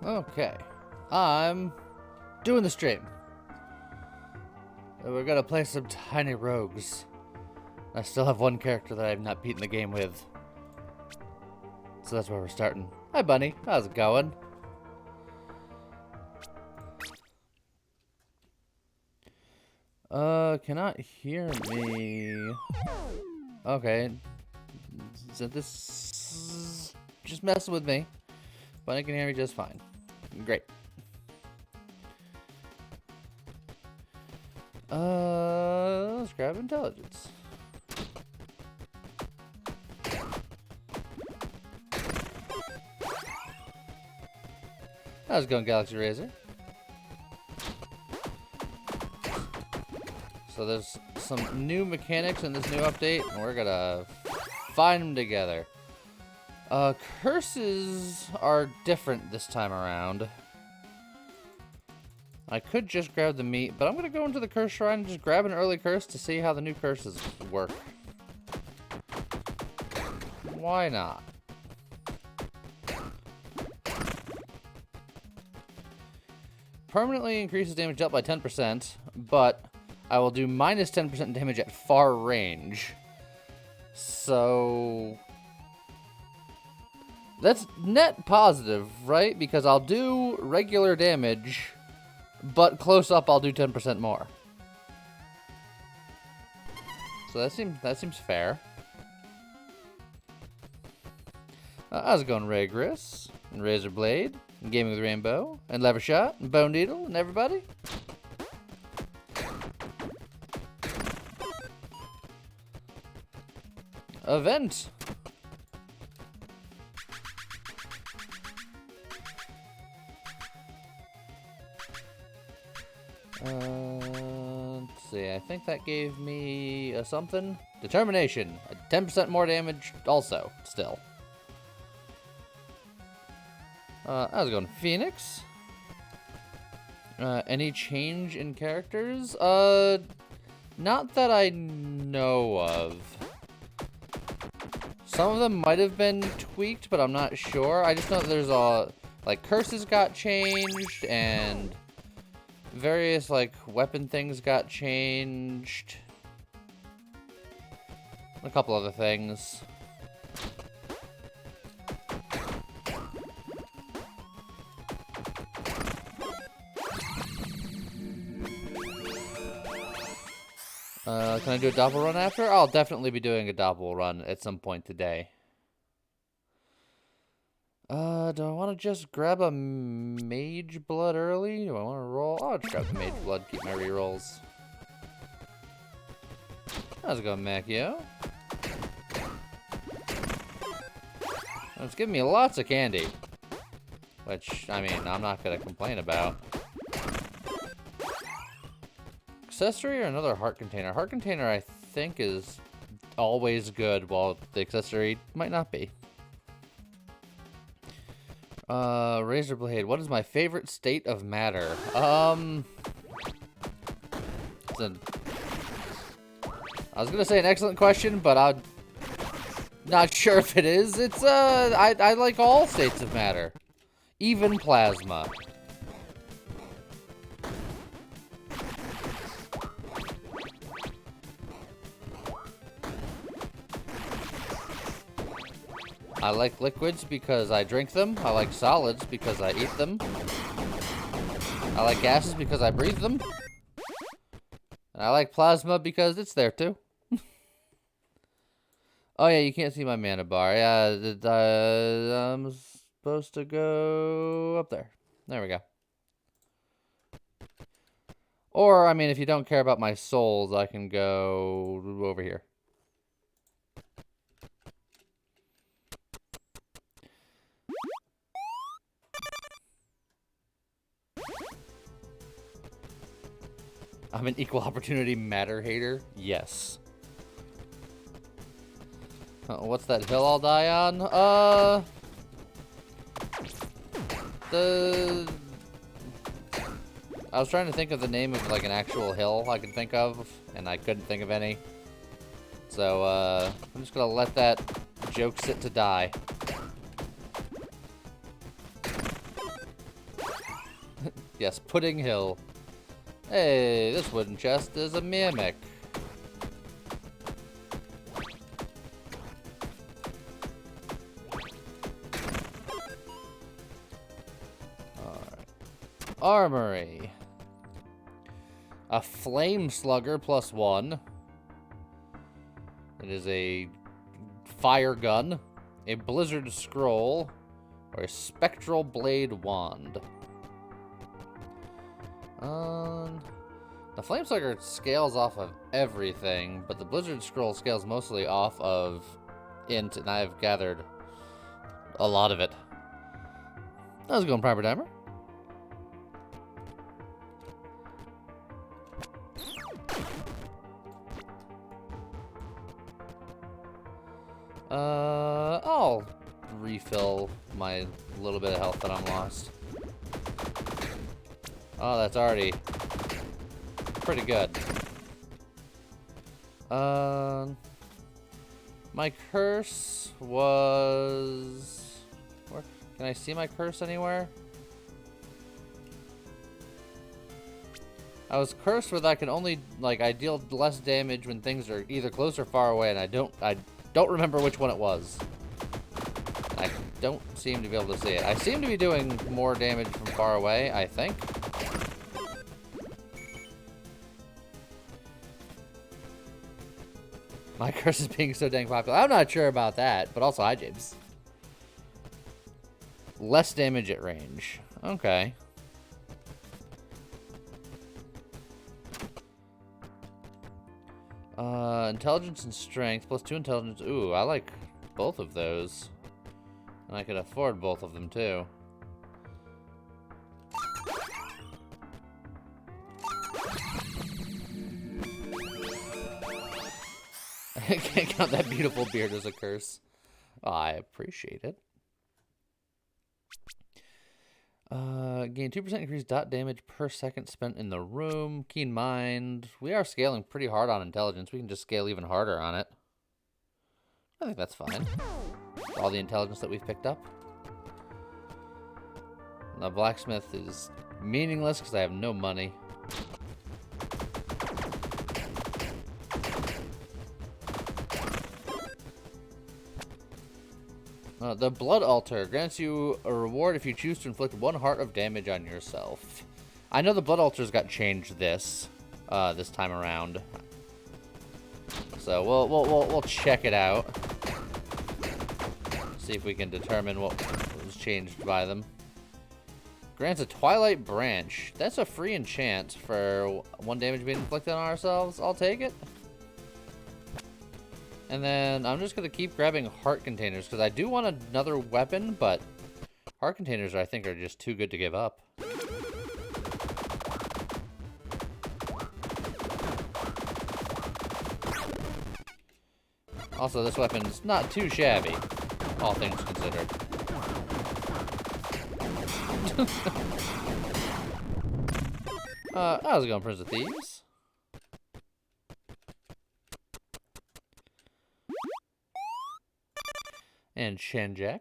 Okay. I'm doing the stream. We're gonna play some tiny rogues. I still have one character that I've not beaten the game with. So that's where we're starting. Hi, Bunny. How's it going? Cannot hear me. Okay. So this just messing with me. Bunny can hear me just fine. Great. Let's grab intelligence. How's it going, Galaxy Razor? So there's some new mechanics in this new update, and we're gonna find them together. Curses are different this time around. I could just grab the meat, but I'm gonna go into the curse shrine and just grab an early curse to see how the new curses work. Why not? Permanently increases damage up by 10%, but I will do minus 10% damage at far range. So that's net positive, right? Because I'll do regular damage, but close up I'll do 10% more. So that seems fair. How's it going, Ray Gris, and Razor Blade, and Gaming with Rainbow, and Lever Shot, and Bone Needle, and everybody? Event. Let's see, I think that gave me a something. Determination. 10% more damage also, still. How's it going, Phoenix? Any change in characters? Not that I know of. Some of them might have been tweaked, but I'm not sure. I just know that there's like, curses got changed, and various, like, weapon things got changed. A couple other things. Can I do a double run after? I'll definitely be doing a double run at some point today. Do I want to just grab a mage blood early? Do I want to roll? I'll just grab the mage blood, keep my rerolls. How's it going, Macchio? It's giving me lots of candy. Which, I mean, I'm not going to complain about. Accessory or another heart container? Heart container, I think, is always good, while the accessory might not be. Razor Blade. What is my favorite state of matter? I was gonna say an excellent question, but I'm not sure if it is. It's, I like all states of matter. Even plasma. I like liquids because I drink them. I like solids because I eat them. I like gases because I breathe them. And I like plasma because it's there too. Oh yeah, you can't see my mana bar. Yeah, I'm supposed to go up there. There we go. Or, I mean, if you don't care about my souls, I can go over here. I'm an equal opportunity matter hater? Yes. What's that hill I'll die on? I was trying to think of the name of, like, an actual hill I could think of, and I couldn't think of any. So, I'm just gonna let that joke sit to die. Yes, Pudding Hill. Hey, this wooden chest is a mimic. Alright. Armory. A Flame Slugger +1. It is a fire gun, a Blizzard Scroll, or a Spectral Blade Wand. The Flame Slugger scales off of everything, but the Blizzard Scroll scales mostly off of int, and I've gathered a lot of it. How's it going, Proper Timer? I'll refill my little bit of health that I'm lost. Oh, that's already pretty good. My curse was... Where? Can I see my curse anywhere? I was cursed with I can only, like, I deal less damage when things are either close or far away, and I don't remember which one it was. I don't seem to be able to see it. I seem to be doing more damage from far away, I think. My curse is being so dang popular. I'm not sure about that, but also hi, James. Less damage at range. Okay. Intelligence and strength, +2 intelligence. Ooh, I like both of those. And I could afford both of them, too. I can't count that beautiful beard as a curse. Oh, I appreciate it. Gain 2% increased dot damage per second spent in the room. Keen mind. We are scaling pretty hard on intelligence. We can just scale even harder on it. I think that's fine. All the intelligence that we've picked up. The blacksmith is meaningless because I have no money. The Blood Altar grants you a reward if you choose to inflict 1 heart of damage on yourself. I know the Blood Altars got changed this time around, so we'll check it out. See if we can determine what was changed by them. Grants a Twilight Branch. That's a free enchant for 1 damage being inflicted on ourselves. I'll take it. And then I'm just going to keep grabbing heart containers because I do want another weapon, but heart containers I think are just too good to give up. Also, this weapon's not too shabby, all things considered. How's it going, Prince of Thieves? And Shenjak.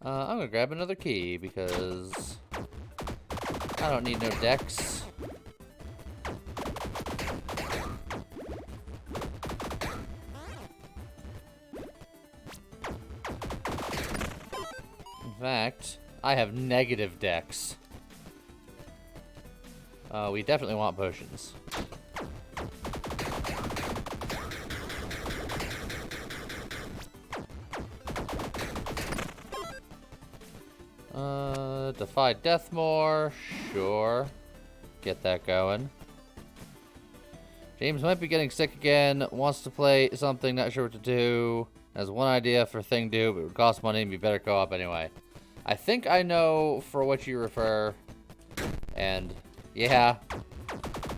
I'm gonna grab another key because I don't need no decks. In fact, I have negative decks. We definitely want potions. Defy death more, sure. Get that going. James might be getting sick again, wants to play something, not sure what to do. Has one idea for thing do, but it would cost money and be better co-op anyway. I think I know for what you refer. And yeah.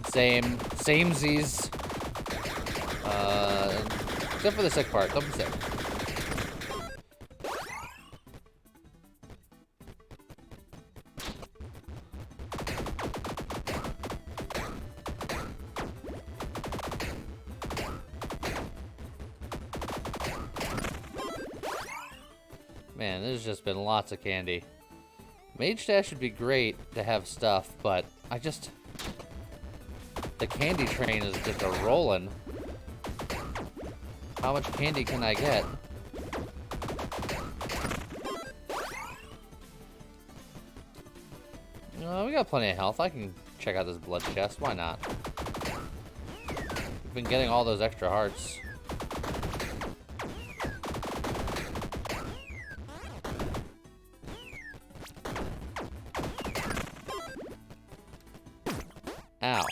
Samesies. Except for the sick part, don't be sick. Man, there's just been lots of candy. Mage Stash would be great to have stuff, but the candy train is just a rolling. How much candy can I get? We got plenty of health. I can check out this blood chest. Why not? We've been getting all those extra hearts. Ow.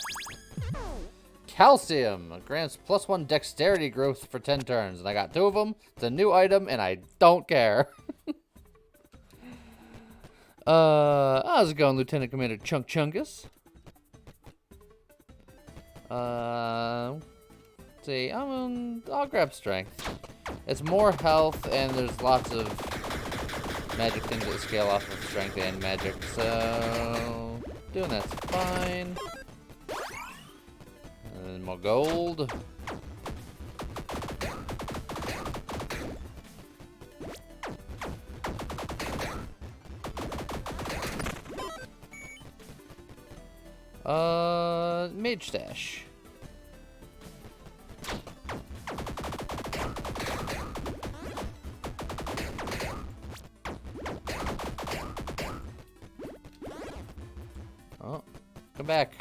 Calcium grants +1 dexterity growth for 10 turns. And I got 2 of them. It's a new item, and I don't care. How's it going, Lieutenant Commander Chunk Chungus? Let's see, I'll grab strength. It's more health, and there's lots of magic things that scale off of strength and magic, so doing that's fine. And then more gold. Mage Stash. Oh, come back.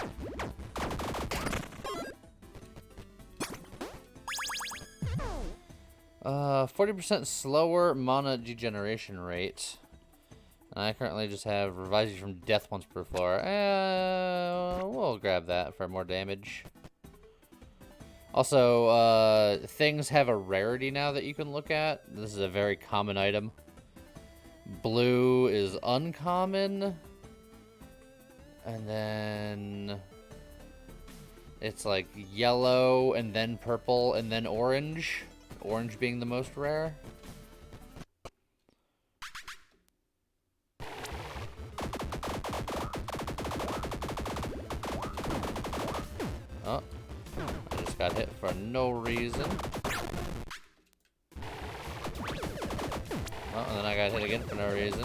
40% slower mana degeneration rate. I currently just have revise you from death once per floor. We'll grab that for more damage. Also, things have a rarity now that you can look at. This is a very common item. Blue is uncommon. And then it's like yellow and then purple and then orange. Orange being the most rare. Oh, I just got hit for no reason. Oh, and then I got hit again for no reason.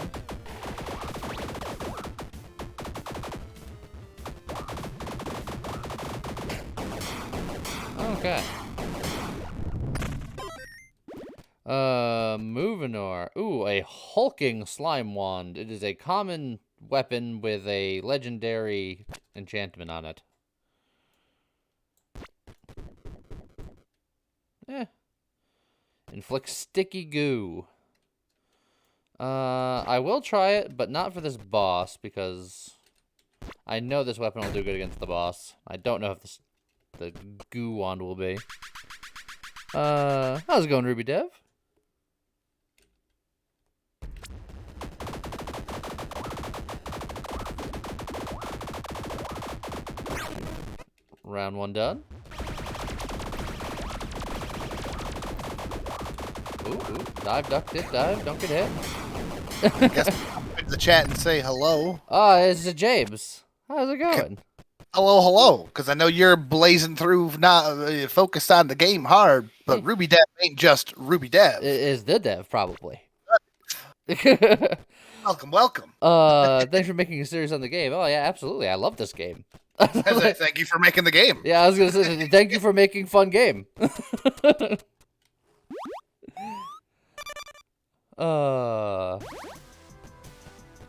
Okay. Movinor. Ooh, a hulking slime wand. It is a common weapon with a legendary enchantment on it. Inflict sticky goo. I will try it, but not for this boss, because I know this weapon will do good against the boss. I don't know if the goo wand will be. How's it going, Ruby Dev? Round 1 done. Ooh, dive, duck, dip, dive, don't get hit. I guess I'll in the chat and say hello. It's James. How's it going? Hello, because I know you're blazing through, not focused on the game hard, but Hey. Ruby Dev ain't just Ruby Dev. It is the dev, probably. Welcome. Thanks for making a series on the game. Oh, yeah, absolutely. I love this game. Thank you for making the game. Yeah, I was going to say, thank you for making fun game.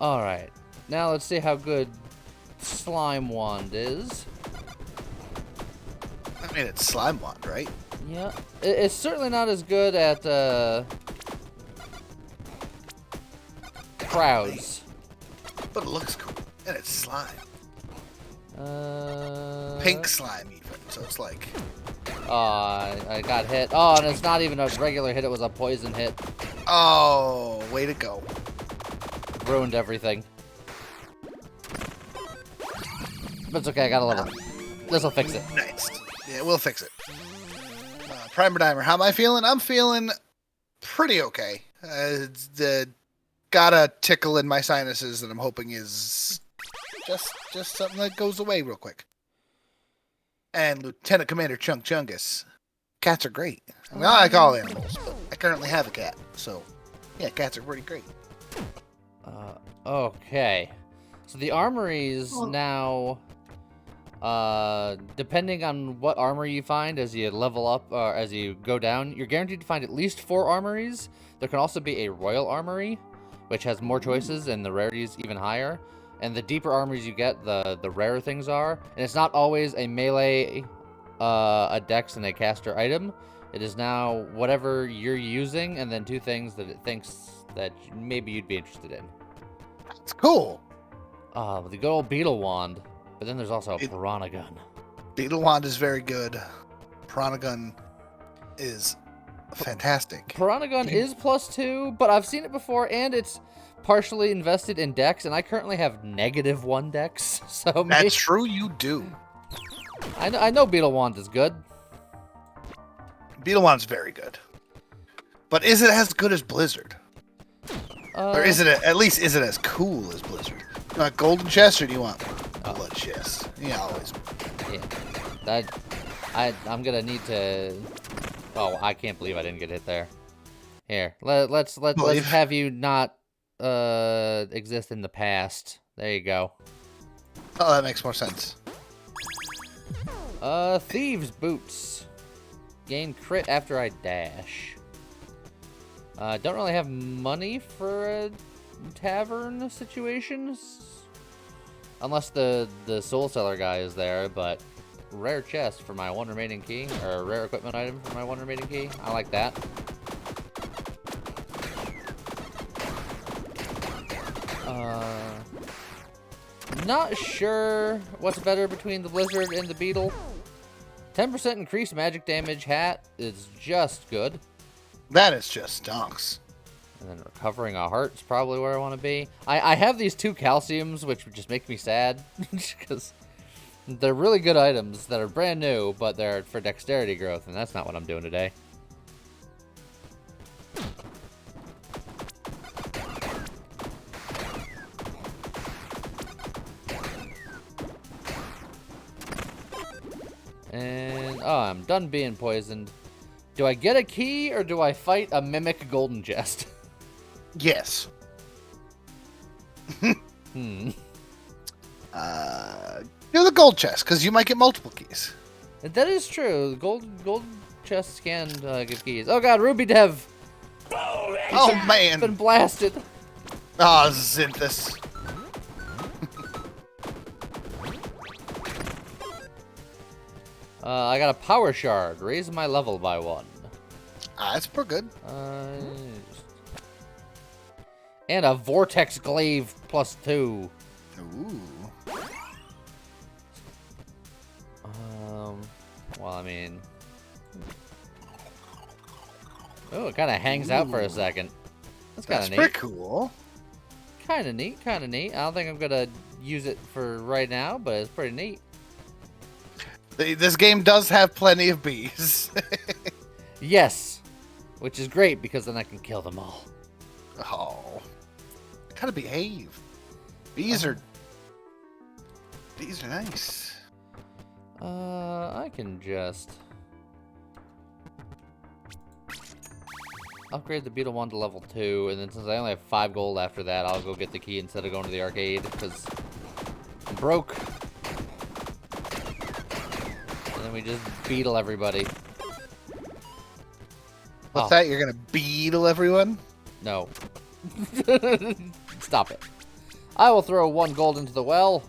Alright. Now let's see how good Slime Wand is. I mean, it's Slime Wand, right? Yeah. It's certainly not as good at, crowds. But it looks cool. And it's slime. Uh... Pink slime, even. So it's like... I got hit. Oh, and it's not even a regular hit. It was a poison hit. Oh, way to go. Ruined everything. But it's okay. I got a level. This'll fix it. Nice. Yeah, we'll fix it. Primer Dimer, how am I feeling? I'm feeling pretty okay. Got a tickle in my sinuses that I'm hoping is just something that goes away real quick. And Lieutenant Commander Chunk Chungus. Cats are great. I mean, I like all animals, but I currently have a cat. So, yeah, cats are pretty great. Okay. So the armories now, depending on what armor you find as you level up or as you go down, you're guaranteed to find at least 4 armories. There can also be a royal armory, which has more choices and the rarity is even higher. And the deeper armories you get, the rarer things are. And it's not always a melee, a dex, and a caster item. It is now whatever you're using, and then 2 things that it thinks that maybe you'd be interested in. It's cool. The good old beetle wand. But then there's also a piranha gun. Beetle wand is very good. Piranha gun is fantastic. Piranha gun is +2, but I've seen it before, and it's partially invested in dex, and I currently have -1 dex. So that's true, you do. I know beetle wand is good. Beetle wand's very good. But is it as good as Blizzard? Or is it at least is it as cool as Blizzard? You want golden chest or do you want blood chest? Yeah, always. Yeah. I'm gonna need to. Oh, I can't believe I didn't get hit there. Here, let's have you not exist in the past. There you go. Oh, that makes more sense. Thieves boots. Gain crit after I dash. Don't really have money for a tavern situations. Unless the soul seller guy is there, but rare chest for my 1 remaining key, or rare equipment item for my 1 remaining key. I like that. Not sure what's better between the Blizzard and the Beetle. 10% increased magic damage hat is just good. That is just stonks. And then recovering a heart is probably where I want to be. I have these 2 calciums, which just make me sad. Because they're really good items that are brand new, but they're for dexterity growth, and that's not what I'm doing today. And, oh, I'm done being poisoned. Do I get a key, or do I fight a mimic golden chest? Yes. Hmm. Do the gold chest, because you might get multiple keys. That is true. Gold chests can give keys. Oh god, Ruby Dev! Oh, man. Been blasted. Oh, Zinthus. I got a power shard. Raise my level by 1. That's pretty good. And a vortex glaive +2. Ooh. Well, I mean... Oh, it kind of hangs out for a second. That's kind of neat. Pretty cool. Kind of neat, kind of neat. I don't think I'm going to use it for right now, but it's pretty neat. This game does have plenty of bees. Yes. Which is great, because then I can kill them all. Oh. Gotta behave. Bees are nice. I can just upgrade the beetle one to level 2, and then since I only have 5 gold after that, I'll go get the key instead of going to the arcade, because I'm broke. And then we just beetle everybody. What's that? You're gonna beetle everyone? No. Stop it. I will throw 1 gold into the well.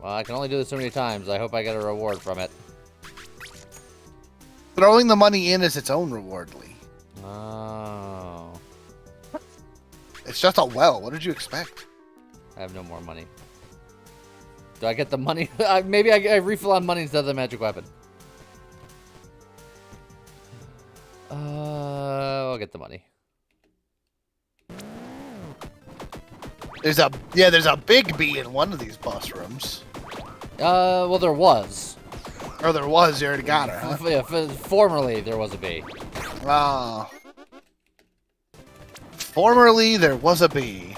Well, I can only do this so many times. I hope I get a reward from it. Throwing the money in is its own reward, Lee. Oh. It's just a well. What did you expect? I have no more money. Do I get the money? Maybe I refill on money instead of the magic weapon. I'll get the money. There's a big bee in one of these boss rooms. Well, there was. Oh, there was. You already got her, huh? Yeah, formerly, there was a bee. Oh. Formerly, there was a bee.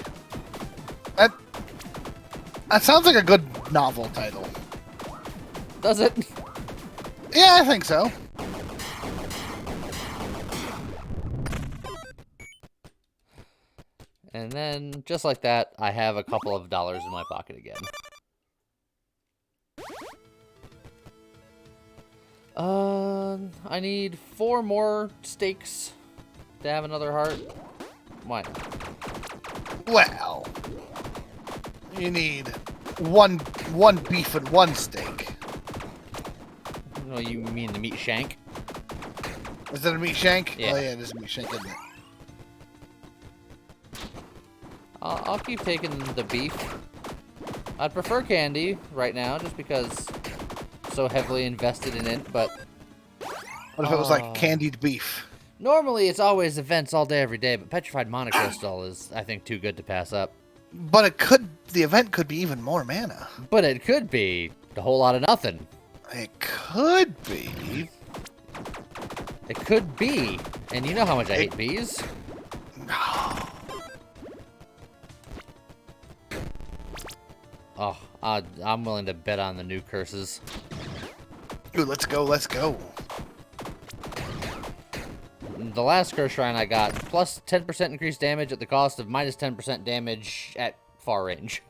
That sounds like a good novel title. Does it? Yeah, I think so. And then, just like that, I have a couple of dollars in my pocket again. I need 4 more steaks to have another heart. Why not? Well, you need one beef and 1 steak. Oh, you mean the meat shank? Is that a meat shank? Yeah. Oh yeah, it is a meat shank, isn't it? I'll keep taking the beef. I'd prefer candy right now, just because I'm so heavily invested in it, but... What if it was like candied beef? Normally, it's always events all day, every day, but Petrified Monocrystal is, I think, too good to pass up. But the event could be even more mana. But it could be a whole lot of nothing. It could be. It could be. And you know how much I hate bees. No. Oh, I'm willing to bet on the new curses. Ooh, let's go, let's go. The last curse shrine I got, plus 10% increased damage at the cost of minus 10% damage at far range.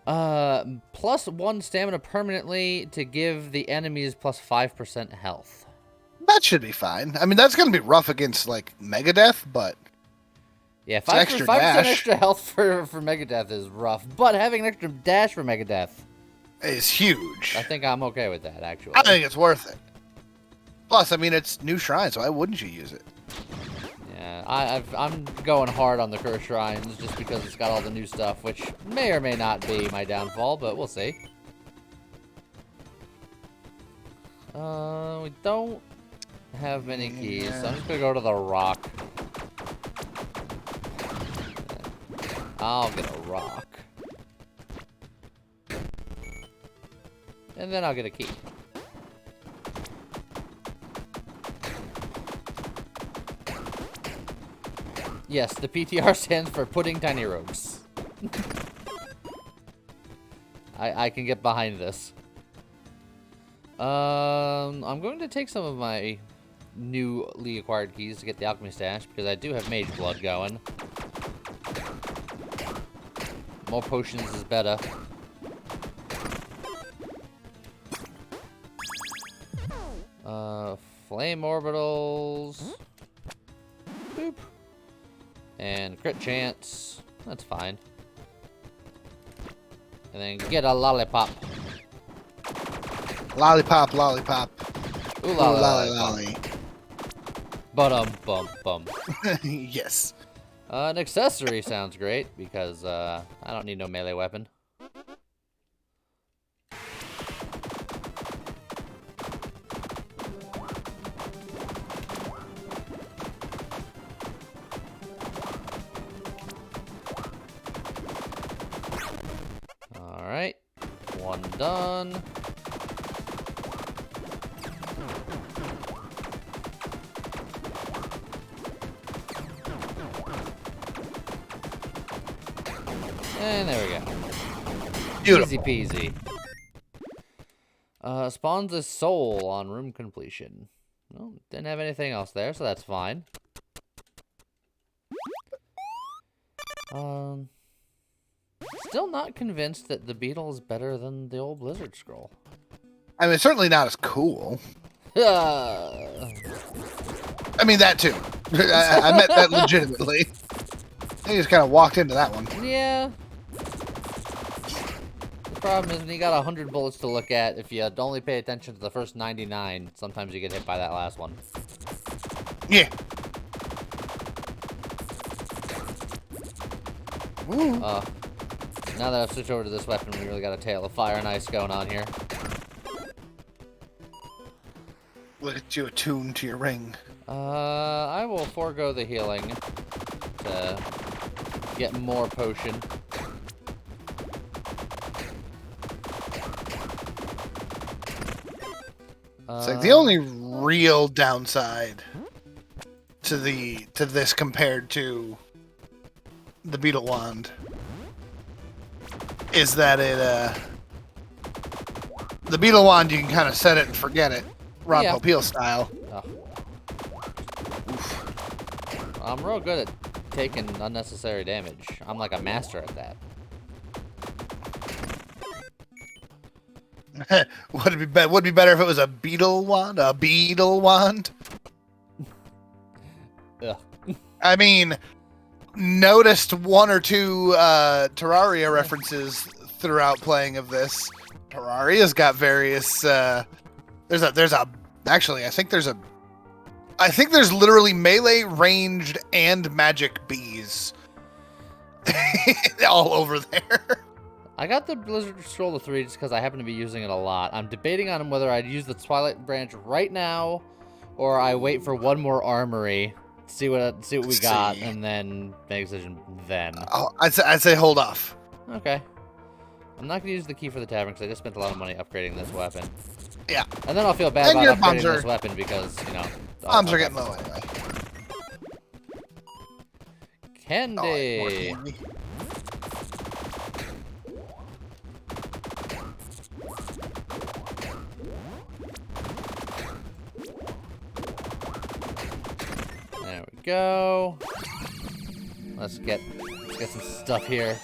Plus 1 stamina permanently to give the enemies plus 5% health. That should be fine. I mean, that's going to be rough against, like, Megadeth, but... Yeah, 5% extra dash. extra health for Megadeth is rough, but having an extra dash for Megadeth is huge. I think I'm okay with that, actually. I think it's worth it. Plus, I mean, it's new shrine, so why wouldn't you use it? Yeah, I'm going hard on the curse shrines just because it's got all the new stuff, which may or may not be my downfall, but we'll see. We don't have many keys, so I'm just gonna go to the rock. I'll get a rock. And then I'll get a key. Yes, the PTR stands for Pudding Tiny Rogues. I can get behind this. I'm going to take some of my newly acquired keys to get the alchemy stash, because I do have mage blood going. More potions is better. Flame orbitals. Boop. And crit chance. That's fine. And then get a lollipop. Lollipop, lollipop. Ooh, lolly, lolly. Bum. Yes. An accessory sounds great, because I don't need no melee weapon. Alright, 1 done. And there we go. Beautiful. Easy peasy. Spawns a soul on room completion. Well, didn't have anything else there, so that's fine. Still not convinced that the beetle is better than the old Blizzard scroll. I mean, it's certainly not as cool. I mean, that too. I meant that legitimately. I just kind of walked into that one. Yeah. The problem is when you got 100 bullets to look at, if you only pay attention to the first 99, sometimes you get hit by that last one. Yeah. Now that I've switched over to this weapon, we really got a Tail of Fire and Ice going on here. Look at you attuned to your ring. I will forego the healing to get more potion. It's like the only real downside to this compared to the Beetle Wand is that the Beetle Wand, you can kind of set it and forget it, Rob Popeil style. Oh. I'm real good at taking unnecessary damage. I'm like a master at that. Would it be better if it was a beetle wand? A beetle wand? Ugh. I mean, noticed one or two Terraria references throughout playing of this. Terraria's got various. Actually, I think there's literally melee, ranged, and magic bees all over there. I got the Blizzard Scroll of 3 just because I happen to be using it a lot. I'm debating on whether I'd use the Twilight Branch right now, or I wait for one more armory, see what we got, and then make a decision then. I'd say hold off. Okay. I'm not gonna use the key for the tavern because I just spent a lot of money upgrading this weapon. Yeah. And then I'll feel bad about upgrading this weapon because, you know. Bombs are getting low anyway. Candy. More candy. There we go. Let's get some stuff here.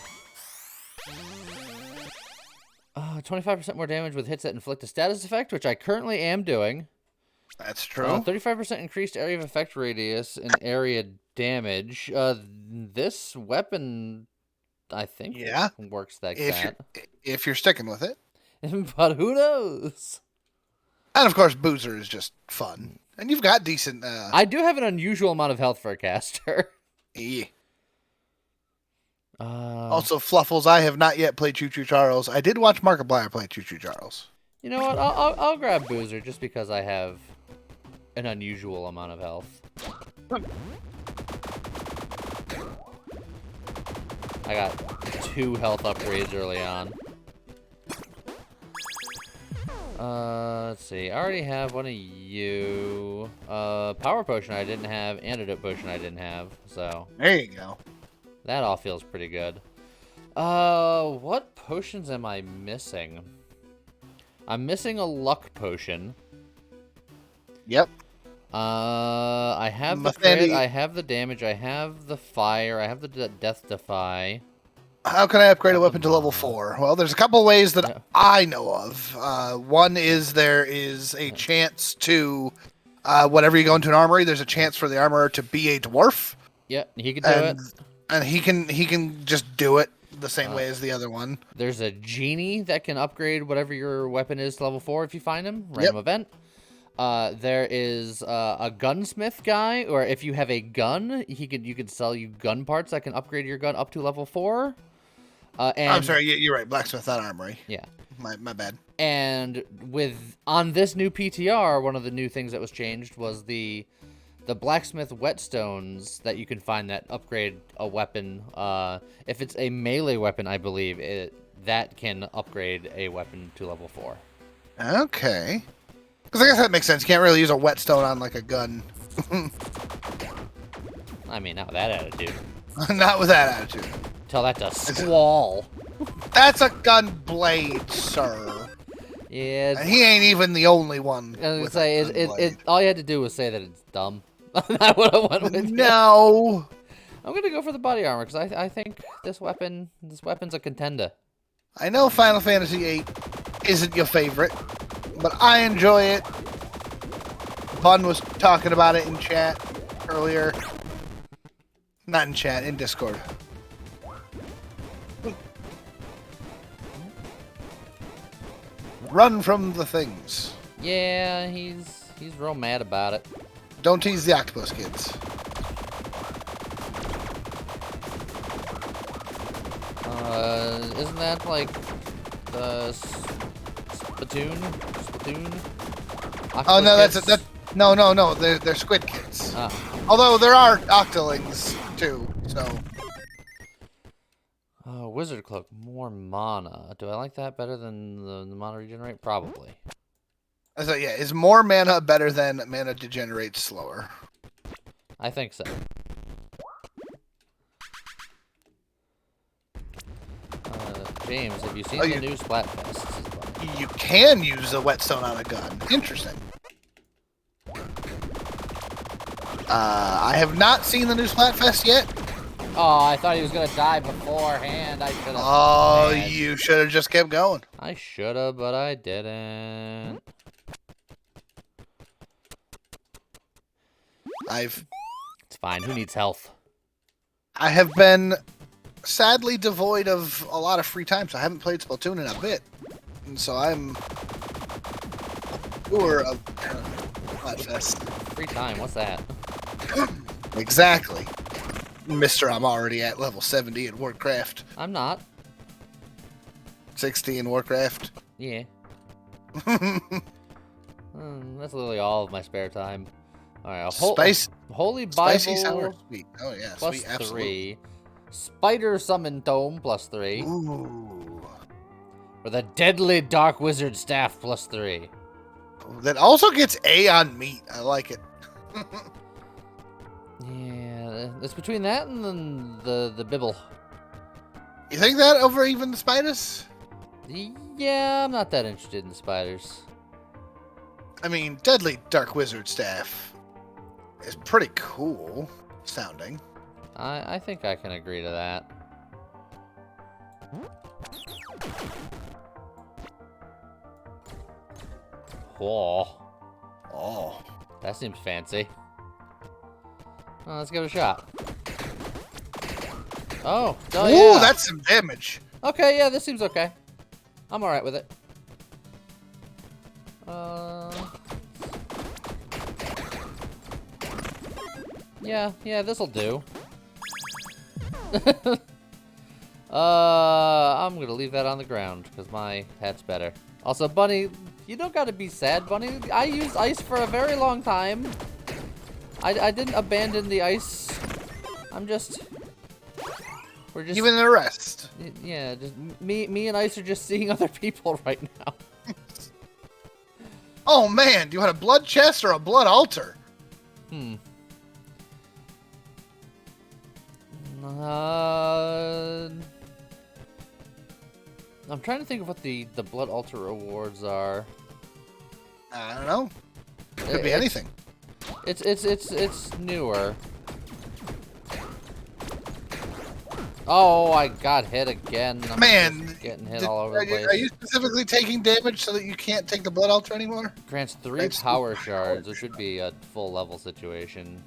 25% more damage with hits that inflict a status effect, which I currently am doing. That's true. 35% increased area of effect radius and area damage. This weapon, I think, works like that. If you're sticking with it. But who knows? And of course, Boozer is just fun. And you've got decent... I do have an unusual amount of health for a caster. Yeah. Also, Fluffles, I have not yet played Choo Choo Charles. I did watch Markiplier play Choo Choo Charles. You know what? I'll grab Boozer just because I have an unusual amount of health. I got 2 health upgrades early on. Let's see. I already have one of you. Power Potion I didn't have. Antidote Potion I didn't have. So there you go. That all feels pretty good. What potions am I missing? I'm missing a luck potion. Yep. I have the crit, I have the damage, I have the fire, I have the death defy. How can I upgrade a weapon to level 4? Well, there's a couple ways that I know of. One is there is a chance to, whenever you go into an armory, there's a chance for the armorer to be a dwarf. Yeah, he can do it. And he can just do it the same way as the other one. There's a genie that can upgrade whatever your weapon is to level 4 if you find him. Random event. There is a gunsmith guy, or if you have a gun, you could sell you gun parts that can upgrade your gun up to level 4. And I'm sorry, you're right. Blacksmith, not armory. Yeah. My bad. And on this new PTR, one of the new things that was changed was the blacksmith whetstones that you can find that upgrade a weapon. If it's a melee weapon, I believe that can upgrade a weapon to level 4. Okay. Because I guess that makes sense. You can't really use a whetstone on like a gun. I mean, not with that attitude. Not with that attitude. Tell that to Squall. That's a gun blade, sir. Yeah. And he ain't even the only one. I was gonna say, all you had to do was say that it's dumb. That would have went with No. I'm gonna go for the body armor because I think this weapon's a contender. I know Final Fantasy VIII isn't your favorite, but I enjoy it. Bun was talking about it in chat earlier. Not in chat, in Discord. Run from the things. Yeah, he's real mad about it. Don't tease the octopus kids. Isn't that like the Splatoon? Oh no, no. They're squid kids. Ah. Although there are octolings too. So. Wizard Cloak, more mana. Do I like that better than the mana regenerate? Probably. So yeah, is more mana better than mana degenerates slower? I think so. James, have you seen the new Splatfest? You can use a whetstone on a gun. Interesting. I have not seen the new Splatfest yet. Oh, I thought he was gonna die beforehand. I should have. Oh, you should have just kept going. I should have, but I didn't. It's fine. Who needs health? I have been sadly devoid of a lot of free time, so I haven't played Splatoon in a bit. And so I'm poor of Flatfest. Free time. What's that? Exactly. Mister, I'm already at level 70 in Warcraft. I'm not. 60 in Warcraft. Yeah. That's literally all of my spare time. All right. Holy Bible. Spicy sour sweet. Oh yeah, plus sweet. Absolutely. 3. Spider Summon Tome plus 3. Ooh. With a Deadly Dark Wizard Staff plus 3. That also gets A on meat. I like it. Yeah, it's between that and then the Bibble. You think that over even the spiders? Yeah, I'm not that interested in spiders. I mean, Deadly Dark Wizard Staff is pretty cool sounding. I think I can agree to that. Whoa. Oh. That seems fancy. Well, let's give it a shot. Oh, Ooh, yeah. that's some damage. Okay, yeah, this seems okay. I'm alright with it. Yeah, this'll do. I'm gonna leave that on the ground, because my hat's better. Also, Bunny, you don't gotta be sad, Bunny. I used ice for a very long time. I didn't abandon the ice. We're just... Even the rest. Yeah, just me and Ice are just seeing other people right now. Oh man, do you want a blood chest or a blood altar? I'm trying to think of what the blood altar rewards are. I don't know. Could be anything. It's newer. Oh, I got hit again. I'm Man, getting hit all over the place. Are you specifically taking damage so that you can't take the blood altar anymore? Grants 3 power shards, which would be a full level situation,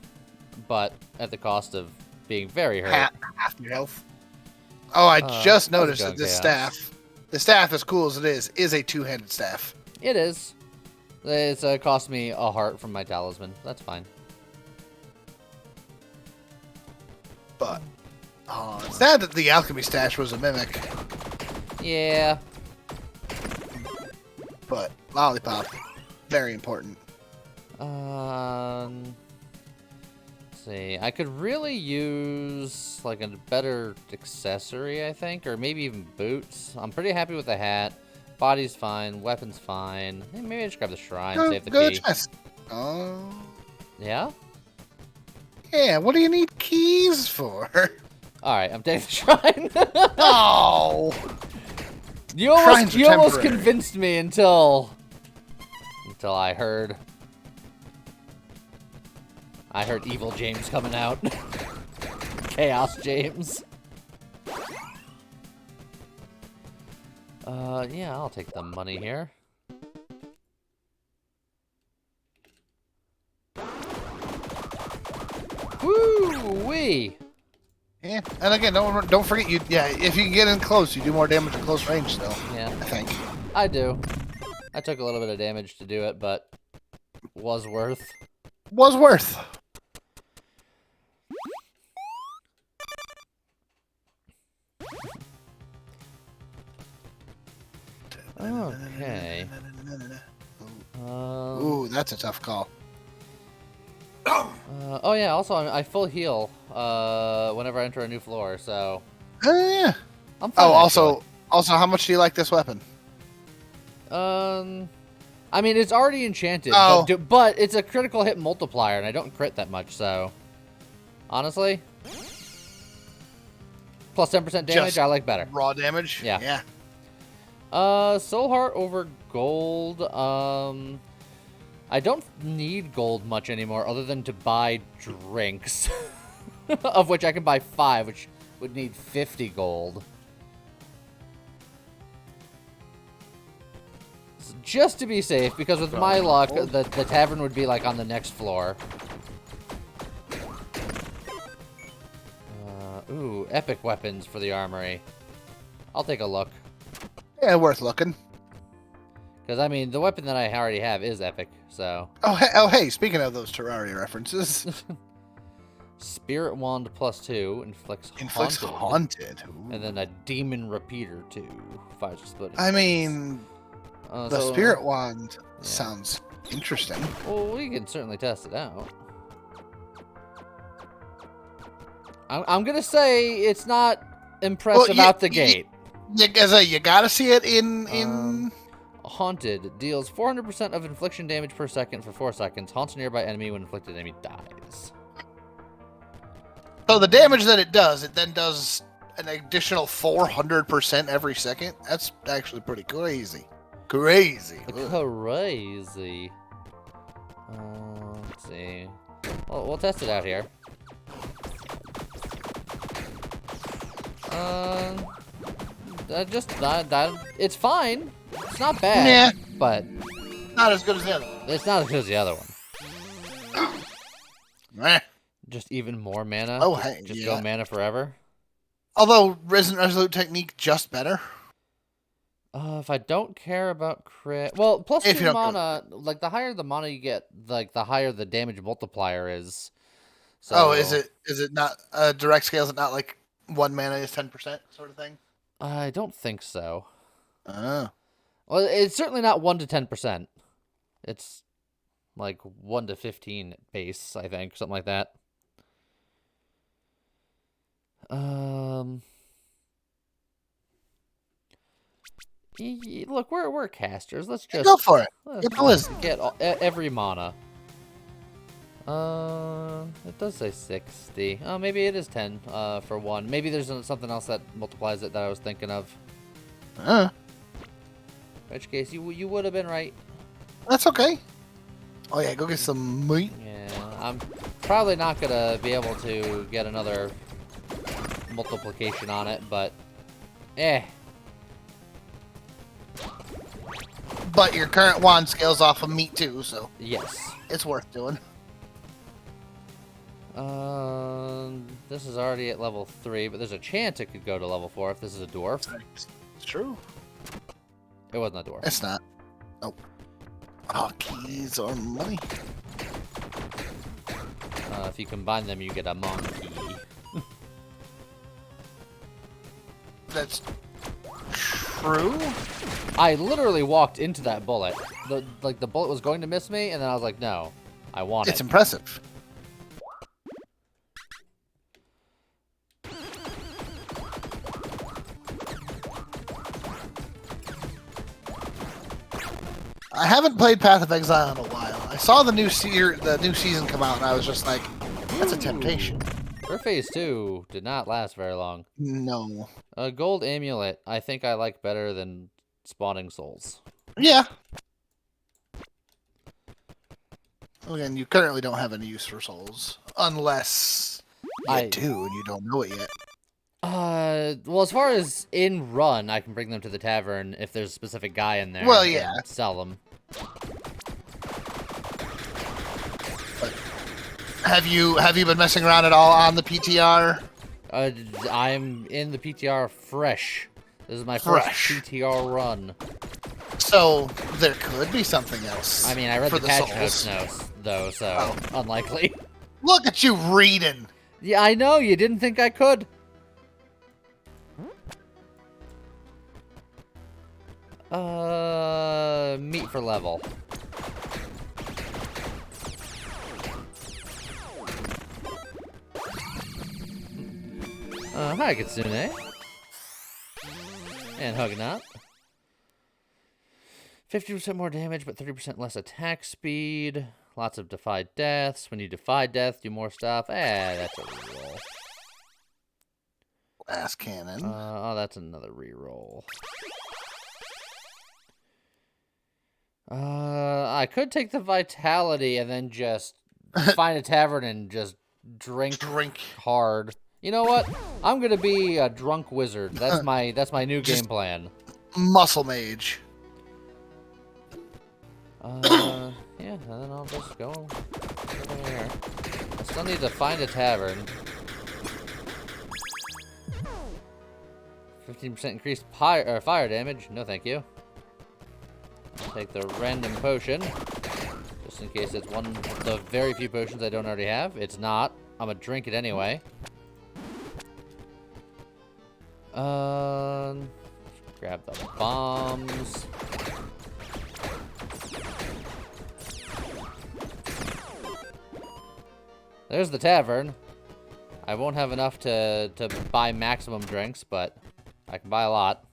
but at the cost of being very hurt. Half your health. Oh, I just noticed that this chaos. the staff, as cool as it is a two-handed staff. It is. It's cost me a heart from my talisman. That's fine. But it's sad that the alchemy stash was a mimic. Yeah. But lollipop, very important. Let's see. I could really use like a better accessory, I think, or maybe even boots. I'm pretty happy with the hat. Body's fine. Weapon's fine. Hey, maybe I just grab the shrine, save the key. Chest. Oh. Yeah? Yeah, what do you need keys for? Alright, I'm taking the shrine. Oh! You almost convinced me until I heard Evil James coming out. Chaos James. Yeah, I'll take the money here. Woo-wee! Yeah, and again, don't forget if you can get in close, you do more damage at close range still. Yeah. I think. I do. I took a little bit of damage to do it, but was worth. Was worth. Okay. Ooh, that's a tough call. Oh yeah, also I full heal whenever I enter a new floor, so Oh yeah. I'm fine. Also, how much do you like this weapon? I mean it's already enchanted, but it's a critical hit multiplier, and I don't crit that much, so honestly, plus 10% damage, Just I like better. Raw damage. Yeah. Yeah. Soul Heart over gold. I don't need gold much anymore, other than to buy drinks. of which I can buy 5, which would need 50 gold. Just to be safe, because with my luck, the tavern would be like on the next floor. Ooh, epic weapons for the armory. I'll take a look. Yeah, worth looking. Because, I mean, the weapon that I already have is epic, so... Hey, speaking of those Terraria references... Spirit Wand +2 inflicts haunted. And then a Demon Repeater 2. 5 split. I mean... the Spirit Wand sounds interesting. Well, we can certainly test it out. I'm going to say it's not impressive out the gate. You gotta see it in... Haunted deals 400% of infliction damage per second for 4 seconds. Haunts a nearby enemy when inflicted enemy dies. So the damage that it then does an additional 400% every second. That's actually pretty crazy. Crazy. Crazy. Let's see. Well, we'll test it out here. It's fine. It's not bad, but not as good as the other one. It's not as good as the other one. Meh. Just even more mana. Oh, hey, just go mana forever. Although Resolute Technique just better. If I don't care about crit, well, +2 mana. Like the higher the mana you get, like the higher the damage multiplier is. So, is it not direct scale? Is it not like 1 mana is 10% sort of thing? I don't think so. Oh. Well, it's certainly not 1 to 10%. It's like 1 to 15 base, I think, something like that. Look, we're casters. Let's just go for it. Get every mana. It does say 60. Oh, maybe it is 10 for 1. Maybe there's something else that multiplies it that I was thinking of. In which case, you would have been right. That's okay. Oh yeah, go get some meat. Yeah, I'm probably not gonna be able to get another multiplication on it, but But your current wand scales off of meat too, so yes, it's worth doing. This is already at level 3, but there's a chance it could go to level 4 if this is a dwarf. It's true. It wasn't a dwarf. It's not. Oh. Oh, keys or money. If you combine them, you get a monkey. That's true. I literally walked into that bullet. The bullet was going to miss me, and then I was like, no, I want it. It's impressive. I haven't played Path of Exile in a while. I saw the new season come out, and I was just like, that's a temptation. Her phase 2 did not last very long. No. A gold amulet, I think I like better than spawning souls. Yeah. Again, you currently don't have any use for souls. Unless you do, and you don't know it yet. Well, as far as in run, I can bring them to the tavern if there's a specific guy in there. Well, yeah. And sell them. But have you been messing around at all on the PTR? I'm in the PTR fresh. This is my first PTR run. So there could be something else. I mean, I read the patch notes though, so unlikely. Look at you reading. Yeah, I know. You didn't think I could. Meat for level. Hi, Kitsune. And Hugnot. 50% more damage, but 30% less attack speed. Lots of defy deaths. When you defy death, do more stuff. That's a reroll. Glass cannon. Oh, that's another reroll. I could take the vitality and then just find a tavern and just drink hard. You know what? I'm gonna be a drunk wizard. That's my new game plan. Muscle mage. Yeah, and then I'll just go over here. I still need to find a tavern. 15% increased fire damage. No, thank you. I'll take the random potion, just in case it's one of the very few potions I don't already have. It's not. I'm gonna drink it anyway. Grab the bombs. There's the tavern. I won't have enough to buy maximum drinks, but I can buy a lot.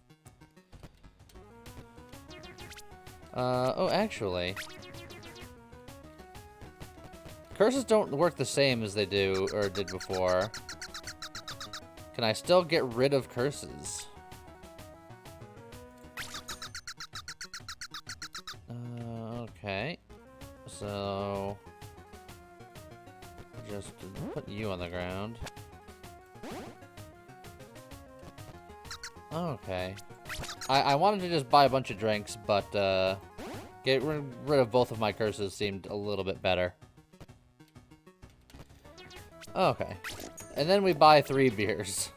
Oh, actually. Curses don't work the same as they do, or did before. Can I still get rid of curses? Okay. So... just put you on the ground. Okay. I wanted to just buy a bunch of drinks, but get rid of both of my curses seemed a little bit better. Okay. And then we buy 3 beers.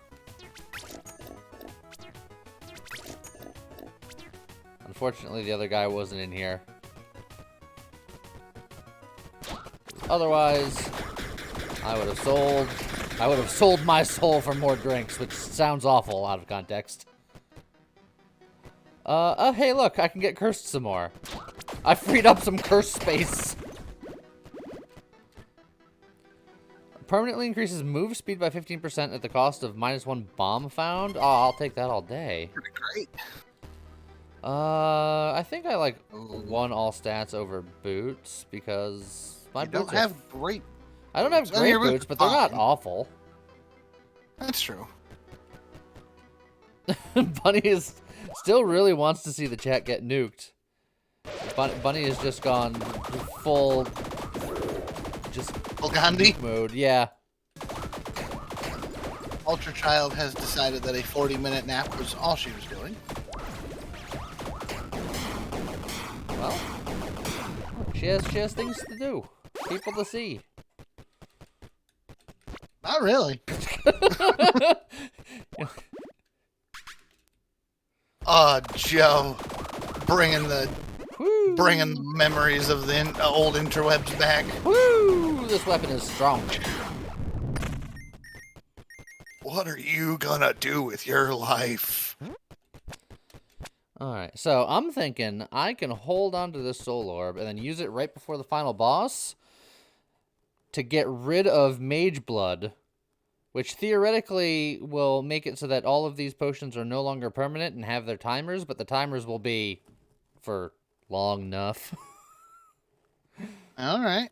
Unfortunately, the other guy wasn't in here. Otherwise, I would have sold my soul for more drinks, which sounds awful out of context. Hey, look, I can get cursed some more. I freed up some curse space. Permanently increases move speed by 15% at the cost of -1 bomb found. Oh, I'll take that all day. Pretty great. I think I like won all stats over boots because my boots don't have great. I don't have great boots, but they're not awful. That's true. Bunny still really wants to see the chat get nuked. Bunny has just gone full Gandhi mode. Yeah. Ultra Child has decided that a 40-minute nap was all she was doing. Well, she has things to do, people to see. Not really. Joe, bringing the memories of the old interwebs back. Woo! This weapon is strong. What are you gonna do with your life? Alright, so I'm thinking I can hold on to this soul orb and then use it right before the final boss to get rid of mage blood, which theoretically will make it so that all of these potions are no longer permanent and have their timers, but the timers will be for long enough. All right.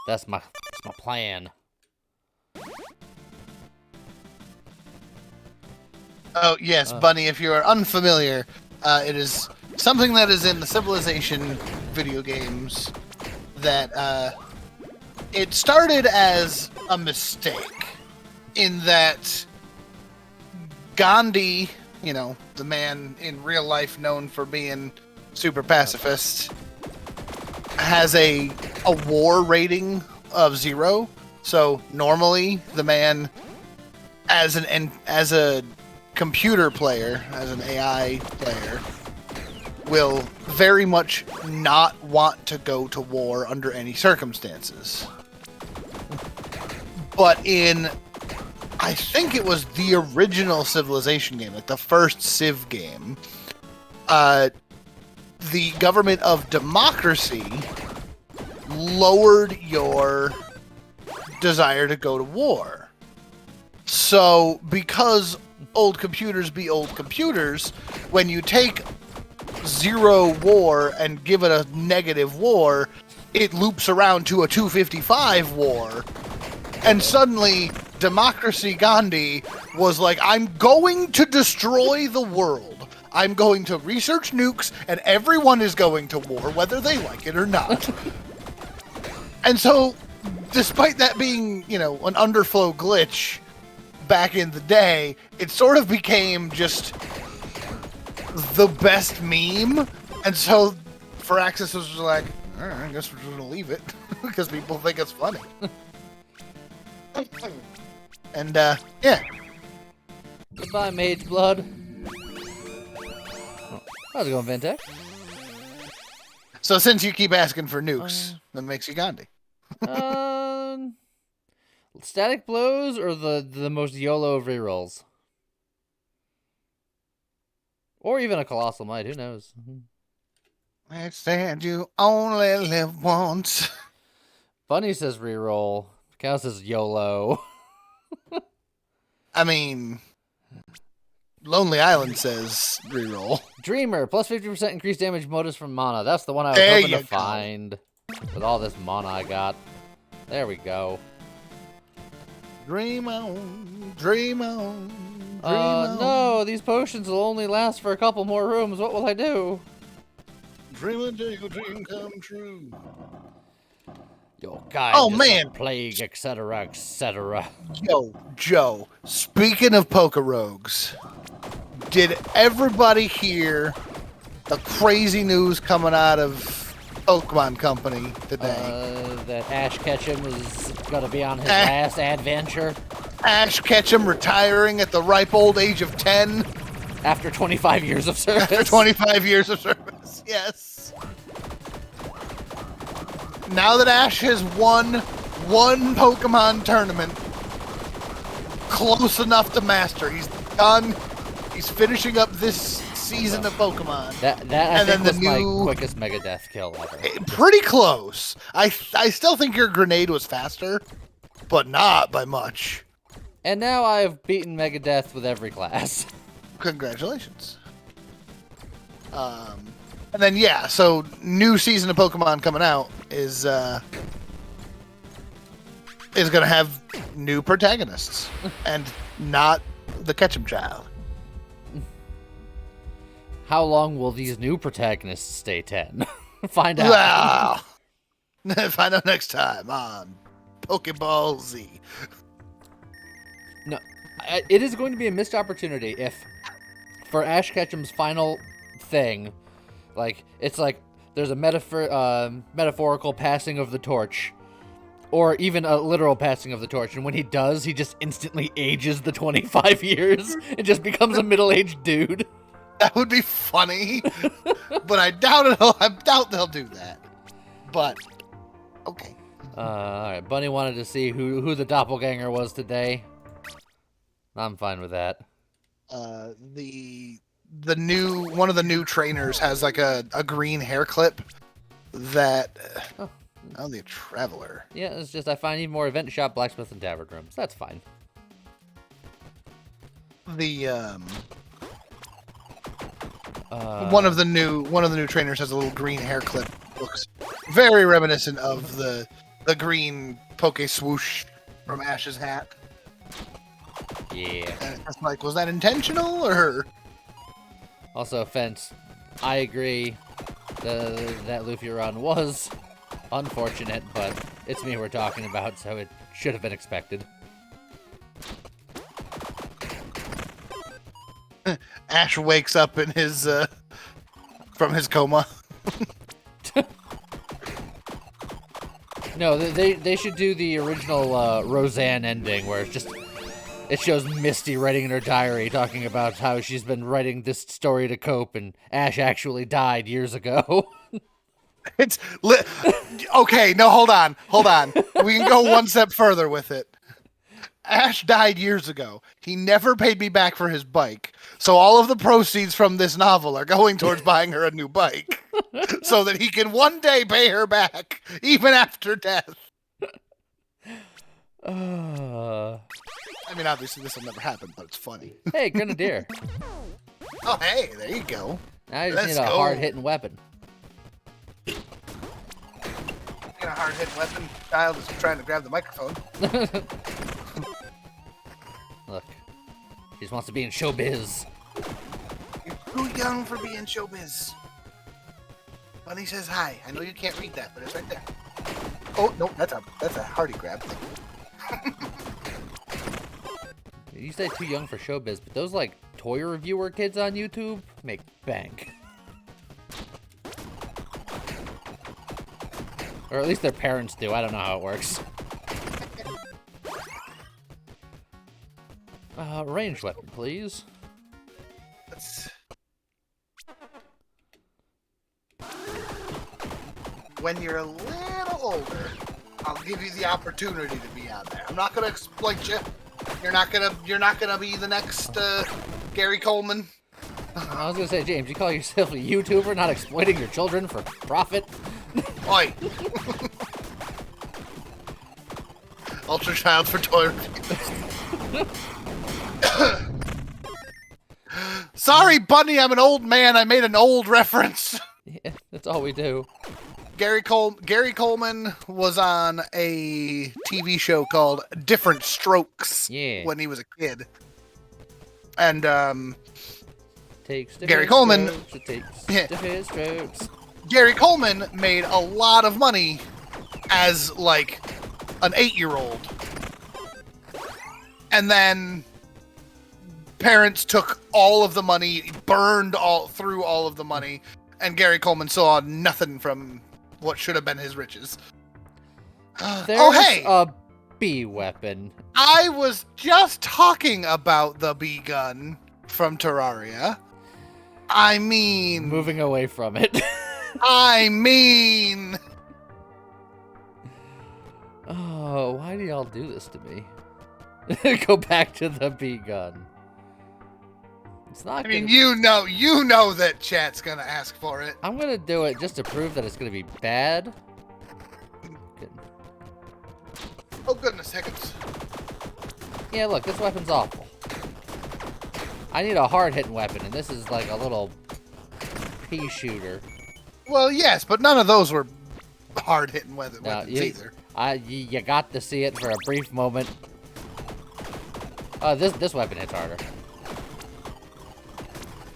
That's my plan. Oh, yes, Bunny, if you are unfamiliar, it is something that is in the Civilization video games that it started as a mistake in that Gandhi, you know, the man in real life known for being super pacifist, has a war rating of 0. So normally the man as a computer player, as an AI player, will very much not want to go to war under any circumstances. But in, I think it was the original Civilization game, like the first Civ game, the government of democracy lowered your desire to go to war. So, because old computers be old computers, when you take 0 war and give it a negative war, it loops around to a 255 war. And suddenly, Democracy Gandhi was like, I'm going to destroy the world. I'm going to research nukes, and everyone is going to war, whether they like it or not. And so, despite that being, you know, an underflow glitch back in the day, it sort of became just the best meme. And so, Firaxis was just like, all right, I guess we're just going to leave it, because people think it's funny. And, yeah. Goodbye, Mage Blood. Oh, how's it going, Ventec? So since you keep asking for nukes, that makes you Gandhi. Static blows or the most YOLO of rerolls? Or even a Colossal Might, who knows? I said you only live once. Bunny says reroll. Cow says YOLO. I mean, Lonely Island says reroll. Dreamer, plus 50% increased damage modus from mana. That's the one I was There hoping you to go. find. With all this mana I got. There we go. Dream on, dream on, dream on. No, these potions will only last for a couple more rooms. What will I do? Dream until your dream come true. Your guide Oh, is man. a plague, etc., etc. Yo, Joe, speaking of Poke Rogues, did everybody hear the crazy news coming out of Pokemon Company today? That Ash Ketchum is going to be on his last adventure. Ash Ketchum retiring at the ripe old age of 10 After 25 years of service. after 25 years of service. Yes. Now that Ash has won one Pokemon tournament, close enough to master, he's done. He's finishing up this season of Pokemon. That I think was my quickest Megadeth kill ever. Pretty close. I still think your grenade was faster, but not by much. And now I've beaten Megadeth with every class. Congratulations. And then yeah, so new season of Pokemon coming out is gonna have new protagonists and not the Ketchum child. How long will these new protagonists stay 10? Find out. Wow. Find out next time on Pokeball Z. No, it is going to be a missed opportunity if, for Ash Ketchum's final thing, like it's like there's a metaphorical passing of the torch, or even a literal passing of the torch, and when he does, he just instantly ages the 25 years and just becomes a middle-aged dude. That would be funny, but I doubt it. I doubt they'll do that. But okay. All right, Bunny wanted to see who the doppelganger was today. I'm fine with that. The new one of the new trainers has like a green hair clip that the traveler. Yeah, it's just I find even more event shop, blacksmith, and tavern rooms. That's fine. One of the new trainers has a little green hair clip. Looks very reminiscent of the green poke swoosh from Ash's hat. Yeah. And it's like, was that intentional or? Also, Fence, I agree. That Luffy run was unfortunate, but it's me we're talking about, so it should have been expected. Ash wakes up in his from his coma. No, they should do the original Roseanne ending where it shows Misty writing in her diary talking about how she's been writing this story to cope and Ash actually died years ago. Okay, no, hold on. We can go one step further with it. Ash died years ago. He never paid me back for his bike. So all of the proceeds from this novel are going towards buying her a new bike so that he can one day pay her back, even after death. I mean, obviously this will never happen, but it's funny. Hey, Grenadier. Oh, hey, there you go. Now you just need a hard-hitting weapon. A hard-hitting weapon. Child is trying to grab the microphone. Look, he just wants to be in showbiz. Too young for being showbiz. Bunny says hi. I know you can't read that, but it's right there. Oh no, that's a hardy grab. You say too young for showbiz, but those like toy reviewer kids on YouTube make bank. Or at least their parents do. I don't know how it works. Ranged weapon, please. When you're a little older, I'll give you the opportunity to be on there. I'm not gonna exploit you. You're not gonna be the next Gary Coleman. I was gonna say, James, you call yourself a YouTuber, not exploiting your children for profit? Oi! Ultra Child for toy reviews. Sorry, Bunny, I'm an old man. I made an old reference. Yeah, that's all we do. Gary Coleman was on a TV show called Different Strokes when he was a kid. And Gary Coleman Gary Coleman made a lot of money as like an 8-year-old. And then parents took all of the money, burned through all of the money, and Gary Coleman saw nothing from what should have been his riches. There's a bee weapon. I was just talking about the bee gun from Terraria. I mean... Moving away from it. I mean... Oh, why do y'all do this to me? Go back to the bee gun. It's not. I mean, you know that chat's gonna ask for it. I'm gonna do it just to prove that it's gonna be bad. Good. Oh goodness, heckets. Yeah, look, this weapon's awful. I need a hard-hitting weapon, and this is like a little pea shooter. Well, yes, but none of those were hard-hitting weapons either. You got to see it for a brief moment. This weapon hits harder.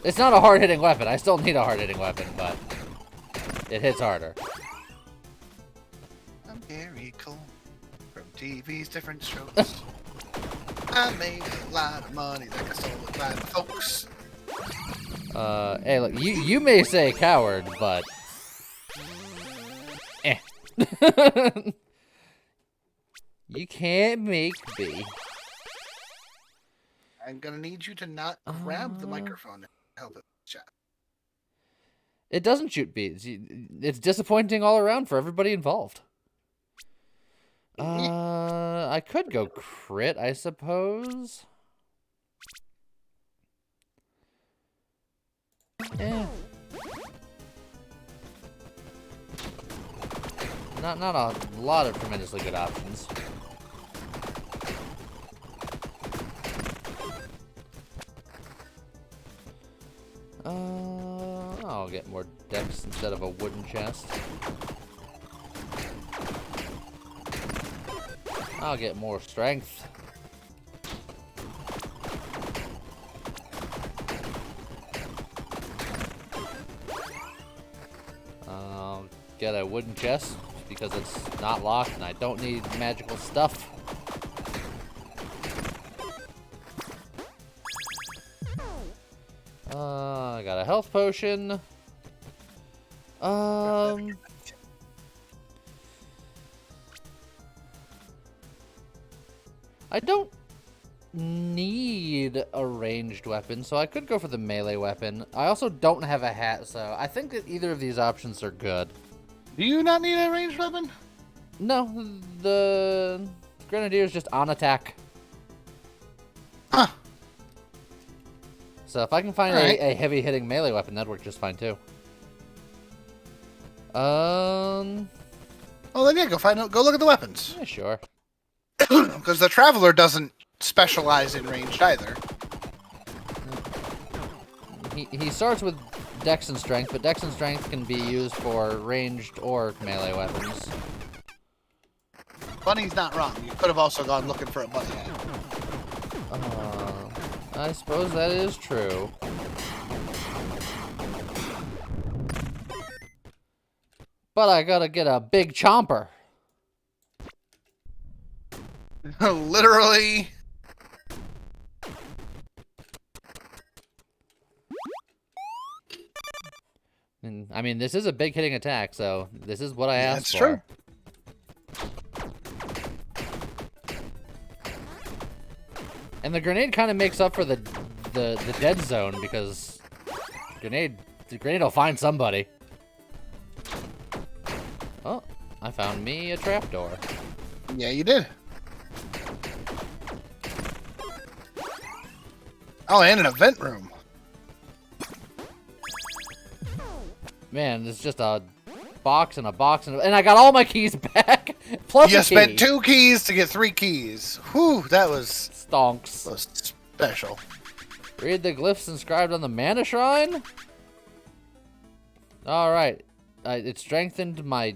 It's not a hard-hitting weapon. I still need a hard-hitting weapon, but it hits harder. I'm Gary Cole from TV's Different Strokes. I made a lot of money like I stole it by the folks. Hey, look, you may say coward, but you can't make me. I'm gonna need you to not grab the microphone and help it chat. It doesn't shoot bees. It's disappointing all around for everybody involved. I could go crit, I suppose. Yeah. Not a lot of tremendously good options. I'll get more dex instead of a wooden chest. I'll get more strength. I'll get a wooden chest because it's not locked and I don't need magical stuff. I got a health potion. I don't need a ranged weapon, so I could go for the melee weapon. I also don't have a hat, so I think that either of these options are good. Do you not need a ranged weapon? No, the Grenadier is just on attack. Huh. So if I can find a heavy-hitting melee weapon, that'd work just fine, too. Well, then yeah, go look at the weapons. Yeah, sure. Because the Traveler doesn't specialize in ranged either. He starts with Dex and Strength, but Dex and Strength can be used for ranged or melee weapons. Bunny's not wrong. You could have also gone looking for a bunny. I suppose that is true. But I gotta get a big chomper. Literally. And, I mean, this is a big hitting attack, so this is what I asked That's for. true. And the grenade kind of makes up for the dead zone because the grenade will find somebody. Oh, I found me a trapdoor. Yeah, you did. Oh, and an event room. Man, it's just a box and a box and I got all my keys back. Plus You a key. spent 2 keys to get 3 keys. Whew, that was Stonks. special. Read the glyphs inscribed on the mana shrine. All right, it strengthened my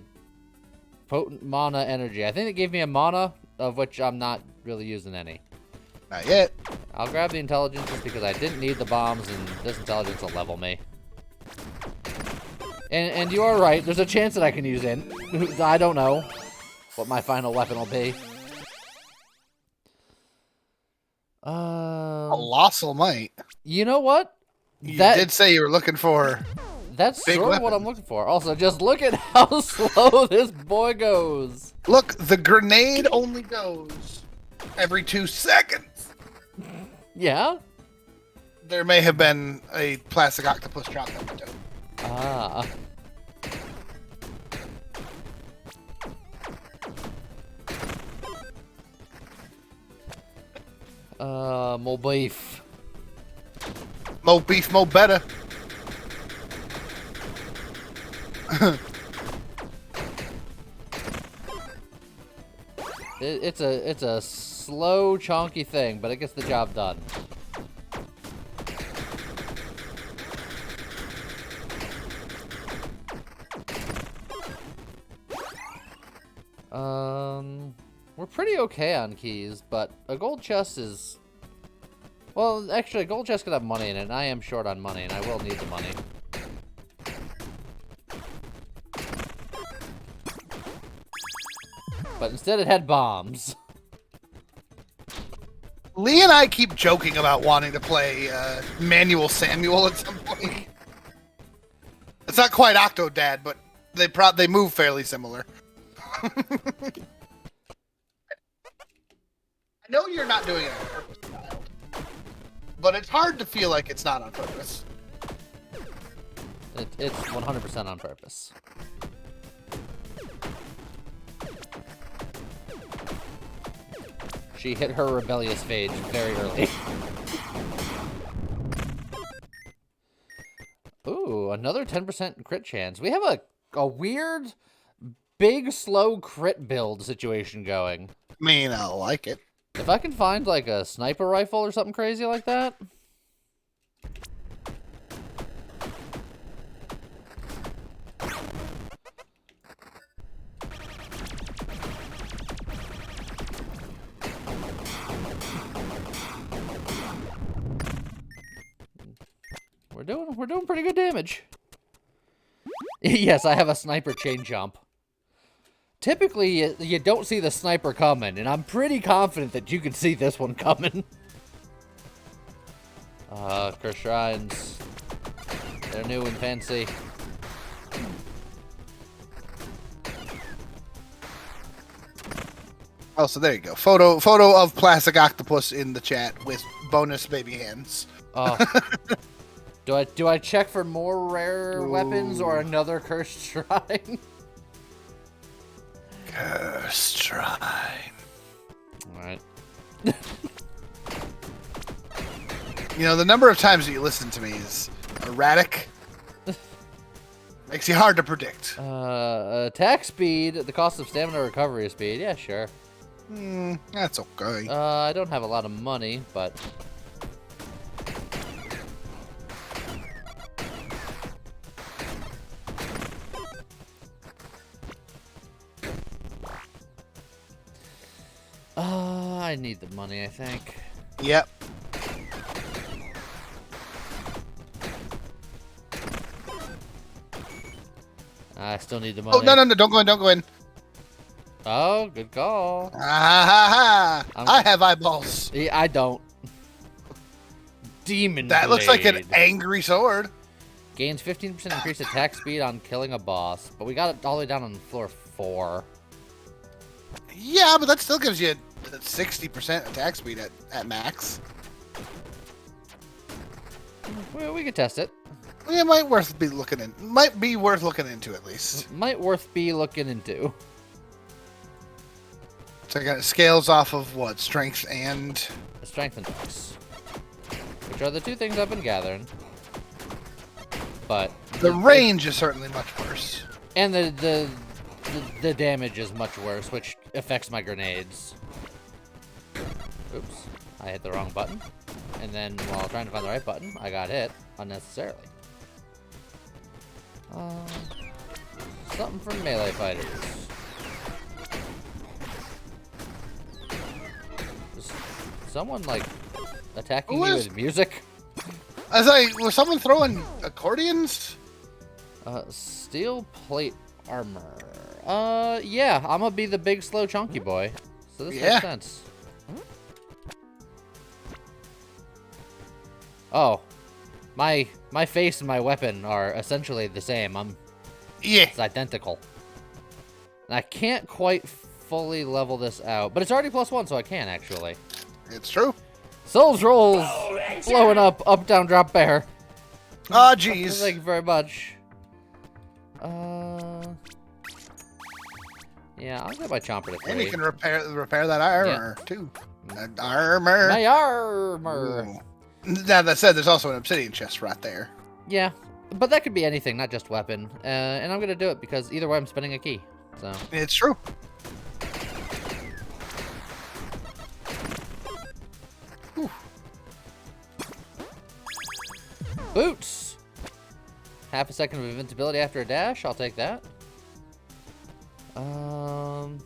potent mana energy. I think it gave me a mana, of which I'm not really using any. Not yet. I'll grab the intelligence just because I didn't need the bombs, and this intelligence will level me. And you are right. There's a chance that I can use it. I don't know what my final weapon will be. Colossal might. You know what? You did say you were looking for. That's big sort of what weapon. I'm looking for. Also, just look at how slow this boy goes. Look, the grenade only goes every 2 seconds. Yeah? There may have been a plastic octopus drop that window. Ah. More beef. Mo beef, mo better. It's a slow, chonky thing, but it gets the job done. We're pretty okay on keys, but a gold chest is... Well, actually, a gold chest could have money in it, and I am short on money, and I will need the money. But instead it had bombs. Lee and I keep joking about wanting to play Manual Samuel at some point. It's not quite Octodad, but they move fairly similar. I know you're not doing it on purpose, child, but it's hard to feel like it's not on purpose. It's 100% on purpose. She hit her rebellious phase very early. Ooh, another 10% crit chance. We have a weird, big, slow crit build situation going. I mean, I like it. If I can find, like, a sniper rifle or something crazy like that... We're doing pretty good damage. Yes, I have a sniper chain jump. Typically, you don't see the sniper coming, and I'm pretty confident that you can see this one coming. Curse shrines. They're new and fancy. Oh, so there you go. Photo of plastic octopus in the chat with bonus baby hands. Oh. Do I check for more rare weapons or another cursed shrine? Cursed shrine. Alright. You know, the number of times that you listen to me is erratic. Makes you hard to predict. Attack speed, the cost of stamina recovery speed. Yeah, sure. That's okay. I don't have a lot of money, but... I need the money, I think. Yep. I still need the money. Oh, no, don't go in, don't go in. Oh, good call. I have eyeballs. Yeah, I don't. Demon That looks like an Blade. angry sword. Gains 15% increased attack speed on killing a boss, but we got it all the way down on floor 4. Yeah, but that still gives you 60% attack speed at max. Well, we could test it. Yeah, might be worth looking into at least. Might worth be looking into. So it scales off of what? Strength and... Strength and dex. Which are the two things I've been gathering. But... The range is certainly much worse. And the damage is much worse, which affects my grenades. Oops. I hit the wrong button. And then, while trying to find the right button, I got hit unnecessarily. Something for melee fighters. Is someone, like, attacking me with music? I was like, was someone throwing accordions? Steel plate armor. Yeah, I'm gonna be the big, slow, chunky boy. So this makes sense. Oh. My face and my weapon are essentially the same. It's identical. And I can't quite fully level this out, but it's already +1, so I can actually. It's true. Souls rolls blowing up, down, drop, bear. Oh, jeez. Thank you very much. Yeah, I'll get my chomper to 3. And you can repair that armor too. That armor. My armor. Ooh. Now that said, there's also an obsidian chest right there. Yeah, but that could be anything, not just weapon. And I'm gonna do it because either way, I'm spending a key. So it's true. Whew. Boots. Half a second of invincibility after a dash. I'll take that. I'm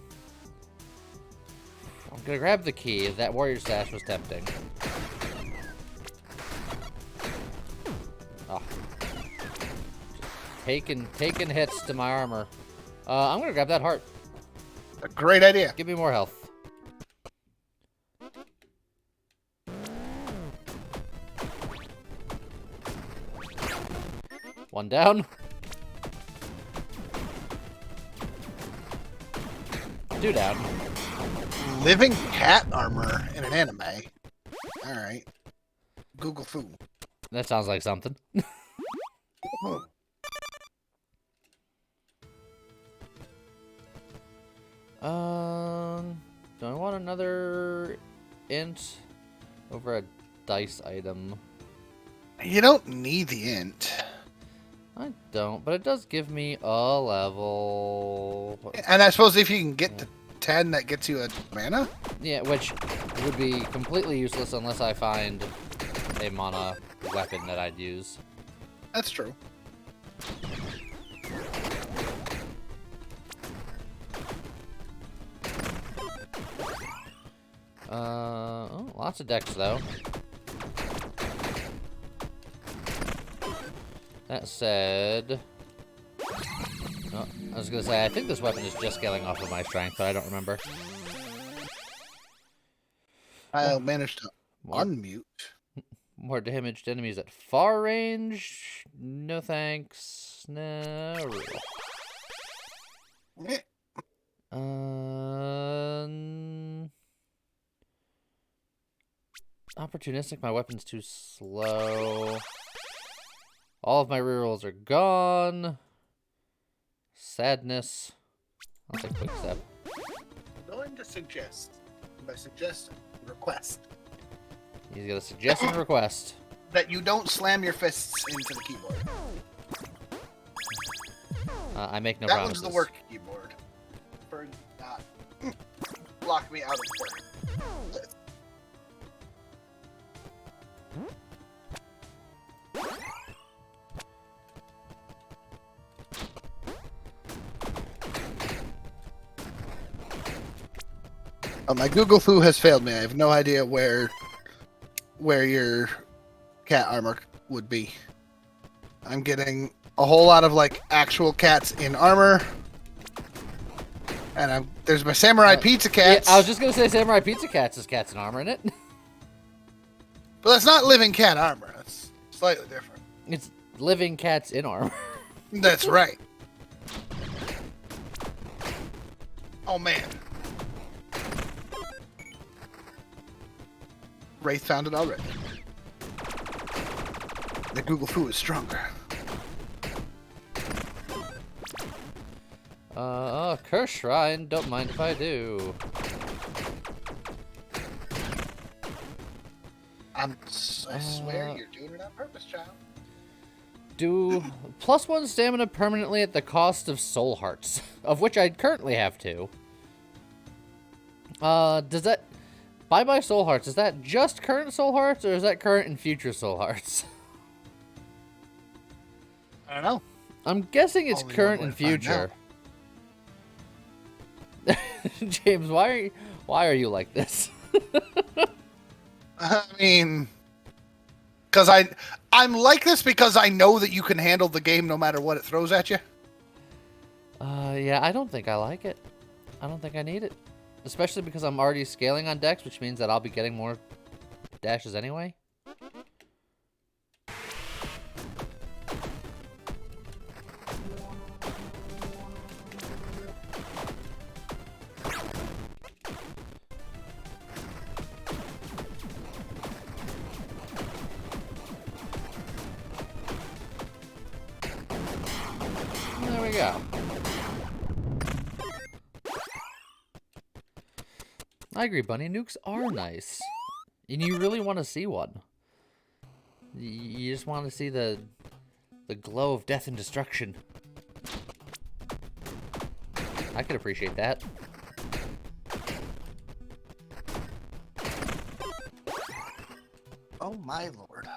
gonna grab the key. That warrior stash was tempting. Oh. Taking hits to my armor. I'm gonna grab that heart. A great idea. Give me more health. One down. 2 down. Living cat armor in an anime. All right. Google foo. That sounds like something. Do I want another int over a dice item? You don't need the int. I don't, but it does give me a level. And I suppose if you can get to 10, that gets you a mana? Yeah, which would be completely useless unless I find a mana weapon that I'd use. That's true. Oh, lots of decks though. That said, oh, I was gonna say I think this weapon is just scaling off of my strength, but I don't remember. I managed to unmute. More damage to enemies at far range. No thanks. No. Opportunistic. My weapon's too slow. All of my rerolls are gone. Sadness. I'll take a quick step. I'm going to suggest, by suggesting, request, He's got a suggestion request. that you don't slam your fists into the keyboard. I make no that promises. one's the work keyboard. For not block me out of work. My Google foo has failed me. I have no idea where your cat armor would be. I'm getting a whole lot of like actual cats in armor. And there's my samurai pizza cats. Yeah, I was just gonna say samurai pizza cats is cats in armor, in it. But that's not living cat armor. That's slightly different. It's living cats in armor. That's right. Oh man. Wraith found it already. The Google Foo is stronger. Curse Shrine, don't mind if I do. I swear you're doing it on purpose, child. Do +1 stamina permanently at the cost of soul hearts, of which I currently have 2. Does that... Bye-bye soul hearts, is that just current soul hearts, or is that current and future soul hearts? I don't know. I'm guessing it's Only current one and way to find future. James, why are you like this? I mean, because I'm like this because I know that you can handle the game no matter what it throws at you. Yeah, I don't think I like it. I don't think I need it. Especially because I'm already scaling on Dex, which means that I'll be getting more dashes anyway. There we go. I agree, Bunny. Nukes are nice. And you really want to see one. You just want to see the glow of death and destruction. I could appreciate that. Oh my lord.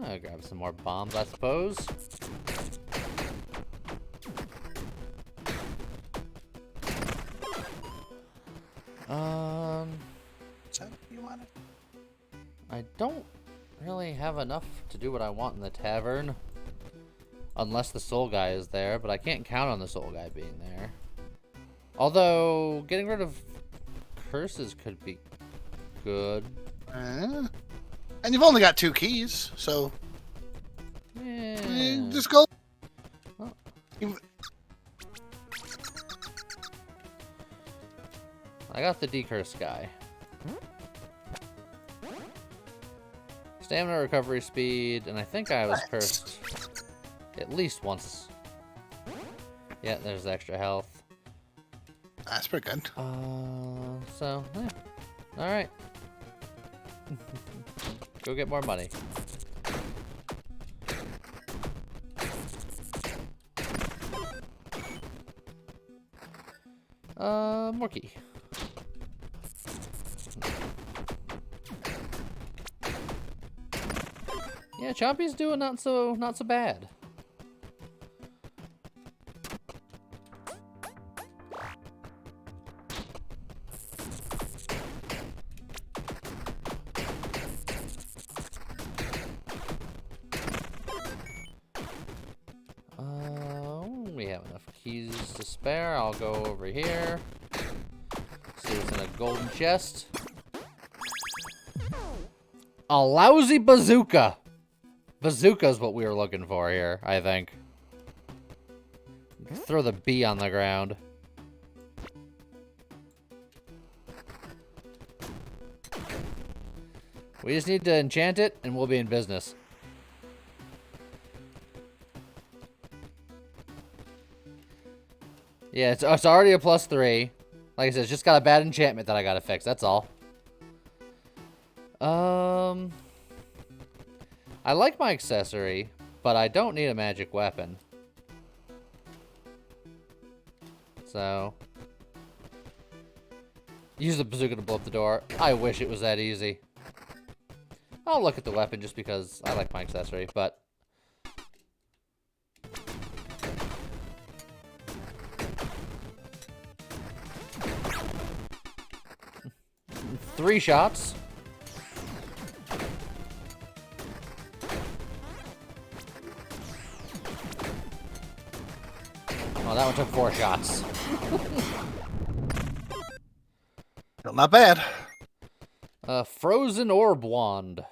I'll grab some more bombs, I suppose. Is that what you wanted? I don't really have enough to do what I want in the tavern. Unless the soul guy is there, but I can't count on the soul guy being there. Although, getting rid of curses could be good. And you've only got 2 keys, so... Yeah. Just go... Oh. I got the decurse guy. Stamina recovery speed, and I think I was cursed at least once. Yeah, there's extra health. That's pretty good. So, yeah. Alright. Go get more money. More key. Yeah, Chompy's doing not so bad. We have enough keys to spare. I'll go over here. See what's in a golden chest. A lousy bazooka. Bazooka's what we were looking for here, I think. Throw the B on the ground. We just need to enchant it, and we'll be in business. Yeah, it's already a +3. Like I said, it's just got a bad enchantment that I gotta fix, that's all. I like my accessory, but I don't need a magic weapon. So... use the bazooka to blow up the door. I wish it was that easy. I'll look at the weapon just because I like my accessory, but... 3 shots. Oh, that one took 4 shots. Still not bad. Frozen Orb Wand.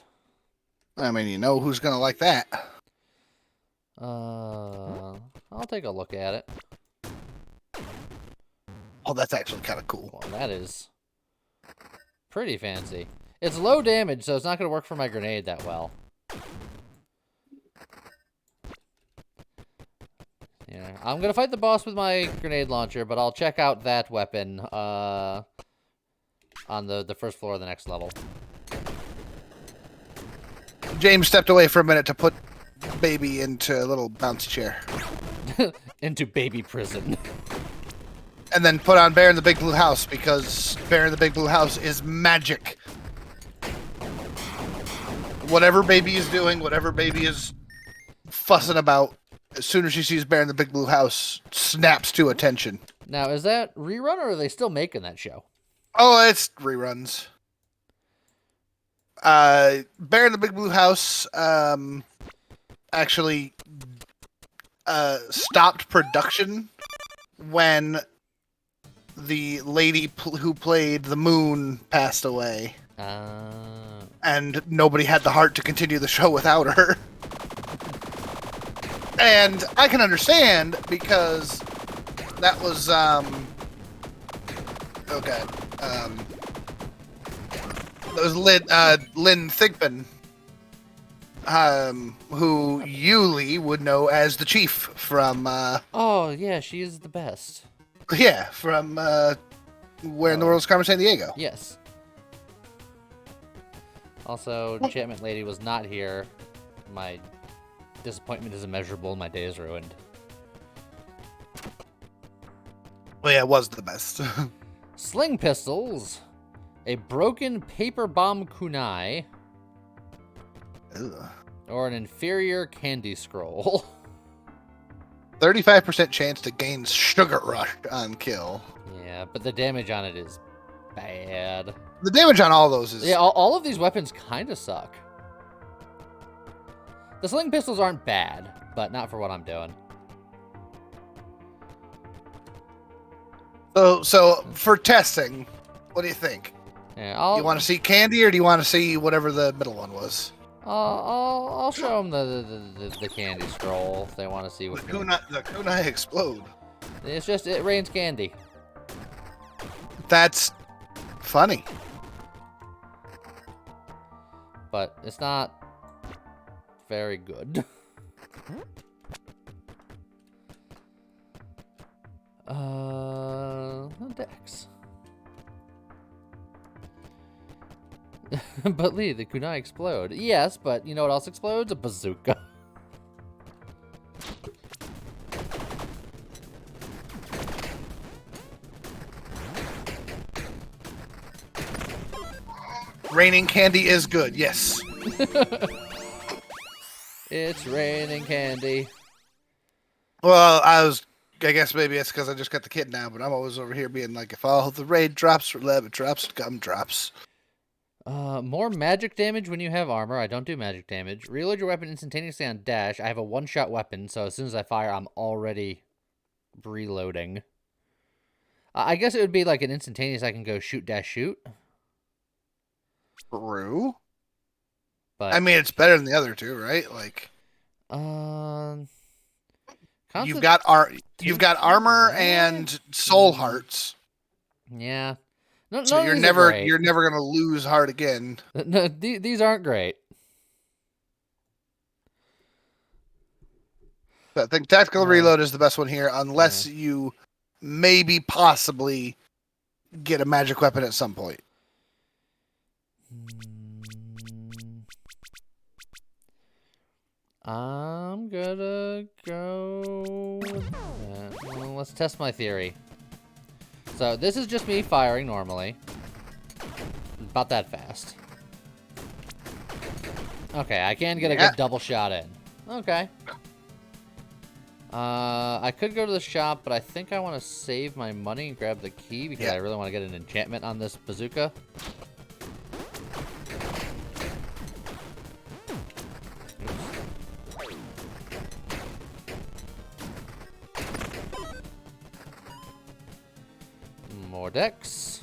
I mean, you know who's gonna like that. I'll take a look at it. Oh, that's actually kind of cool. Well, that is pretty fancy. It's low damage, so it's not going to work for my grenade that well. Yeah, I'm going to fight the boss with my grenade launcher, but I'll check out that weapon on the first floor of the next level. James stepped away for a minute to put baby into a little bouncy chair. Into baby prison. And then put on Bear in the Big Blue House, because Bear in the Big Blue House is magic. Whatever baby is doing, whatever baby is fussing about, as soon as she sees Bear in the Big Blue House, snaps to attention. Now, is that rerun, or are they still making that show? Oh, it's reruns. Bear in the Big Blue House actually stopped production when the lady who played the moon passed away. And nobody had the heart to continue the show without her. And I can understand, because that was, that was Lynn Thigpen, who Yuli would know as the chief from, Oh, yeah, she is the best. yeah, from, Where in the World is Carmen Sandiego? Yes. Also, Enchantment Lady was not here. My disappointment is immeasurable. My day is ruined. Well, yeah, it was the best. Sling pistols. A broken paper bomb kunai. Ugh. Or an inferior candy scroll. 35% chance to gain Sugar Rush on kill. Yeah, but the damage on it is bad. The damage on all those is... Yeah, all of these weapons kind of suck. The sling pistols aren't bad, but not for what I'm doing. So for testing, what do you think? Yeah, You want to see candy, or do you want to see whatever the middle one was? I'll show them the candy scroll if they want to see what. The kunai explode. It's just it rains candy. That's funny. But it's not very good. Dex. But Lee, the kunai explode. Yes, but you know what else explodes? A bazooka. Raining candy is good, yes. It's raining candy. Well, I guess maybe it's because I just got the kid now, but I'm always over here being like, if all the rain drops or lava drops, gumdrops. More magic damage when you have armor. I don't do magic damage. Reload your weapon instantaneously on dash. I have a one-shot weapon, so as soon as I fire, I'm already reloading. I guess it would be like an instantaneous. I can go shoot dash shoot. True. But I mean, it's better than the other two, right? Like, you've got armor and soul hearts. Yeah. So you're never gonna lose heart again. No, these aren't great. I think tactical reload is the best one here, unless you maybe possibly get a magic weapon at some point. I'm gonna go. Well, let's test my theory. So this is just me firing normally. About that fast. Okay, I can get a good double shot in. Okay. I could go to the shop, but I think I want to save my money and grab the key because I really want to get an enchantment on this bazooka. more decks.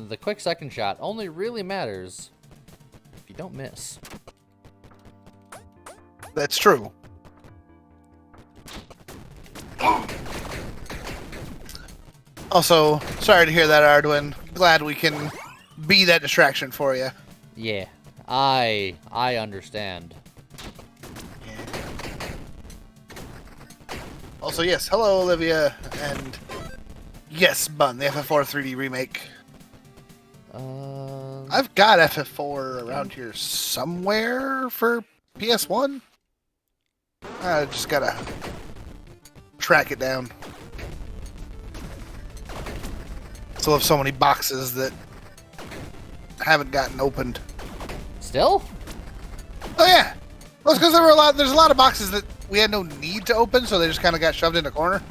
The quick second shot only really matters if you don't miss. That's true. Also, sorry to hear that, Arduin. Glad we can be that distraction for you. Yeah, I understand. Also, yes, hello, Olivia, and yes, Bun, the FF4 3D remake. I've got FF4 around here somewhere for PS1. I just gotta track it down. Still have so many boxes that haven't gotten opened. Still? Oh yeah, well, it's because there's a lot of boxes that we had no need to open, so they just kind of got shoved in a corner.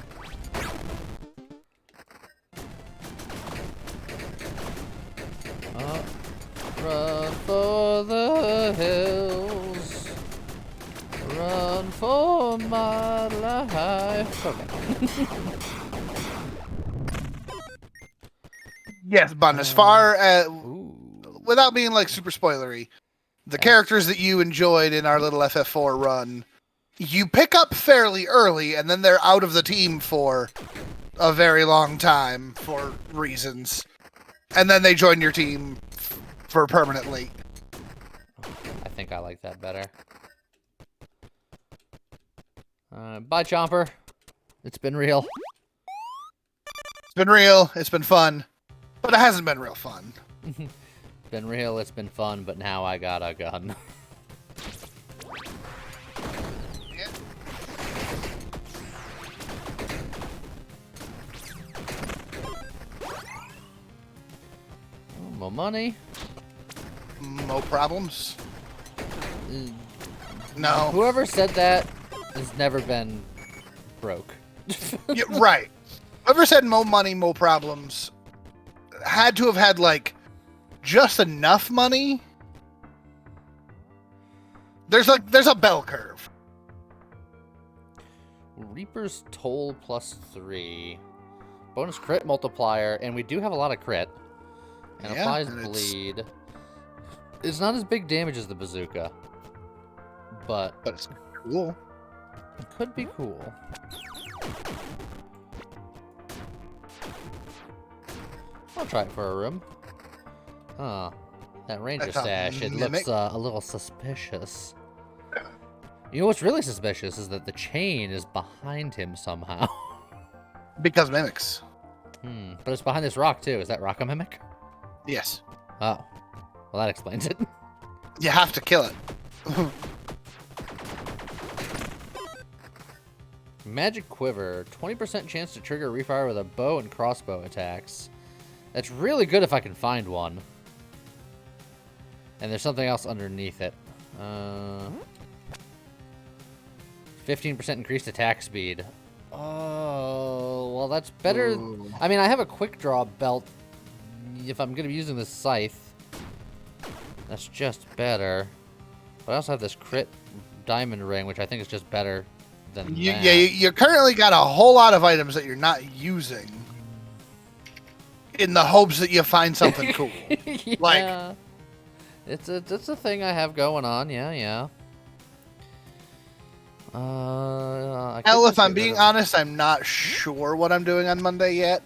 Run for the hills. Run for my life. Okay. Yes, Bun, as far as, Ooh. without being like super spoilery, the characters that you enjoyed in our little FF4 run, you pick up fairly early, and then they're out of the team for a very long time for reasons. And then they join your team for permanently. I think I like that better. Bye, Chomper. It's been real. It's been real, it's been fun, but it hasn't been real fun. It's been real, it's been fun, but now I got a gun. Yeah. Oh, more money. No problems. No. Whoever said that has never been broke. Yeah, right. Whoever said mo money, mo problems had to have had, like, just enough money. There's a bell curve. Reaper's Toll +3. Bonus crit multiplier, and we do have a lot of crit. And Yeah, applies and bleed. It's not as big damage as the bazooka. But it's cool. it could be cool. I'll try it for a room. Huh. That ranger That's a stash, it mimic. looks a little suspicious. You know what's really suspicious is that the chain is behind him somehow. Because mimics. But it's behind this rock too. Is that rock a mimic? Yes. Oh. Well, that explains it. You have to kill it. Magic Quiver. 20% chance to trigger refire with a bow and crossbow attacks. That's really good if I can find one. And there's something else underneath it. 15% increased attack speed. Oh, well, that's better. Ooh. I mean, I have a quick draw belt. If I'm going to be using this scythe, that's just better. But I also have this crit diamond ring, which I think is just better than that. Yeah, you currently got a whole lot of items that you're not using in the hopes that you find something cool. Yeah. Like, it's a thing I have going on. Yeah. hell, if I'm being honest, I'm not sure what I'm doing on Monday yet.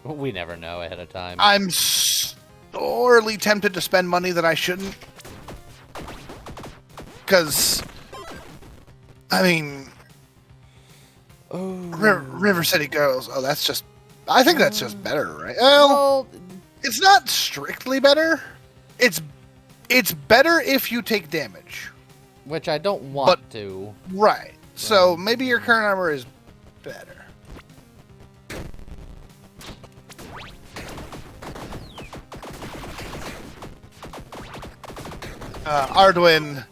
We never know ahead of time. I'm sorely tempted to spend money that I shouldn't. Because, I mean, River City Girls. Oh, that's just. I think that's just better, right? Well, it's not strictly better. It's better if you take damage. Which I don't want to. Right. So maybe your current armor is better. Arduin,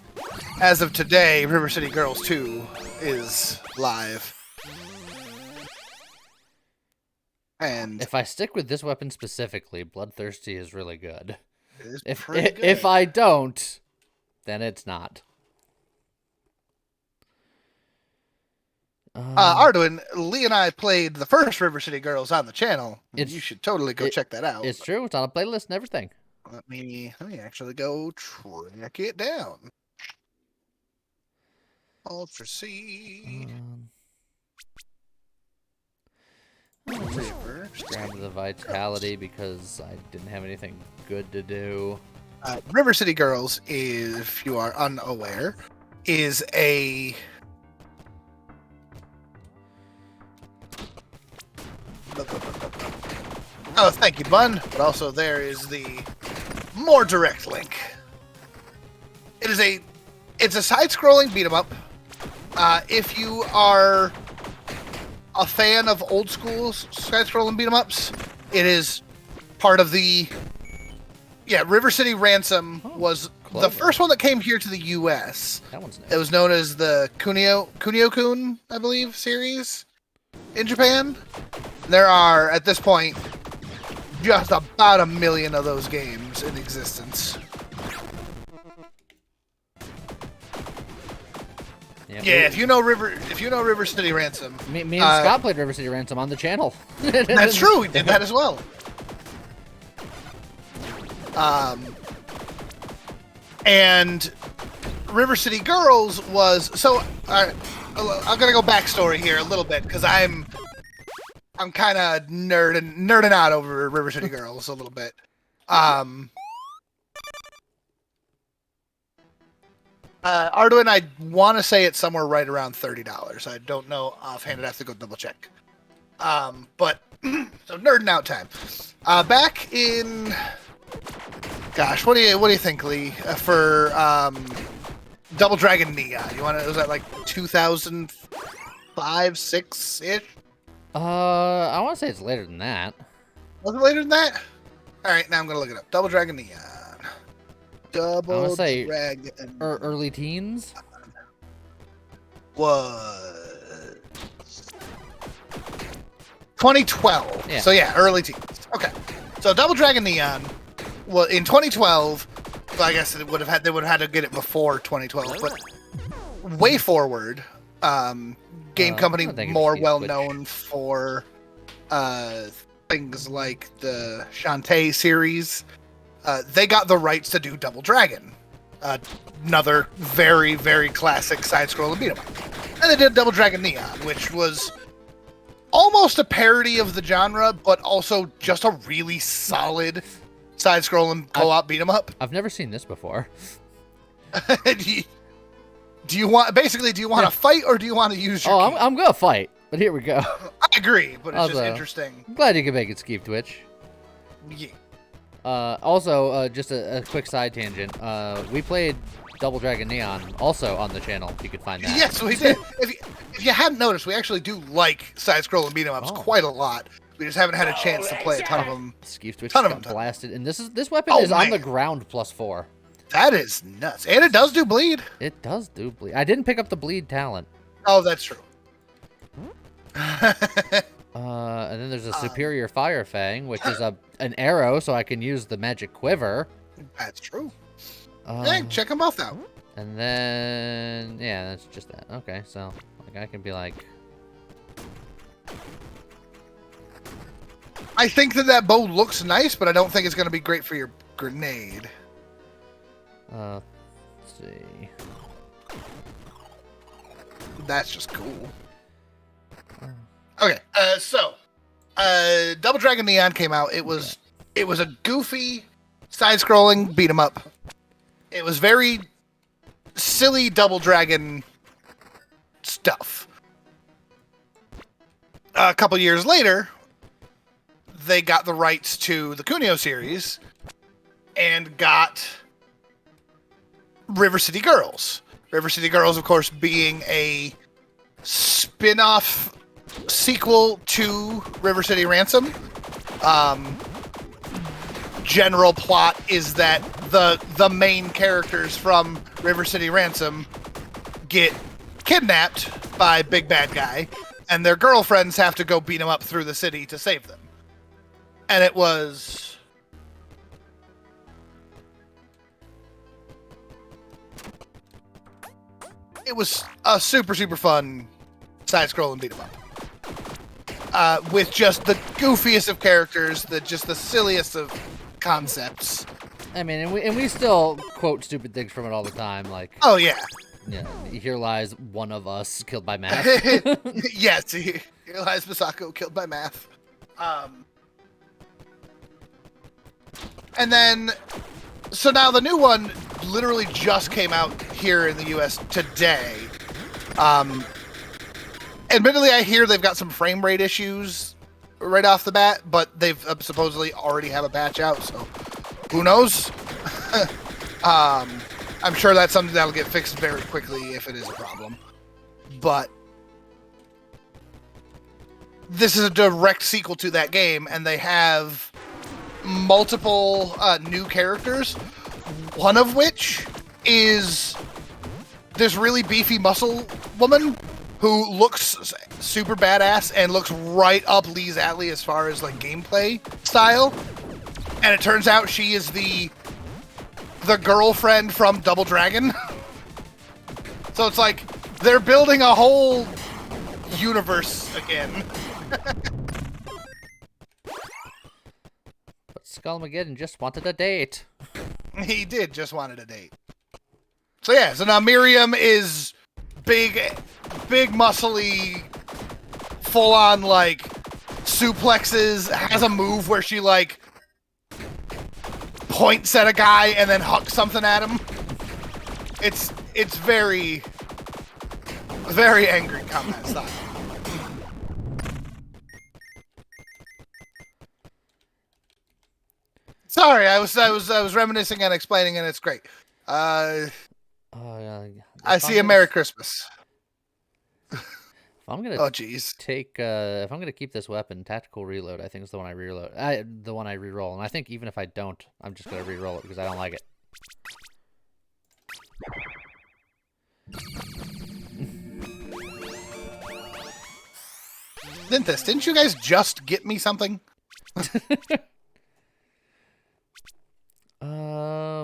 as of today, River City Girls 2 is live. And If I stick with this weapon specifically, Bloodthirsty is really good. is If pretty good. if I don't, then it's not. Arduin, Lee and I played the first River City Girls on the channel. You should totally go check that out. It's true. It's on a playlist and everything. Let me actually go track it down. Ultra C. Grab the vitality because I didn't have anything good to do. River City Girls, if you are unaware, is a oh, thank you, Bun. But also there is the more direct link. It's a side-scrolling beat 'em up. If you are a fan of old school side-scrolling beat 'em ups, it is part of the River City Ransom was the first one that came here to the U.S. That one's new. It was known as the Kunio-kun, I believe, series in Japan. There are, at this point, just about 1 million of those games in existence. Yeah, if you know River City Ransom. Me and Scott played River City Ransom on the channel. That's true, we did that as well. And River City Girls was I'm gonna go backstory here a little bit because I'm kind of nerding out over River City Girls a little bit. Arduin, I want to say it's somewhere right around $30. I don't know offhand. I'd have to go double check. But so nerding out time. Back in, gosh, what do you think, Lee? For Double Dragon Neon, was that like 2005, 6 ish? I want to say it's later than that. Was it later than that? All right, now I'm gonna look it up. Double Dragon Neon. Double Dragon. Early teens. Was 2012. Yeah. So yeah, early teens. Okay. So Double Dragon Neon, well, in 2012. Well, I guess they would have had to get it before 2012, but way forward. Game company more well known for things like the Shantae series. They got the rights to do Double Dragon, another very, very classic side-scrolling beat 'em up. And they did Double Dragon Neon, which was almost a parody of the genre, but also just a really solid side-scrolling co-op beat 'em up. I've never seen this before. Do you want to fight or do you want to use your key? I'm gonna fight, but here we go. I agree, but it's just interesting. I'm glad you can make it, Skeeve Twitch. Yeah. Also, just a quick side tangent. We played Double Dragon Neon also on the channel. You could find that. Yes, we did. If you hadn't noticed, we actually do like side-scrolling beat 'em ups quite a lot. We just haven't had a chance to play a ton of them. Skeeve Twitch got blasted, and this weapon is on the ground +4. That is nuts, and it does do bleed. It does do bleed. I didn't pick up the bleed talent. Oh, that's true. And then there's a superior fire fang, which is an arrow, so I can use the magic quiver. That's true. Hey, check them both out. And then that's just that. Okay, so like I can be like, I think that bow looks nice, but I don't think it's going to be great for your grenade. Let's see. That's just cool. Okay, Double Dragon Neon came out. It was a goofy side-scrolling beat 'em up. It was very silly Double Dragon stuff. A couple years later, they got the rights to the Kunio series and got River City Girls. River City Girls, of course, being a spin-off sequel to River City Ransom. General plot is that the main characters from River City Ransom get kidnapped by Big Bad Guy, and their girlfriends have to go beat them up through the city to save them. And it was it was a super fun side-scrolling beat 'em up. With just the goofiest of characters, just the silliest of concepts. I mean, and we still quote stupid things from it all the time, like, Oh yeah. yeah, here lies one of us killed by math. Yes, here lies Misako killed by math. And then, so now the new one literally just came out here in the US today. Admittedly, I hear they've got some frame rate issues right off the bat, but they've supposedly already have a patch out, so who knows? I'm sure that's something that'll get fixed very quickly if it is a problem. But this is a direct sequel to that game, and they have multiple new characters, one of which is this really beefy muscle woman who looks super badass and looks right up Lee's alley as far as like gameplay style. And it turns out she is the girlfriend from Double Dragon. So it's like they're building a whole universe again. But Skullmageddon just wanted a date. He did just wanted a date. So yeah, so now Miriam is big, muscly, full-on, like, suplexes, has a move where she, like, points at a guy and then hucks something at him. It's very, very angry combat style. Sorry, I was reminiscing and explaining, and it's great. Oh yeah. I see a Merry Christmas. If I'm gonna if I'm gonna keep this weapon, tactical reload, I think is the one I reload. The one I reroll, and I think even if I don't, I'm just gonna reroll it because I don't like it. Didn't you guys just get me something?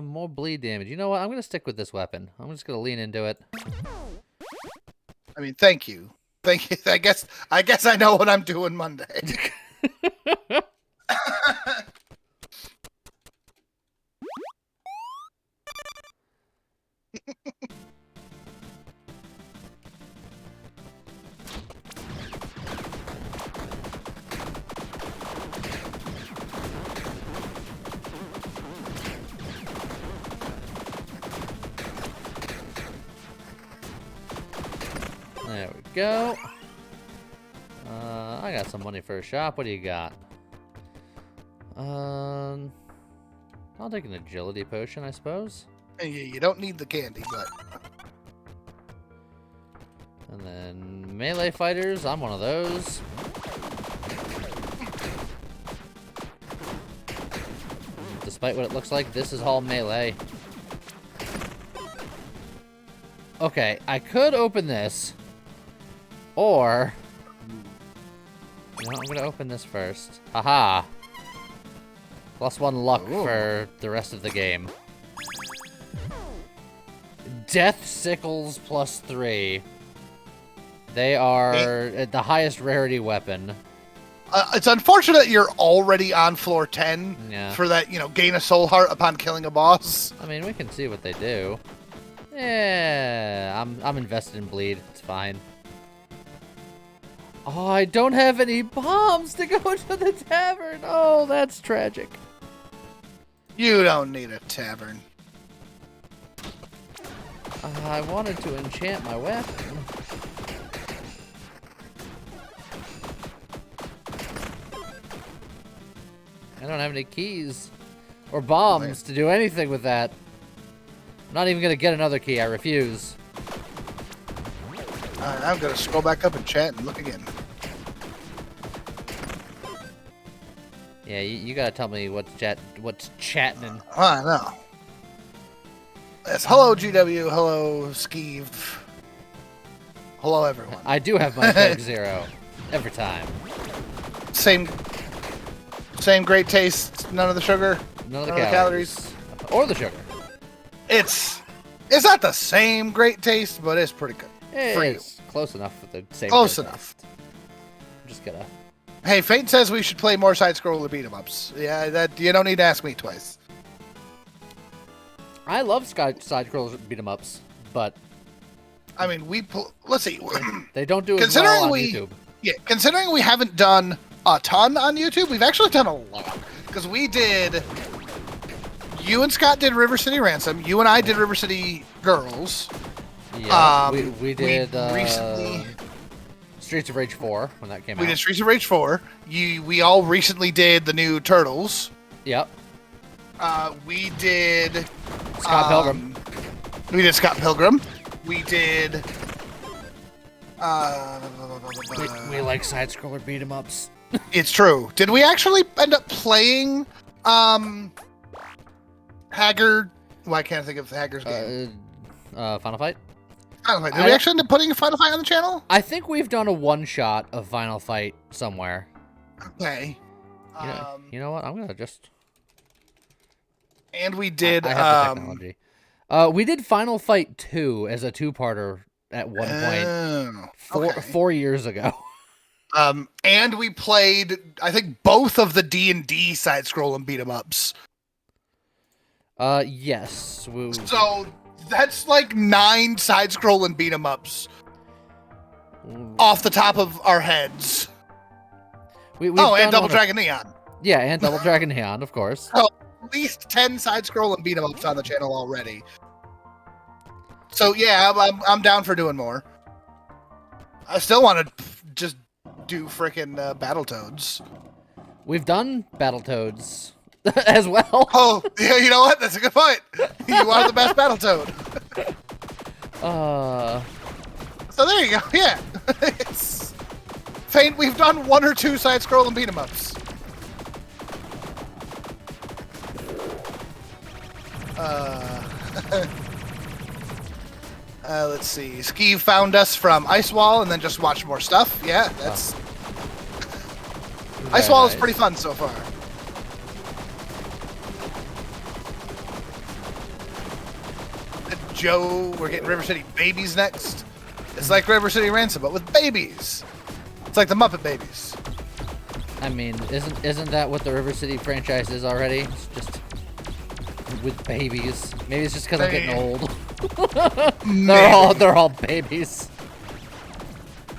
More bleed damage. You know what? I'm gonna stick with this weapon. I'm just gonna lean into it. I mean, thank you. Thank you. I guess I know what I'm doing Monday. There we go. I got some money for a shop. What do you got? I'll take an agility potion, I suppose. You don't need the candy, but... And then melee fighters, I'm one of those. Despite what it looks like, this is all melee. Okay, I could open this. Or... No, I'm gonna open this first. Haha! +1 luck for the rest of the game. Death Sickles +3. They are the highest rarity weapon. It's unfortunate you're already on floor 10 for that, gain a soul heart upon killing a boss. I mean, we can see what they do. Yeah, I'm invested in bleed. It's fine. Oh, I don't have any bombs to go to the tavern. Oh, that's tragic. You don't need a tavern. I wanted to enchant my weapon. I don't have any keys or bombs to do anything with that. I'm not even gonna get another key. I refuse. I'm gonna scroll back up and chat and look again. Yeah, you gotta tell me what's chatting. I know. Yes, hello GW, hello Skeeve. Hello everyone. I do have my Coke Zero every time. Same great taste, none of the sugar, None of the calories. Or the sugar. It's It's not the same great taste, but it's pretty good. For you. It's close enough for the same. Close good enough. taste. I'm just gonna. Hey, Fate says we should play more side-scroller beat-em-ups. Yeah, that you don't need to ask me twice. I love side-scroller beat-em-ups, but I mean, let's see. they don't do as well on YouTube. Yeah, considering we haven't done a ton on YouTube, we've actually done a lot. Because we did... You and Scott did River City Ransom. You and I did River City Girls. Yeah, we did recently... Streets of Rage 4 when that came out. We did Streets of Rage 4. We all recently did the new Turtles. Yep. We did... Scott Pilgrim. We did Scott Pilgrim. We did... We like side-scroller beat-em-ups. It's true. Did we actually end up playing Haggard? Why can't I think of Haggard's game? Final Fight? Final Fight. Did we actually end up putting a Final Fight on the channel? I think we've done a one-shot of Final Fight somewhere. Okay. You know what? I'm gonna just... And we did... I have the technology. We did Final Fight 2 as a two-parter at one point 4 years ago. And we played, I think, both of the D&D side-scrolling beat-em-ups. Yes. So that's like 9 side-scrolling beat-em-ups off the top of our heads. And Double Dragon Neon. Yeah, and Double Dragon Neon, of course. Oh, at least 10 side-scrolling beat-em-ups on the channel already. So yeah, I'm down for doing more. I still want to just do frickin' Battletoads. We've done Battletoads as well. Oh, yeah, you know what? That's a good point. You are the best Battletoad. So there you go. Yeah. It's Fate, we've done 1 or 2 side-scrolling beat-em-ups. Let's see. Skeeve found us from Ice Wall and then just watched more stuff. Yeah, that's... Ice Wall is pretty fun so far. Joe, we're getting River City Babies next. It's like River City Ransom, but with babies. It's like the Muppet Babies. I mean, isn't that what the River City franchise is already? It's just with babies. Maybe it's just because I'm getting old. They're all babies.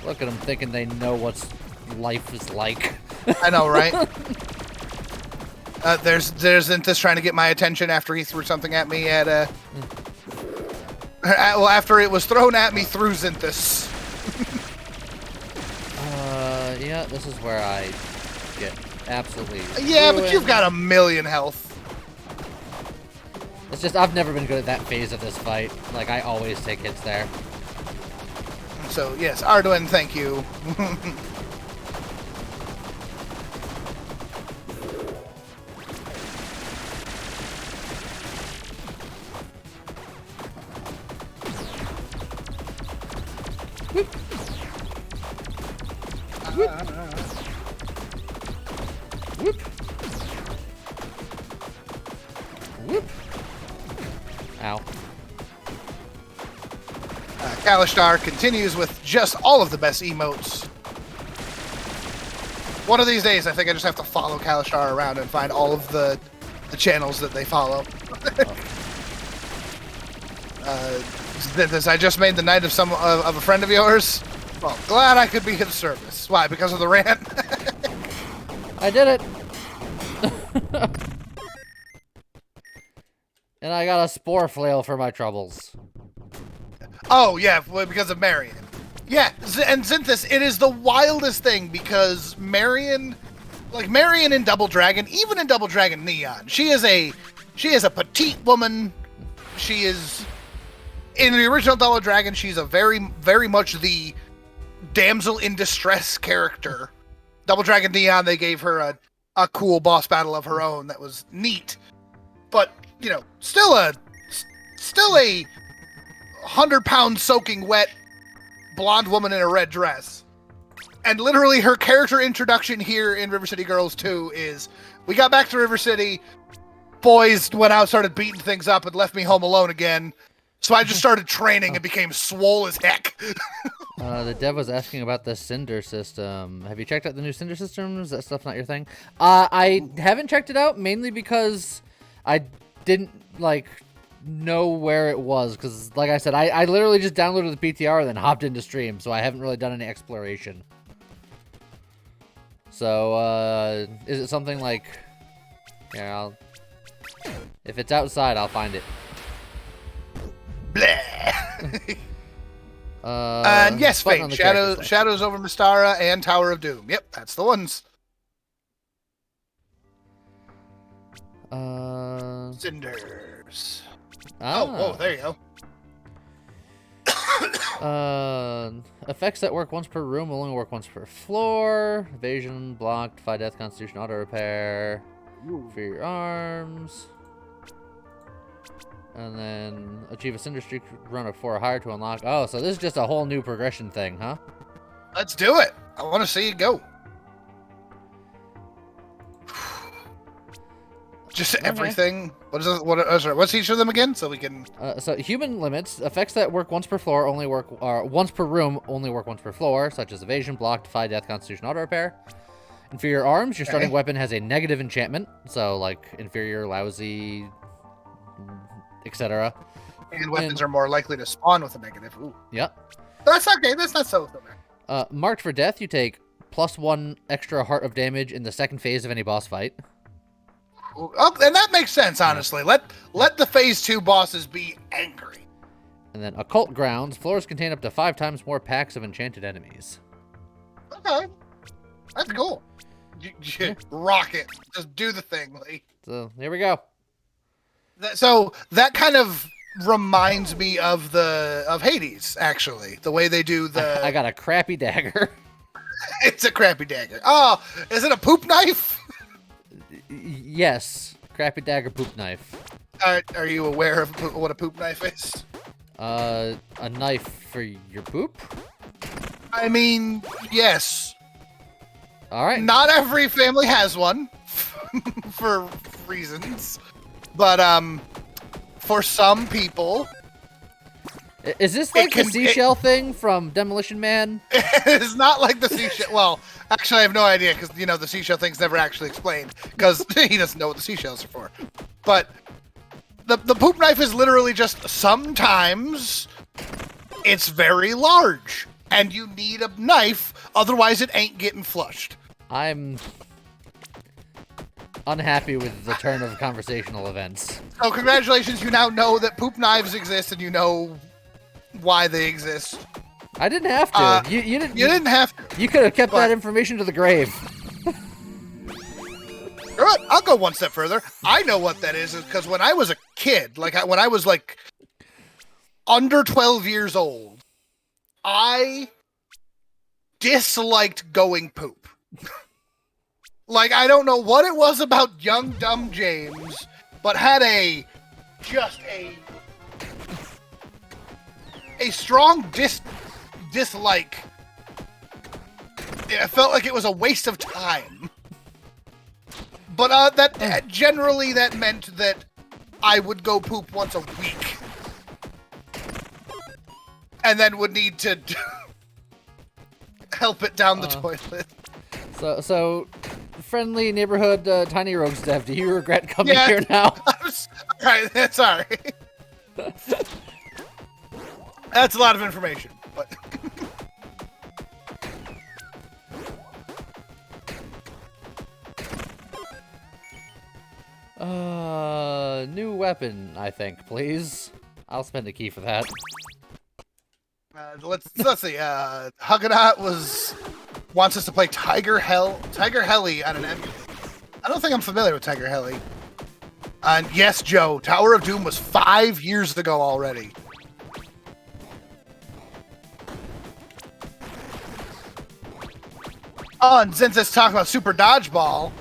Look at them thinking they know what life is like. I know, right? There's Zinthus trying to get my attention after he threw something at me at well, after it was thrown at me through Zinthus. Yeah, this is where I get absolutely Yeah, ruined. But you've got 1,000,000 health. It's just, I've never been good at that phase of this fight. Like, I always take hits there. So, yes, Arduin, thank you. Whoop. Whoop. Ow. Kalishtar continues with just all of the best emotes. One of these days, I think I just have to follow Kalishtar around and find all of the channels that they follow. This I just made the night of of a friend of yours. Well, glad I could be of service. Why? Because of the rant? I did it. And I got a spore flail for my troubles. Oh, yeah, because of Marion. Yeah, and Zinthus, it is the wildest thing because Marion in Double Dragon, even in Double Dragon Neon, she is a petite woman. She is, in the original Double Dragon, she's a very, very much the damsel in distress character. Double Dragon Neon, they gave her a cool boss battle of her own that was neat. But, you know, still a 100-pound soaking wet blonde woman in a red dress. And literally her character introduction here in River City Girls 2 is, we got back to River City, boys went out, started beating things up, and left me home alone again. So I just started training and became swole as heck. The dev was asking about the Cinder system. Have you checked out the new Cinder system? Is that stuff not your thing? I haven't checked it out, mainly because I didn't, like, know where it was. Because, like I said, I literally just downloaded the PTR and then hopped into stream, so I haven't really done any exploration. So, is it something like... Yeah, if it's outside, I'll find it. And yes, Fate, Shadows over Mystara and Tower of Doom. Yep, that's the ones. Cinders. Oh, there you go. Effects that work once per room will only work once per floor. Evasion, blocked, defy death, constitution, auto repair. For your arms. And then achieve a Cinder streak run of 4 or higher to unlock. Oh, so this is just a whole new progression thing, huh? Let's do it. I want to see it go. Just everything. What is it? What's each of them again? So we can. So human limits effects that work once per floor only work once per room only work once per floor, such as evasion, block, defy death, constitution, auto repair. Inferior arms. Your starting weapon has a negative enchantment, so like inferior, lousy, etc. And weapons are more likely to spawn with a negative. Ooh. Yep. That's okay. That's not so bad. Marked for death, you take +1 extra heart of damage in the second phase of any boss fight. Ooh. Oh, and that makes sense, honestly. Let the phase 2 bosses be angry. And then occult grounds. Floors contain up to 5 times more packs of enchanted enemies. Okay. That's cool. Rock it. Just do the thing, Lee. So, here we go. So that kind of reminds me of Hades, actually. The way they do the... I got a crappy dagger. It's a crappy dagger. Oh, is it a poop knife? Yes. Crappy dagger poop knife. Are you aware of what a poop knife is? A knife for your poop? I mean, yes. All right. Not every family has one for reasons. But for some people, is this like the seashell thing from Demolition Man? It's not like the seashell. Well, actually, I have no idea because the seashell thing's never actually explained because he doesn't know what the seashells are for. But the poop knife is literally just sometimes it's very large and you need a knife, otherwise it ain't getting flushed. I'm unhappy with the turn of conversational events. So congratulations, you now know that poop knives exist and you know why they exist. I didn't have to. You didn't have to. You could have kept that information to the grave. All right, I'll go one step further. I know what that is because when I was a kid, when I was like under 12 years old, I disliked going poop. Like, I don't know what it was about young, dumb James, but had a strong dislike. I felt like it was a waste of time. But that generally that meant that I would go poop once a week. And then would need to help it down the toilet. So friendly neighborhood Tiny Rogues dev, do you regret coming here now? Alright, sorry. That's a lot of information, but new weapon, I think, please. I'll spend a key for that. Let's see. Huggernaut wants us to play Tiger Heli on an emulator. I don't think I'm familiar with Tiger Heli. And yes, Joe, Tower of Doom was 5 years ago already. Oh, and since it's talking about Super Dodgeball,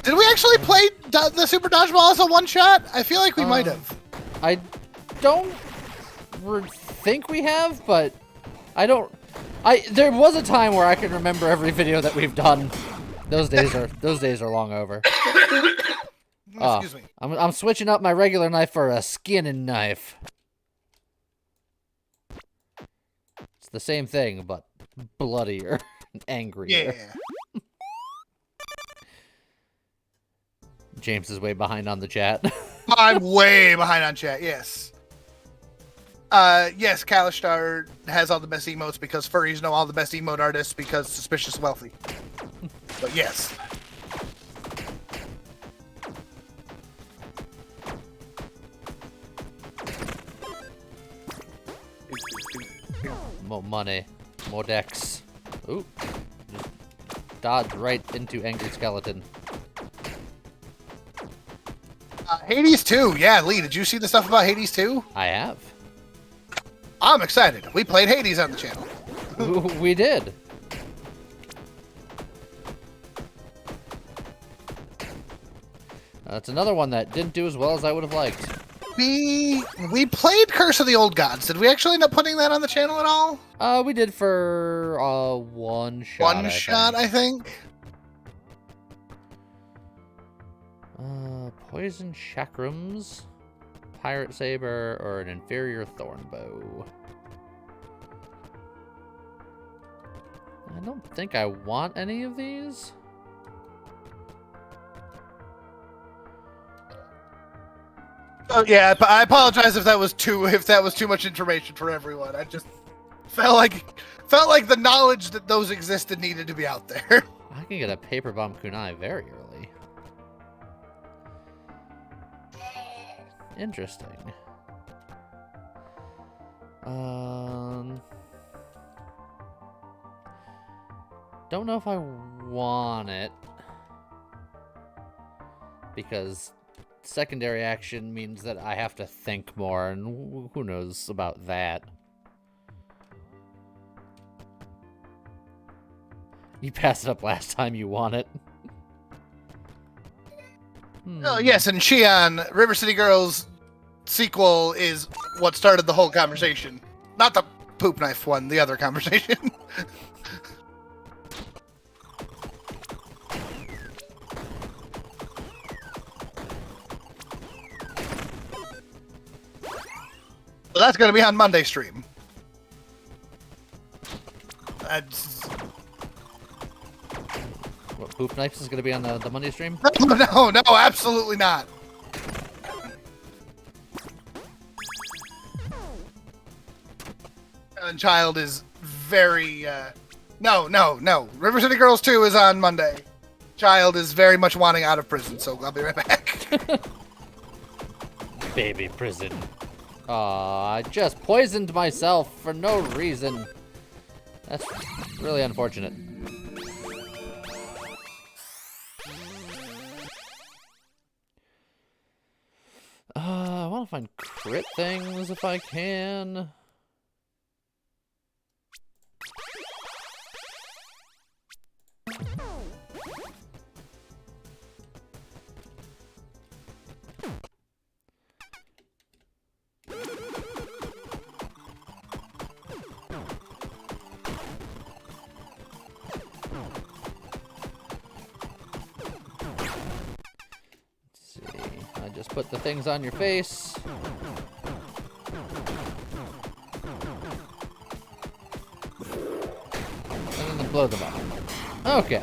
did we actually play the Super Dodgeball as a one-shot? I feel like we might have. I don't think we have, but I don't... There was a time where I can remember every video that we've done. Those days are long over. Excuse me. I'm switching up my regular knife for a skinning knife. the same thing, but bloodier and angrier. Yeah. James is way behind on the chat. I'm way behind on chat, yes. Yes, Kalishtar has all the best emotes because furries know all the best emote artists because suspicious wealthy. But yes. More money. More decks. Ooh. Just dodge right into Angry Skeleton. Hades 2. Yeah, Lee, did you see the stuff about Hades 2? I have. I'm excited. We played Hades on the channel. We did. That's another one that didn't do as well as I would have liked. We played Curse of the Old Gods. Did we actually end up putting that on the channel at all? We did for one shot. One shot, I think. Poison chakrams, pirate saber, or an inferior thorn bow. I don't think I want any of these. Oh yeah, I apologize if that was too much information for everyone. I just felt like the knowledge that those existed needed to be out there. I can get a paper bomb kunai very early. Interesting. Don't know if I want it because secondary action means that I have to think more, and who knows about that. You passed it up last time you won it. Oh yes, and Shion, River City Girls sequel is what started the whole conversation. Not the poop knife one, the other conversation. So that's going to be on Monday stream. What, Poop Knives is going to be on the Monday stream? No, absolutely not. And Child is very, No. River City Girls 2 is on Monday. Child is very much wanting out of prison, so I'll be right back. Baby prison. Aw, I just poisoned myself for no reason. That's really unfortunate. I want to find crit things if I can. Just put the things on your face. And then blow them up. Okay.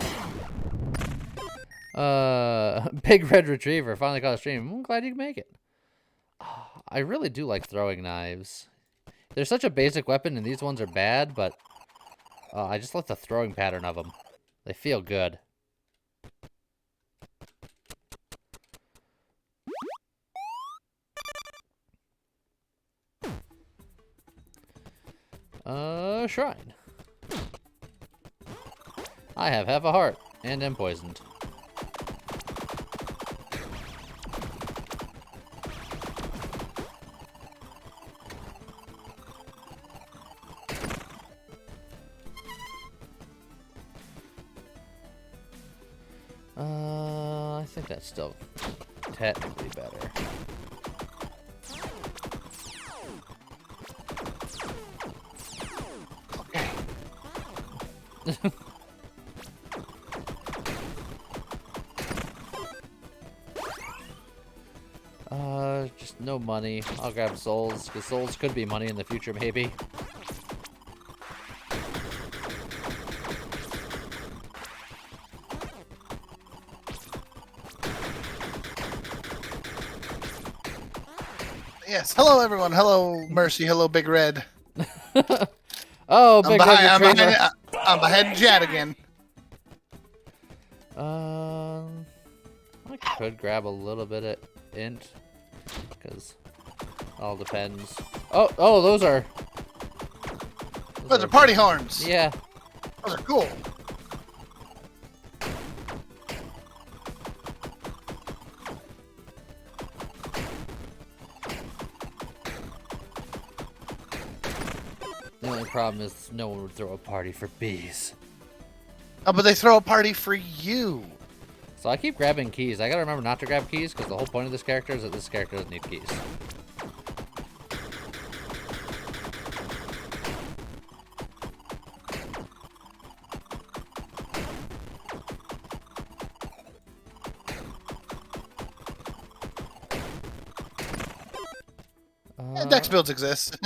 Big Red Retriever finally caught a stream. I'm glad you can make it. I really do like throwing knives. They're such a basic weapon and these ones are bad, but I just like the throwing pattern of them. They feel good. Shrine. I have half a heart and am poisoned. I think that's still technically better. Just no money. I'll grab souls, because souls could be money in the future, maybe. Yes. Hello, everyone. Hello, Mercy. Hello, Big Red. Oh, Big Red Retriever. I'm behind Jad again. I could grab a little bit of int, because it all depends. Oh, those are party horns. Yeah. Those are cool. The only problem is no one would throw a party for bees. Oh, but they throw a party for you. So I keep grabbing keys. I gotta remember not to grab keys, because the whole point of this character is that this character doesn't need keys. Dex builds exist.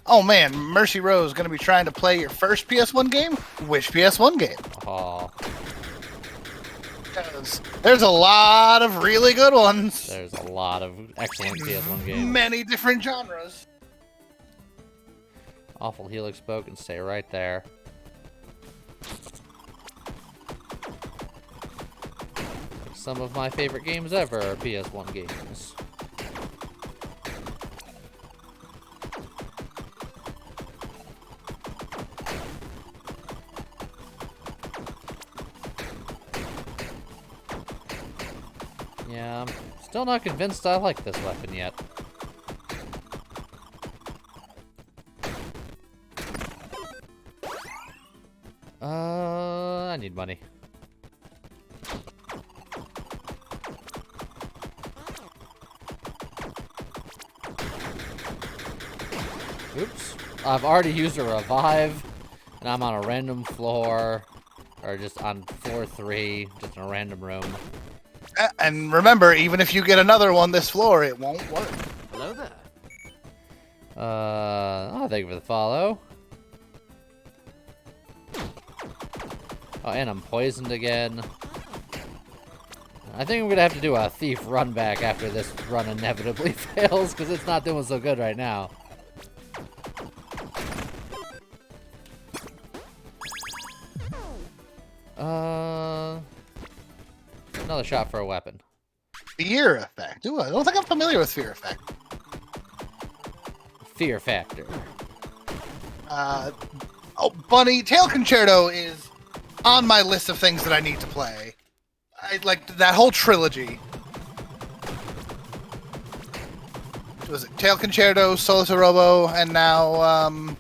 Oh man, Mercy Rose gonna be trying to play your first PS1 game? Which PS1 game? Oh, Because there's a lot of really good ones. there's a lot of excellent PS1 games. Many different genres. Awful Helix Boat can stay right there. Some of my favorite games ever are PS1 games. Yeah, I'm still not convinced I like this weapon yet. I need money. Oops. I've already used a revive, and I'm on a random floor, or just on floor 3, just in a random room. And remember, even if you get another one this floor, it won't work. Hello there. Oh, thank you for the follow. Oh, and I'm poisoned again. I think I'm gonna have to do a thief run back after this run inevitably fails, because it's not doing so good right now. Another shot for a weapon. Fear effect. Ooh, I don't think I'm familiar with fear effect. Fear factor. Oh, Bunny, Tail Concerto is on my list of things that I need to play. I like that whole trilogy. Was it Tail Concerto, Solo to Robo, and now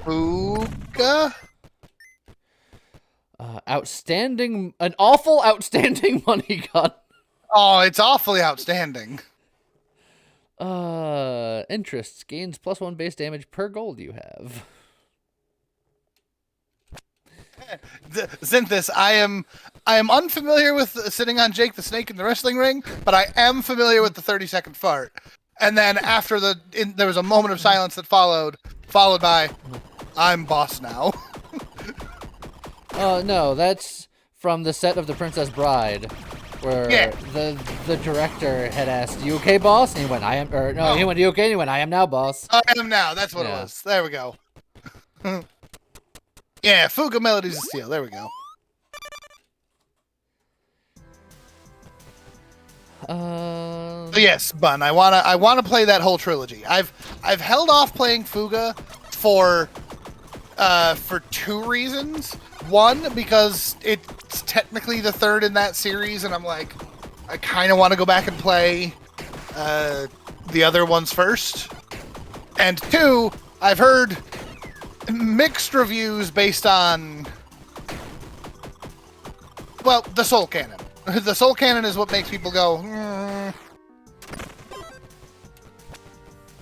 Fuga? An awful outstanding money gun. Oh, it's awfully outstanding. Interests gains +1 base damage per gold you have. Zinthus, I am unfamiliar with sitting on Jake the Snake in the wrestling ring, but I am familiar with the 30-second fart. And then after there was a moment of silence that followed by, I'm boss now. Oh, no, that's from the set of The Princess Bride, where the director had asked, "You okay, boss?" And he went, "I am," or no, he went, "You okay?" And he went, "I am now, boss." I am now, that's what it was. There we go. Yeah, Fuga Melodies of Steel, there we go. So yes, Bun, I wanna play that whole trilogy. I've held off playing Fuga for 2 reasons. One, because it's technically the 3rd in that series, and I'm like, I kind of want to go back and play the other ones first. And 2, I've heard mixed reviews based on, well, the Soul Canon. The Soul Canon is what makes people go,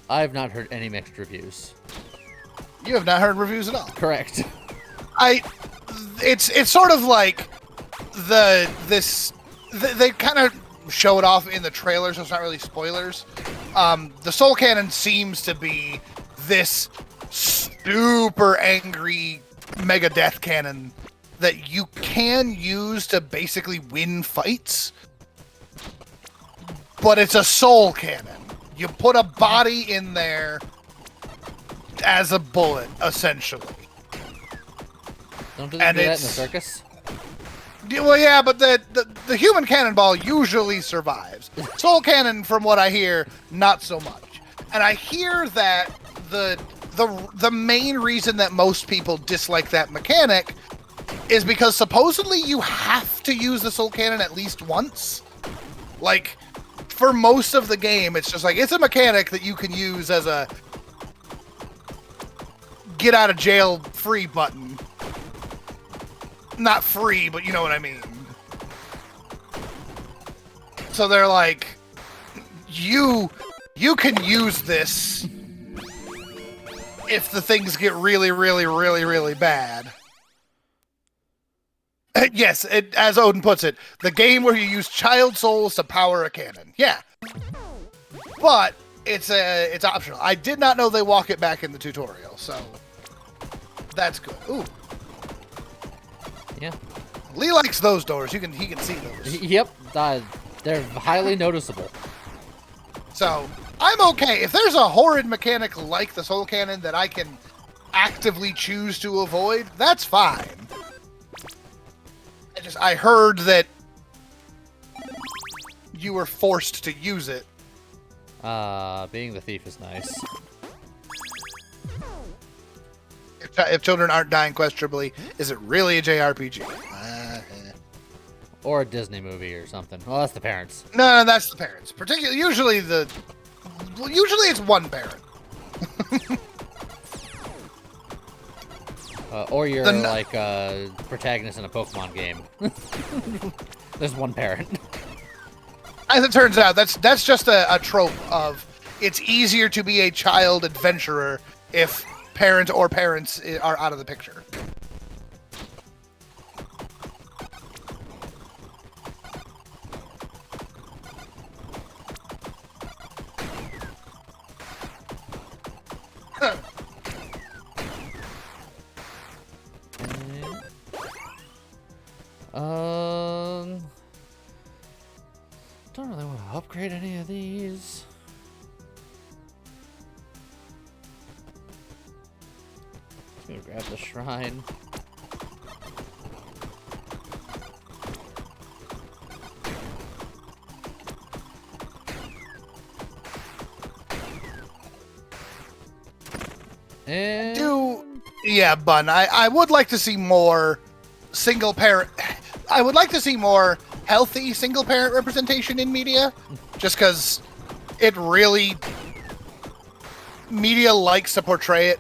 I've not heard any mixed reviews. You have not heard reviews at all. Correct. It's sort of like they kind of show it off in the trailer, so it's not really spoilers. The Soul Canon seems to be this super angry mega death cannon that you can use to basically win fights, but it's a soul cannon. You put a body in there as a bullet, essentially. Don't do that in the circus? Well, yeah, but the human cannonball usually survives. Soul cannon, from what I hear, not so much. And I hear that the main reason that most people dislike that mechanic is because supposedly you have to use the soul cannon at least once. Like, for most of the game, it's just like, it's a mechanic that you can use as a get out of jail free button. Not free, but you know what I mean. So they're like, you can use this if the things get really, really, really, really bad. Yes, as Odin puts it, the game where you use child souls to power a cannon. Yeah. But it's optional. I did not know they walk it back in the tutorial, so that's good. Ooh. Yeah. Lee likes those doors. He can see those. Yep. They're highly noticeable. So, I'm okay. If there's a horrid mechanic like the soul cannon that I can actively choose to avoid, that's fine. I heard that you were forced to use it. Being the thief is nice. If children aren't dying questionably, is it really a JRPG? Or a Disney movie or something. Well, that's the parents. No, that's the parents. Particularly, usually it's one parent. Or you're like a protagonist in a Pokemon game. There's one parent. As it turns out, that's just a trope of it's easier to be a child adventurer if parent or parents are out of the picture. Don't really want to upgrade any of these. Just gonna grab the shrine. And yeah, Bun. I would like to see more single parent. I would like to see more healthy single parent representation in media, just because it really media likes to portray it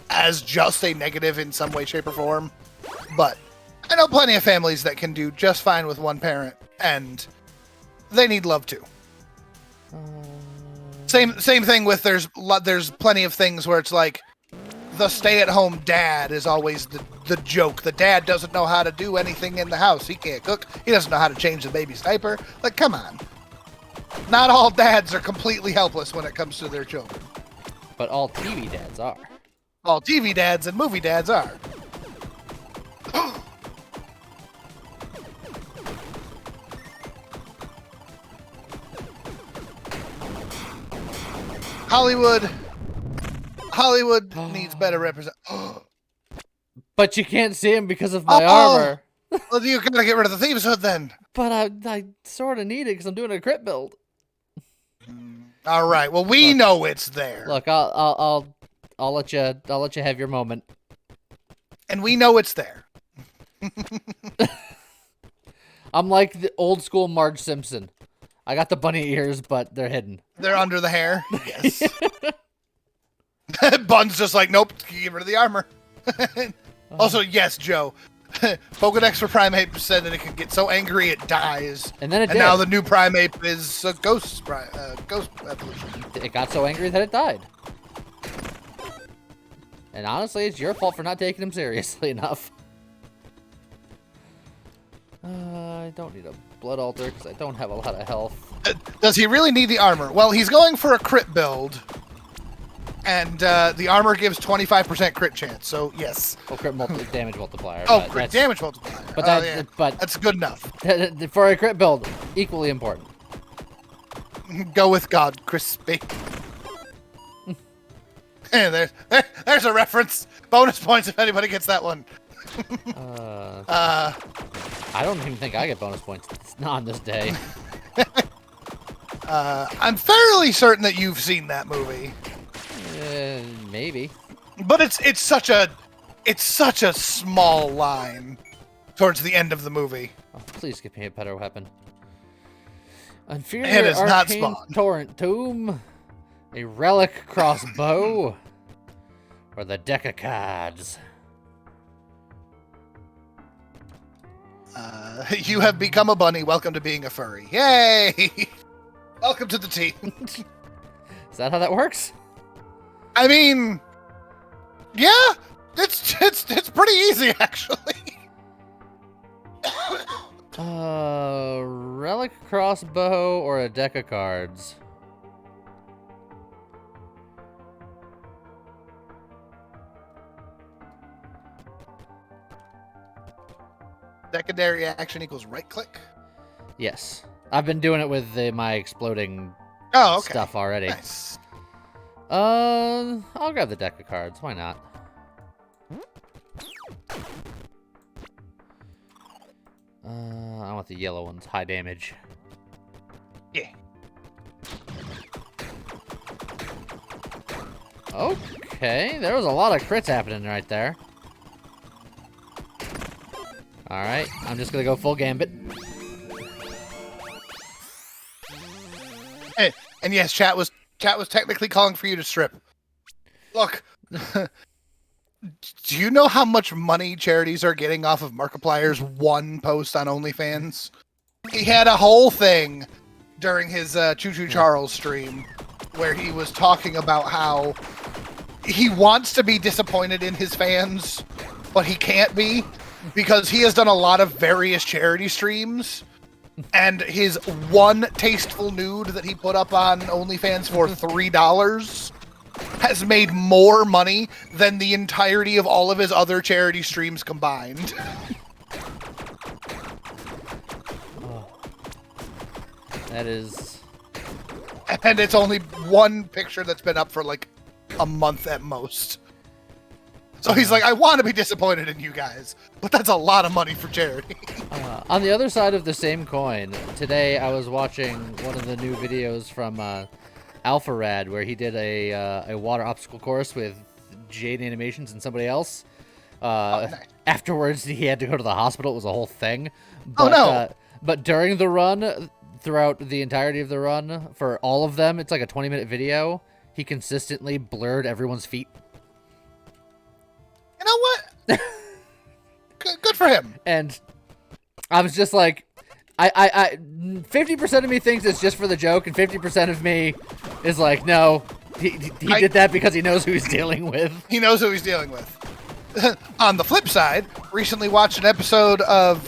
as just a negative in some way, shape, or form. But I know plenty of families that can do just fine with one parent, and they need love too. Same thing with there's plenty of things where it's like the stay-at-home dad is always the joke. The dad doesn't know how to do anything in the house. He can't cook. He doesn't know how to change the baby's diaper. Like, come on. Not all dads are completely helpless when it comes to their children. But all TV dads are. All TV dads and movie dads are. Hollywood needs better represent. But you can't see him because of my armor. Well, you gotta get rid of the thieves' hood then. But I sort of need it because I'm doing a crit build. All right. Well, we know it's there. Look, I'll let you have your moment. And we know it's there. I'm like the old school Marge Simpson. I got the bunny ears, but they're hidden. They're under the hair. Yes. Bun's just like, nope, get rid of the armor. Also, yes, Joe. Pokedex for Primeape said that it could get so angry it dies. And then it did. And now the new Primeape is a ghost evolution. It got so angry that it died. And honestly, it's your fault for not taking him seriously enough. I don't need a blood altar because I don't have a lot of health. Does he really need the armor? Well, he's going for a crit build. And the armor gives 25% crit chance, so yes. Oh, damage multiplier. Oh, crit damage multiplier. But but that's good enough. For a crit build, equally important. Go with God, crispy. And there's a reference. Bonus points if anybody gets that one. I don't even think I get bonus points. It's not on this day. I'm fairly certain that you've seen that movie. Maybe. But it's such a small line towards the end of the movie. Oh, please give me a better weapon. Inferior And it's not arcane spawned. torrent tomb, a relic crossbow, or the deck of cards. You have become a bunny. Welcome to being a furry. Yay! Welcome to the team. Is that how that works? I mean, yeah, it's pretty easy actually. Relic crossbow or a deck of cards? Secondary action equals right click. Yes. I've been doing it with my exploding stuff already. Nice. I'll grab the deck of cards. Why not? I want the yellow ones. High damage. Yeah. Okay, there was a lot of crits happening right there. Alright, I'm just gonna go full gambit. Hey, and yes, chat was technically calling for you to strip. Look, do you know how much money charities are getting off of Markiplier's one post on OnlyFans? He had a whole thing during his Choo Choo Charles stream where he was talking about how he wants to be disappointed in his fans, but he can't be because he has done a lot of various charity streams. And his one tasteful nude that he put up on OnlyFans for $3 has made more money than the entirety of all of his other charity streams combined. Oh. That is... And it's only one picture that's been up for like a month at most. So he's like, I want to be disappointed in you guys, but that's a lot of money for charity. On the other side of the same coin, today I was watching one of the new videos from Alpha Rad where he did a water obstacle course with Jade Animations and somebody else. Nice. Afterwards, he had to go to the hospital. It was a whole thing. But, Oh, no. But during the run, throughout the entirety of the run, for all of them, it's like a 20-minute video, he consistently blurred everyone's feet. You know what? Good for him. And I was just like, I 50% of me thinks it's just for the joke, and 50% of me is like, no, he did that because he knows who he's dealing with. He knows who he's dealing with. On the flip side, recently watched an episode of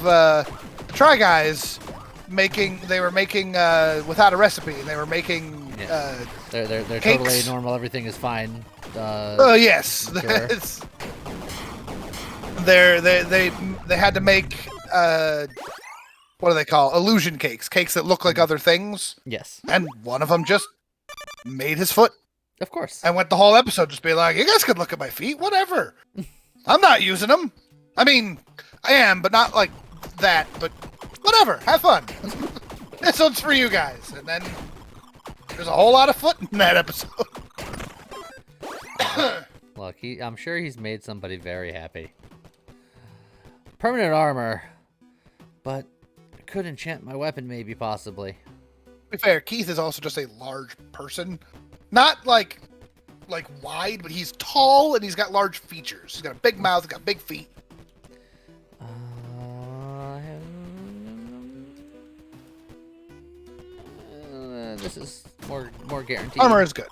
Try Guys they were making without a recipe, and they were making they're cakes. totally normal. Everything is fine. Oh yes, Sure. They had to make what do they call illusion cakes that look like other things. Yes, And one of them just made his foot. of course. I went the whole episode just being like, you guys could look at my feet, whatever. I'm not using them. I mean, I am, but not like that. But whatever, have fun. This one's for you guys. And then there's a whole lot of foot in that episode. Look, I'm sure he's made somebody very happy. Permanent armor, but I could enchant my weapon, maybe, possibly. To be fair, Keith is also just a large person. Not like wide, but he's tall and he's got large features. He's got a big mouth, he's got big feet. This is more guaranteed. Armor is good.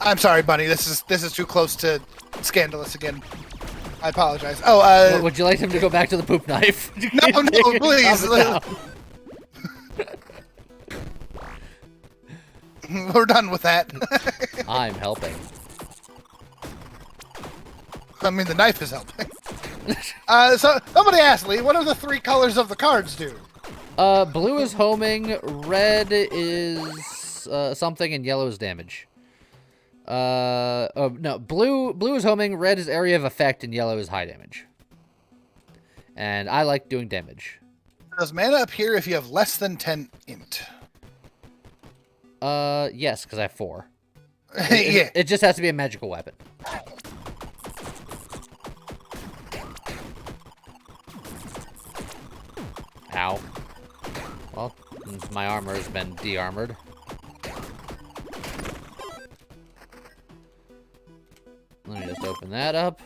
I'm sorry, Bunny. This is too close to scandalous again. I apologize. Oh, would you like him to go back to the poop knife? No, please. We're done with that. I'm helping. I mean, the knife is helping. So somebody asked Lee, what do the 3 colors of the cards do? Blue is homing, red is something, and yellow is damage. Oh no, blue is homing, red is area of effect, and yellow is high damage. And I like doing damage. Does mana appear if you have less than 10 int? Yes, because I have 4. Yeah. It just has to be a magical weapon. Ow. Well, my armor has been de-armored. Let me just open that up.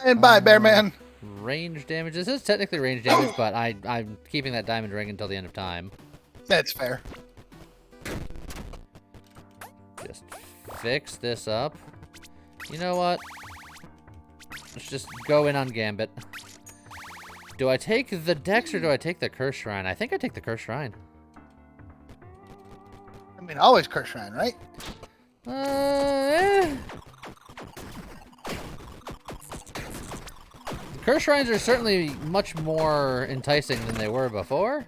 And bye, Bear Man. Range damage. This is technically range damage, but I'm keeping that diamond ring until the end of time. That's fair. Just fix this up. You know what? Let's just go in on Gambit. Do I take the Dex or do I take the Curse Shrine? I think I take the Curse Shrine. I mean, always Curse Shrine, right? The Curse Shrines are certainly much more enticing than they were before.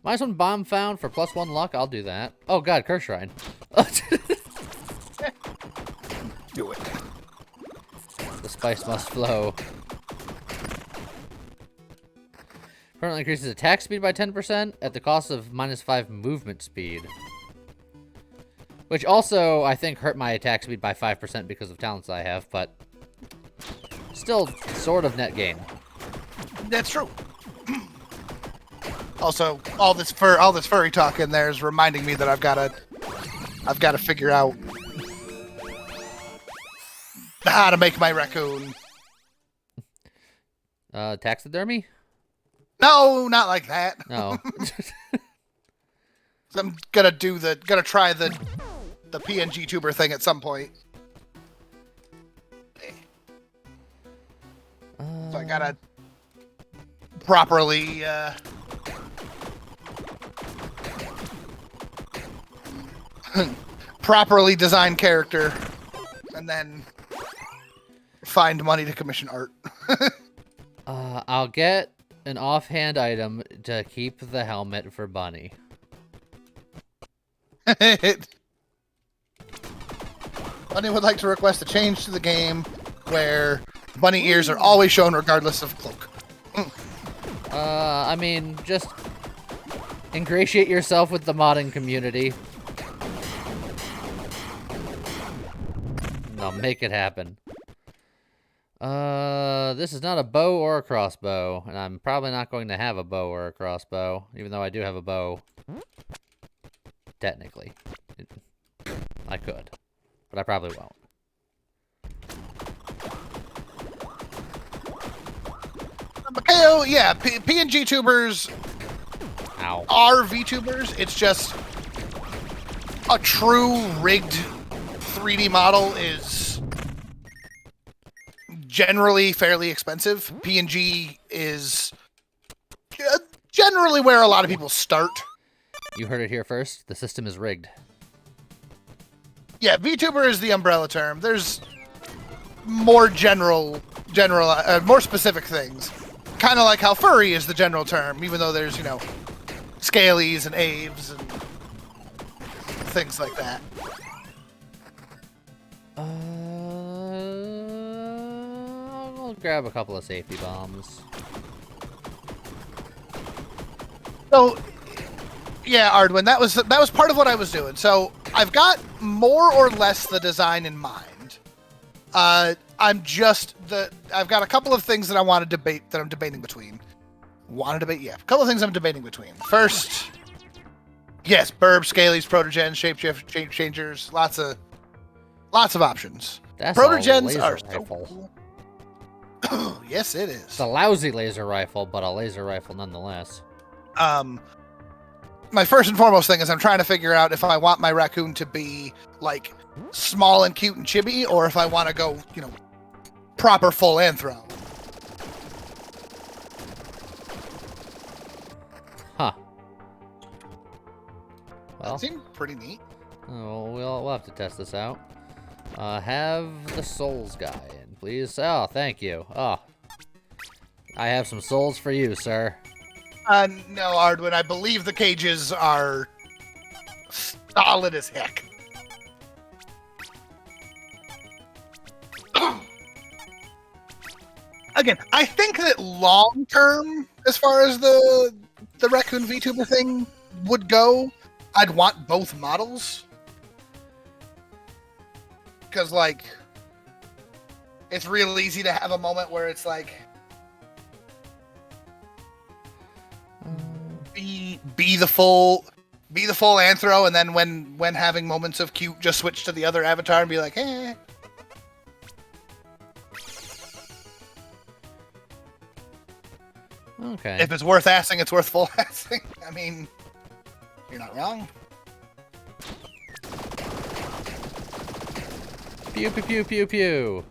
-1 bomb found for +1 luck. I'll do that. Oh god, Curse Shrine. Do it. The spice must flow. Currently increases attack speed by 10% at the cost of -5 movement speed. Which also, I think, hurt my attack speed by 5% because of talents I have, but still sort of net gain. That's true. Also, all this furry talk in there is reminding me that I've got to figure out how to make my raccoon. Taxidermy? No, not like that. No. I'm gonna try the PNG tuber thing at some point. So I gotta properly properly design character and then find money to commission art. I'll get an offhand item to keep the helmet for Bunny. Bunny would like to request a change to the game where bunny ears are always shown regardless of cloak. I mean, just ingratiate yourself with the modding community. And I'll make it happen. This is not a bow or a crossbow, and I'm probably not going to have a bow or a crossbow, even though I do have a bow. Technically. I could, but I probably won't. Oh, yeah, PNG tubers Ow. are VTubers. It's just a true rigged 3D model is generally fairly expensive. PNG is generally where a lot of people start. You heard it here first. The system is rigged. Yeah, VTuber is the umbrella term. There's more more specific things. Kind of like how furry is the general term, even though there's, scalies and aves and things like that. I'll grab a couple of safety bombs. So, yeah, Ardwin, that was part of what I was doing. So I've got more or less the design in mind. I've got a couple of things that I want to debate that I'm debating between. A couple of things I'm debating between. First, yes, burb, scalies, protogens, shape changers, lots of options. That's Protogens a laser are so rifle. cool. Yes, it is. It's a lousy laser rifle, but a laser rifle nonetheless. My first and foremost thing is I'm trying to figure out if I want my raccoon to be like small and cute and chibi, or if I want to go, proper full anthro. Huh. Well, That seemed pretty neat. oh, we'll have to test this out. Have the souls guy in, please. Oh, thank you. Oh, I have some souls for you, sir. No, Ardwin, I believe the cages are solid as heck. Again, I think that long term, as far as the Raccoon VTuber thing would go, I'd want both models. Because, like, it's real easy to have a moment where it's like, be the full anthro, and then when having moments of cute, just switch to the other avatar and be like, eh. Okay. If it's worth assing, it's worth full assing. I mean, you're not wrong. Pew pew pew pew pew.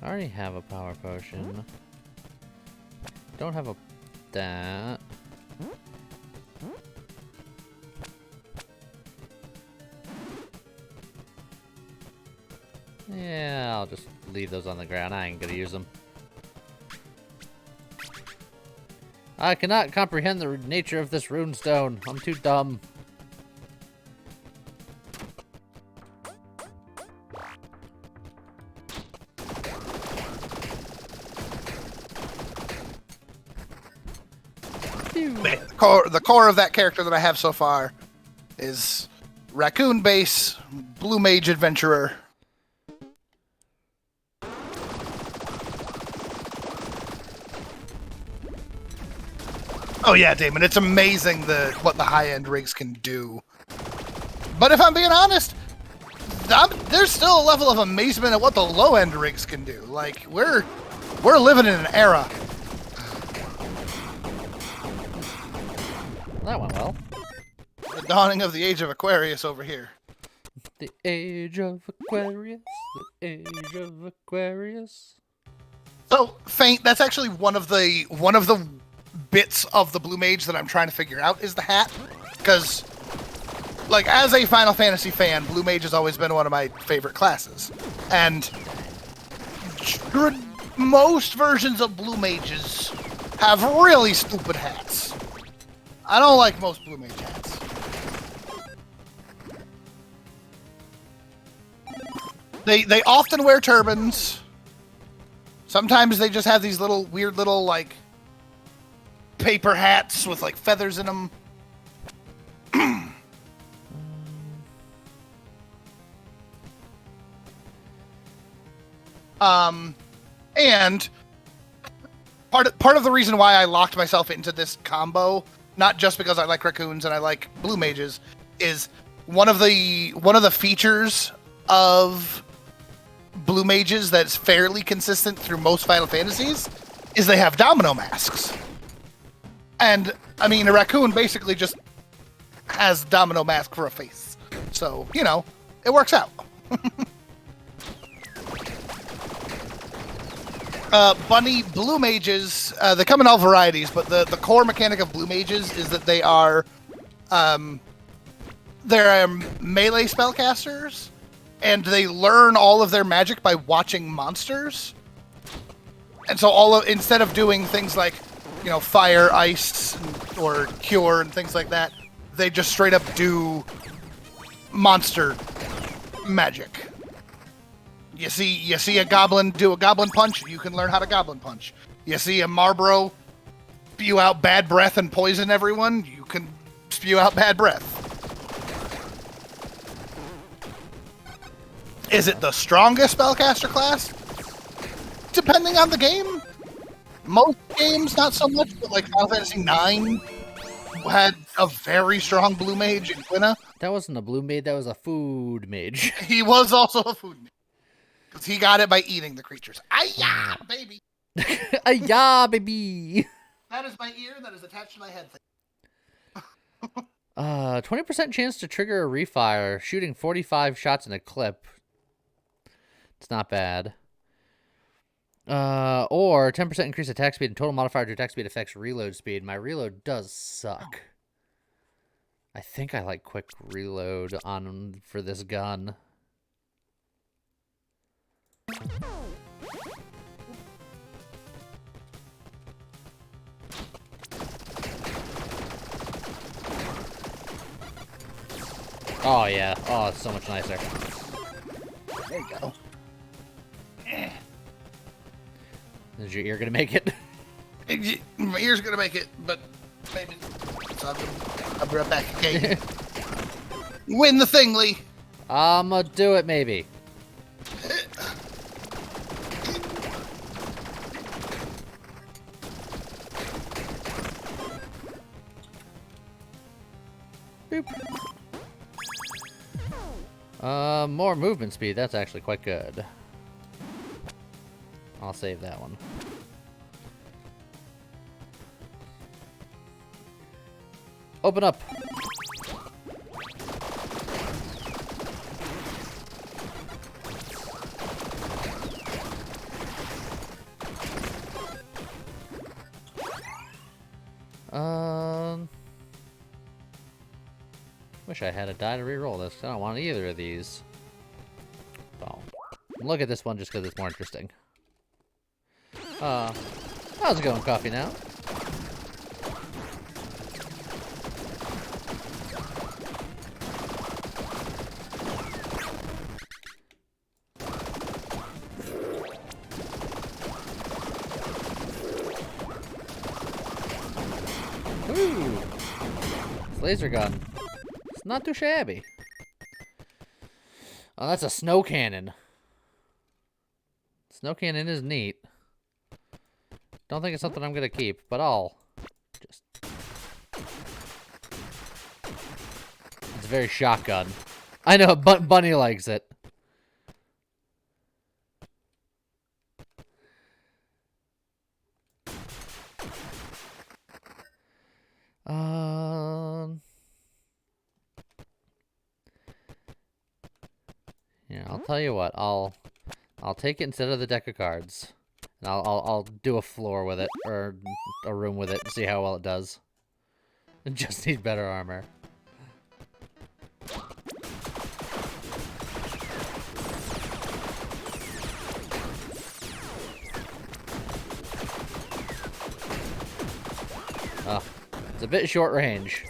I already have a power potion. Don't have a that. Yeah, I'll just leave those on the ground. I ain't gonna use them. I cannot comprehend the nature of this runestone. I'm too dumb. The core of that character that I have so far is Raccoon Base, Blue Mage Adventurer. Oh yeah, Damon, it's amazing what the high-end rigs can do. But if I'm being honest, there's still a level of amazement at what the low-end rigs can do. Like, we're living in an era. That went well. The dawning of the age of Aquarius over here. The age of Aquarius. The age of Aquarius. So, Faint, that's actually one of the bits of the Blue Mage that I'm trying to figure out is the hat. Because, like, as a Final Fantasy fan, Blue Mage has always been one of my favorite classes. And most versions of Blue Mages have really stupid hats. I don't like most Blue Mage hats. They often wear turbans. Sometimes they just have these weird little, like, paper hats with, like, feathers in them. And part of the reason why I locked myself into this combo, not just because I like raccoons and I like Blue Mages, is one of the features of Blue Mages that's fairly consistent through most Final Fantasies is they have domino masks. And, I mean, a raccoon basically just has domino mask for a face. So, you know, it works out. Bunny Blue Mages, they come in all varieties, but the core mechanic of Blue Mages is that they're melee spellcasters, and they learn all of their magic by watching monsters. And so instead of doing things like, you know, fire, ice, or cure and things like that, they just straight up do monster magic. You see a goblin do a goblin punch, you can learn how to goblin punch. You see a Marbro spew out bad breath and poison everyone, you can spew out bad breath. Is it the strongest spellcaster class? Depending on the game. Most games, not so much, but like Final Fantasy IX had a very strong Blue Mage in Quina. That wasn't a Blue Mage, that was a food mage. He was also a food mage. Because he got it by eating the creatures. Ay-ya, baby! Ay-ya, baby! That is my ear that is attached to my head. 20% chance to trigger a refire, shooting 45 shots in a clip. It's not bad. Or 10% increase attack speed and total modifier to attack speed affects reload speed. My reload does suck. I think I like quick reload on for this gun. Oh yeah. Oh, it's so much nicer. There you go. Is your ear gonna make it? My ear's gonna make it, but maybe. So I'll be right back again. Win the thing, Lee. I'ma do it, maybe. Boop. More movement speed. That's actually quite good. I'll save that one. Open up. Wish I had a die to reroll this. I don't want either of these. Oh. Look at this one just because it's more interesting. How's it going, Coffee Now? Ooh! It's laser gun. It's not too shabby. Oh, that's a snow cannon. Snow cannon is neat. Don't think it's something I'm gonna keep, but I'll just... It's very shotgun. I know, but Bunny likes it. Yeah, I'll tell you what. I'll take it instead of the deck of cards. And I'll do a floor with it, or a room with it, and see how well it does. It just needs better armor. Oh, it's a bit short range.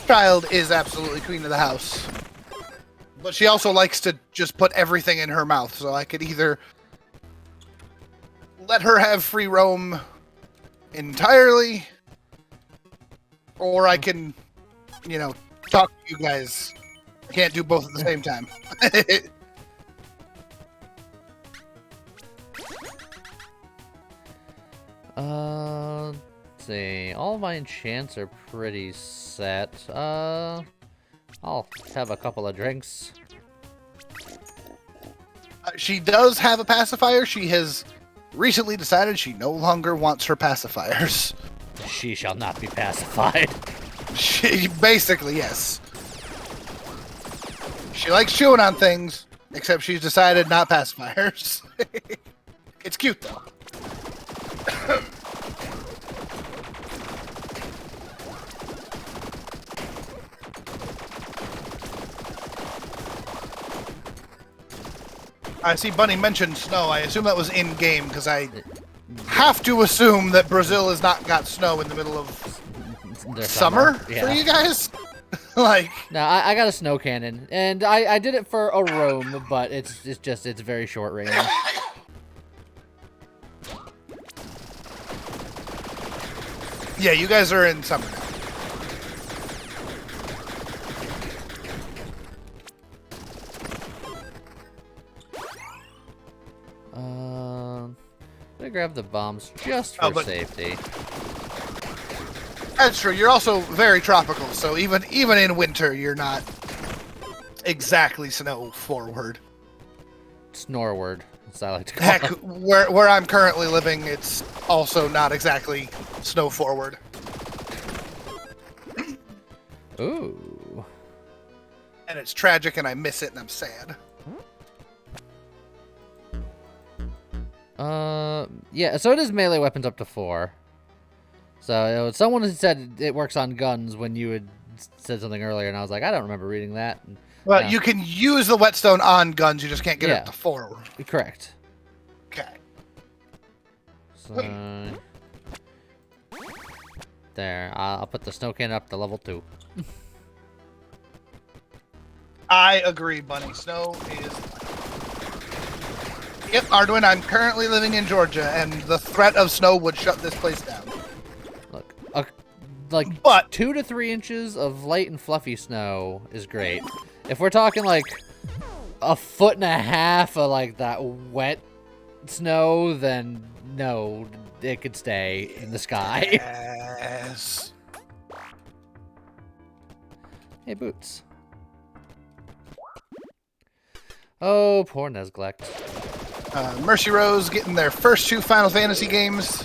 Child is absolutely queen of the house. But she also likes to just put everything in her mouth, so I could either let her have free roam entirely, or I can, you know, talk to you guys. I can't do both at the same time. Let's see. All my enchants are pretty set. I'll have a couple of drinks. She does have a pacifier. She has recently decided she no longer wants her pacifiers. She shall not be pacified. She basically, yes. She likes chewing on things, except she's decided not pacifiers. It's cute though. I see Bunny mentioned snow. I assume that was in-game, because I have to assume that Brazil has not got snow in the middle of summer Yeah. for you guys. Like, no, I got a snow cannon, and I did it for a roam, but it's very short range. yeah, you guys are in summer now. I'm gonna grab the bombs just for safety. That's true. You're also very tropical, so even in winter, you're not exactly snow forward. Snorward, as I like to call Heck, it. where I'm currently living, it's also not exactly snow forward. Ooh. And it's tragic, and I miss it, and I'm sad. Yeah, so it is melee weapons up to 4. So someone had said it works on guns when you had said something earlier, and I was like, I don't remember reading that. And, Well, you can use the whetstone on guns, you just can't get it up to 4. Correct. Okay. So, there, I'll put the snow cannon up to level 2. I agree, Bunny. Snow is... Yep, Arduin, I'm currently living in Georgia, and the threat of snow would shut this place down. Look, like 2 to 3 inches of light and fluffy snow is great. If we're talking like 1.5 foot of like that wet snow, then no, it could stay in the sky. Yes. Hey, Boots. Oh, poor Nesglect. Mercy Rose getting their first 2 Final Fantasy games.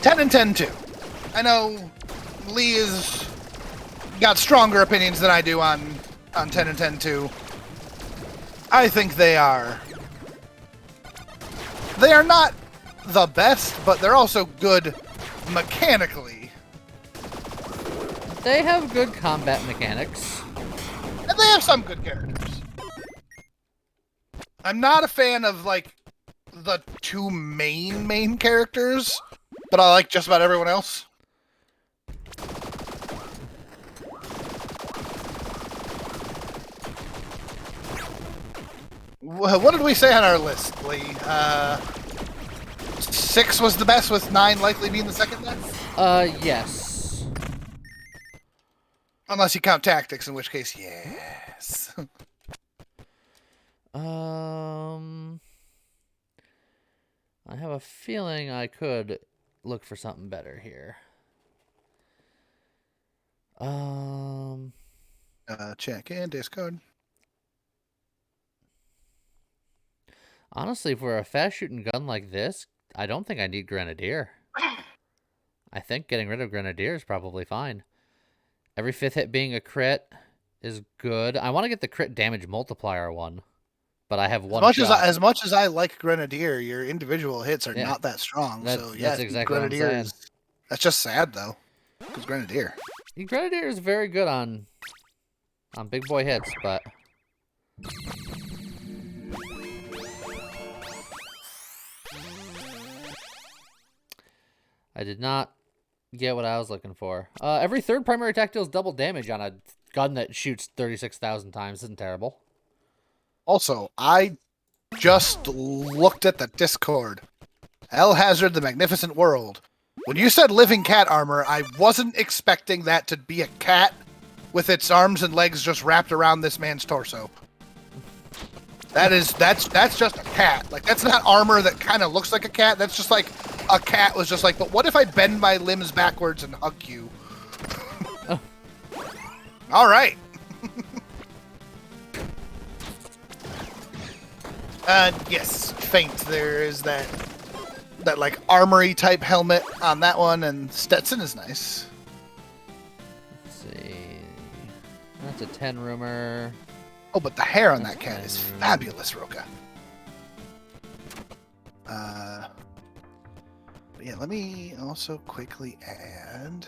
10 and 10 too. I know Lee has got stronger opinions than I do on 10 and 10 too. I think they are not the best, but they're also good mechanically. They have good combat mechanics. And they have some good characters. I'm not a fan of, like, the 2 main characters, but I like just about everyone else. What did we say on our list, Lee? 6 was the best, with 9 likely being the second best? Yes. Unless you count tactics, in which case, yes. I have a feeling I could look for something better here. Check in Discord. Honestly, for a fast shooting gun like this, I don't think I need Grenadier. I think getting rid of Grenadier is probably fine. Every 5th hit being a crit is good. I want to get the crit damage multiplier one, but I have one shot. As much as I like Grenadier, your individual hits are not that strong. That's exactly Grenadier what I'm saying. That's just sad though, because Grenadier. Grenadier is very good on big boy hits, but I did not get what I was looking for. Every 3rd primary attack deals double damage on a gun that shoots 36,000 times. Isn't terrible. Also, I just looked at the Discord. El Hazard, the Magnificent World. When you said living cat armor, I wasn't expecting that to be a cat with its arms and legs just wrapped around this man's torso. That's just a cat. Like, that's not armor that kind of looks like a cat. That's just like a cat was just like, but what if I bend my limbs backwards and hug you? All right. Yes, Faint. There is that like armory type helmet on that one, and Stetson is nice. Let's see. That's a 10 roomer. Oh, but the hair on that cat is fabulous, Roka. Yeah, let me also quickly add.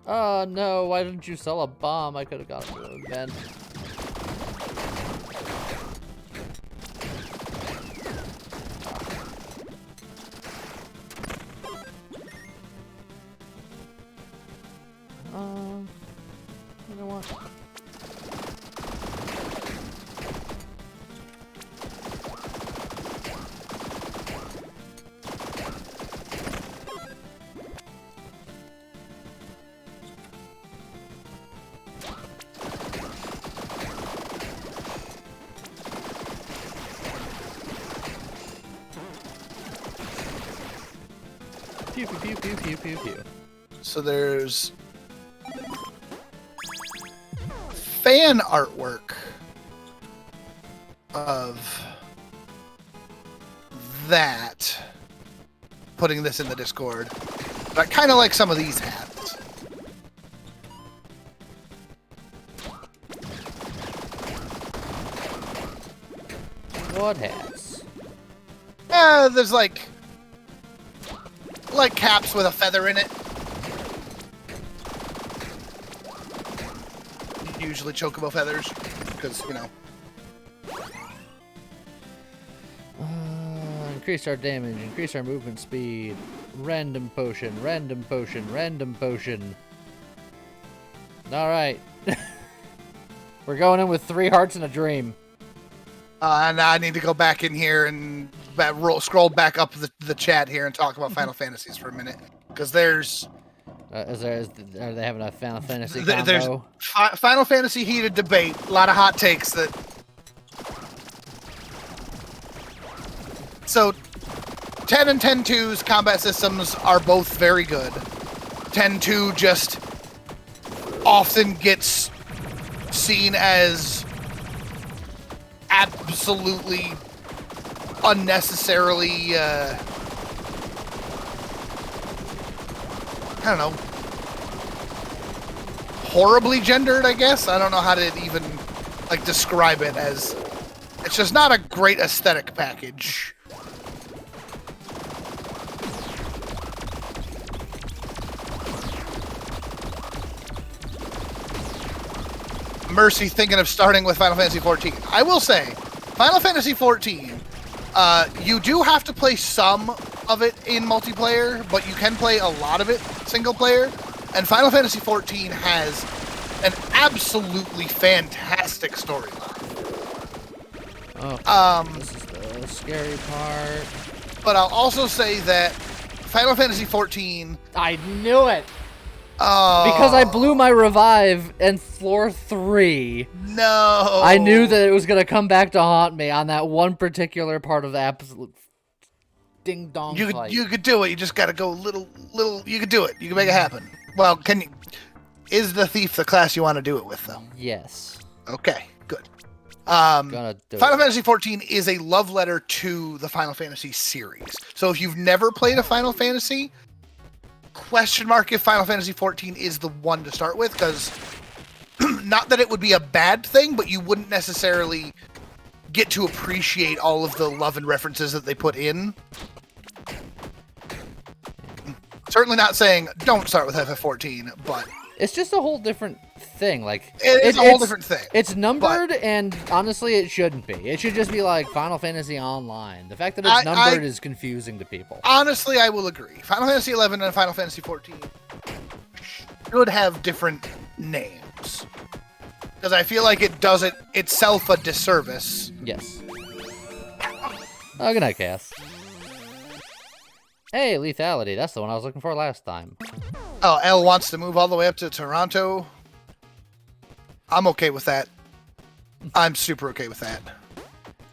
Oh no, why didn't you sell a bomb? I could have gotten to an event. You know what? Pew pew pew pew pew pew pew. So there's fan artwork of that. Putting this in the Discord. But I kind of like some of these hats. What hats? There's like caps with a feather in it. Usually chocobo feathers, because, you know. Increase our damage, increase our movement speed. Random potion, random potion, random potion. Alright. We're going in with 3 hearts and a dream. And I need to go back in here and scroll back up the chat here and talk about Final Fantasies for a minute. Because there's... are they having a Final Fantasy There's combo? Final Fantasy heated debate. A lot of hot takes that... So, 10 and 10-2's combat systems are both very good. 10-2 just often gets seen as absolutely unnecessarily, I don't know, horribly gendered, I guess? I don't know how to even, like, describe it as... It's just not a great aesthetic package. Mercy thinking of starting with Final Fantasy XIV. I will say, Final Fantasy XIV, you do have to play some of it in multiplayer, but you can play a lot of it single player. And Final Fantasy XIV has an absolutely fantastic storyline. Oh, this is the scary part. But I'll also say that Final Fantasy XIV... I knew it! Oh, Because I blew my revive in floor 3. No! I knew that it was going to come back to haunt me on that one particular part of the absolute ding-dong fight. You could do it. You just gotta go little... You could do it. You can make it happen. Well, can you... Is the Thief the class you want to do it with, though? Yes. Okay, good. Gonna do Final it. Fantasy XIV is a love letter to the Final Fantasy series. So if you've never played a Final Fantasy... Question mark if Final Fantasy XIV is the one to start with, because not that it would be a bad thing, but you wouldn't necessarily get to appreciate all of the love and references that they put in. Certainly not saying don't start with FF14, but It's just a whole different thing. Like it is a whole different thing. It's numbered, and honestly, it shouldn't be. It should just be like Final Fantasy Online. The fact that it's numbered is confusing to people. Honestly, I will agree. Final Fantasy XI and Final Fantasy XIV should have different names, because I feel like it does it itself a disservice. Yes. Oh, good night, Cass. Hey, lethality. That's the one I was looking for last time. Oh, Elle wants to move all the way up to Toronto. I'm okay with that. I'm super okay with that.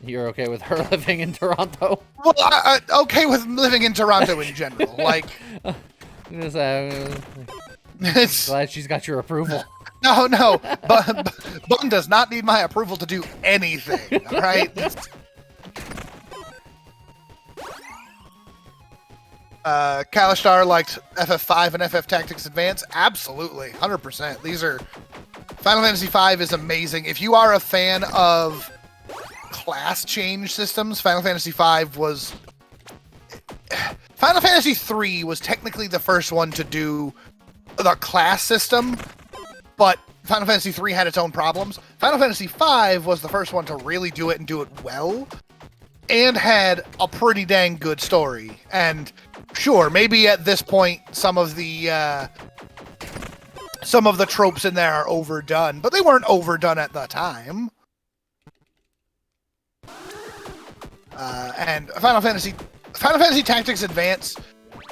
You're okay with her living in Toronto? Well, okay with living in Toronto in general. Like, I'm just, it's, glad she's got your approval. no. But Bun does not need my approval to do anything. All right. Kalishtar liked FF5 and FF Tactics Advance. Absolutely, 100%. These are Final Fantasy V is amazing. If you are a fan of class change systems, Final Fantasy V was. Final Fantasy III was technically the first one to do the class system, but Final Fantasy III had its own problems. Final Fantasy V was the first one to really do it and do it well, and had a pretty dang good story. And sure, maybe at this point some of the tropes in there are overdone, but they weren't overdone at the time. And Final Fantasy Tactics Advance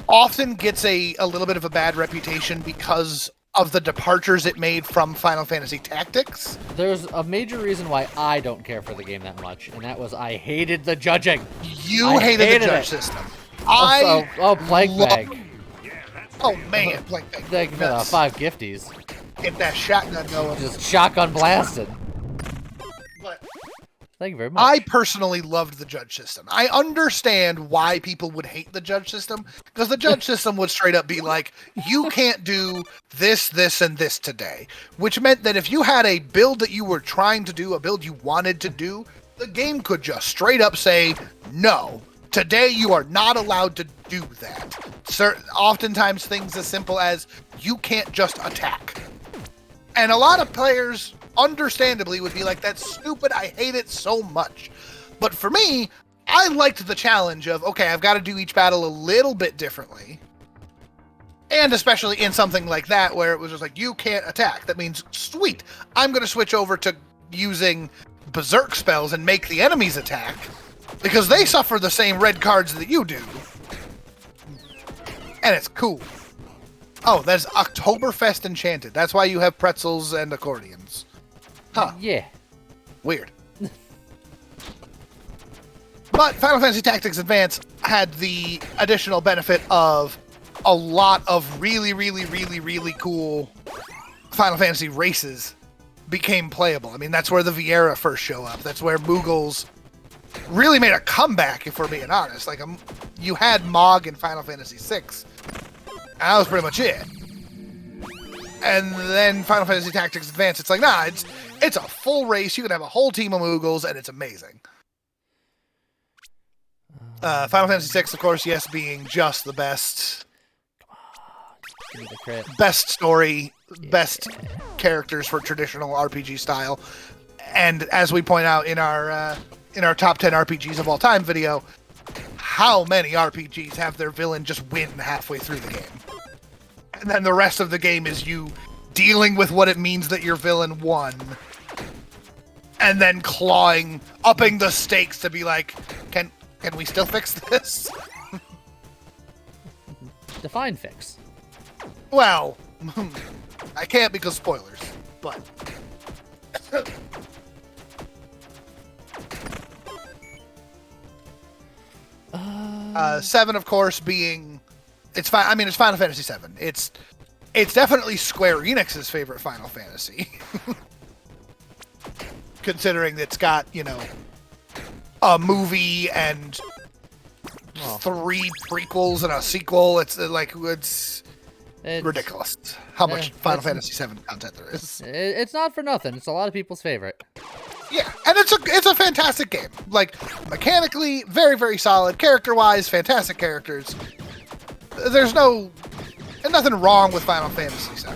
often gets a little bit of a bad reputation because of the departures it made from Final Fantasy Tactics. There's a major reason why I don't care for the game that much, and that was I hated the judging. You hated the judge system. Plague Bag. Oh man, Plague Bag. Thank you for the 5 gifties. Get that shotgun going. Just shotgun blasted. But Thank you very much. I personally loved the judge system. I understand why people would hate the judge system, because the judge system would straight up be like, you can't do this, this, and this today. Which meant that if you had a build that you were trying to do, a build you wanted to do, the game could just straight up say, no, today you are not allowed to do that. Oftentimes things as simple as, you can't just attack. And a lot of players understandably would be like, that's stupid, I hate it so much. But for me, I liked the challenge of, okay, I've got to do each battle a little bit differently. And especially in something like that, where it was just like, you can't attack. That means, sweet, I'm going to switch over to using berserk spells and make the enemies attack, because they suffer the same red cards that you do. And it's cool. Oh, that's Oktoberfest Enchanted. That's why you have pretzels and accordions. Huh. Yeah. Weird. But Final Fantasy Tactics Advance had the additional benefit of a lot of really, really, really, really cool Final Fantasy races became playable. I mean, that's where the Viera first show up. That's where Moogles really made a comeback, if we're being honest. Like, you had Mog in Final Fantasy VI, and that was pretty much it. And then Final Fantasy Tactics Advance, it's like, nah, it's a full race. You can have a whole team of Moogles, and it's amazing. Final Fantasy VI, of course, yes, being just the best. Give me the crit. Best story, Yeah. best characters for traditional RPG style. And as we point out in our top 10 RPGs of all time video, how many RPGs have their villain just win halfway through the game? And then the rest of the game is you dealing with what it means that your villain won. And then upping the stakes to be like, can we still fix this? Define fix. Well, I can't because spoilers, but... Seven, of course, being... It's Final Fantasy VII. It's definitely Square Enix's favorite Final Fantasy. Considering it's got, a movie and 3 prequels and a sequel. It's ridiculous how much Final Fantasy VII content there is. It's not for nothing. It's a lot of people's favorite. Yeah, and it's a fantastic game. Like, mechanically, very, very solid. Character-wise, fantastic characters. There's nothing wrong with Final Fantasy VII.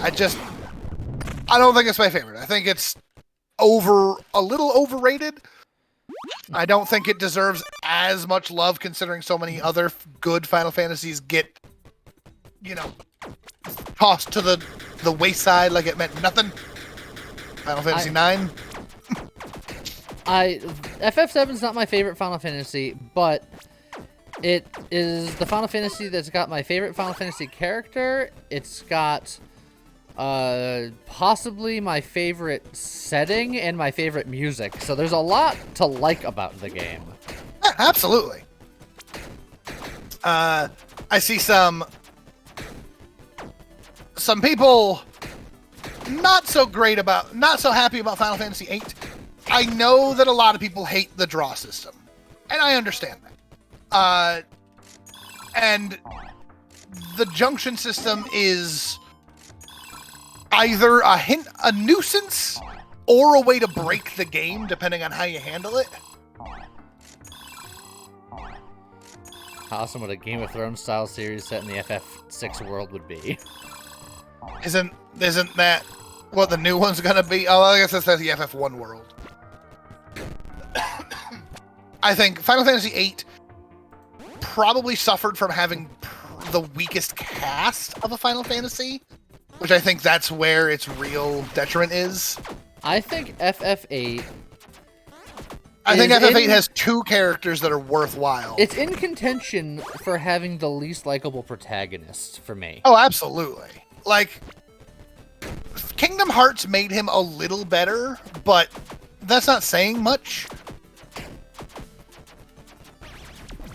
I don't think it's my favorite. I think it's a little overrated. I don't think it deserves as much love considering so many other good Final Fantasies get, tossed to the wayside like it meant nothing. Final Fantasy IX. FF7's not my favorite Final Fantasy, but it is the Final Fantasy that's got my favorite Final Fantasy character. It's got possibly my favorite setting and my favorite music. So there's a lot to like about the game. Yeah, absolutely. I see some people not so happy about Final Fantasy VIII. I know that a lot of people hate the draw system, and I understand that. And the junction system is either a nuisance or a way to break the game, depending on how you handle it. How awesome would a Game of Thrones style series set in the FF6 world would be. Isn't that what the new one's gonna be? Oh, I guess that's the FF1 world. I think Final Fantasy VIII probably suffered from having the weakest cast of a Final Fantasy, which I think that's where its real detriment is. I think FF8... I think FF8 has 2 characters that are worthwhile. It's in contention for having the least likable protagonist for me. Oh, absolutely. Like, Kingdom Hearts made him a little better, but that's not saying much.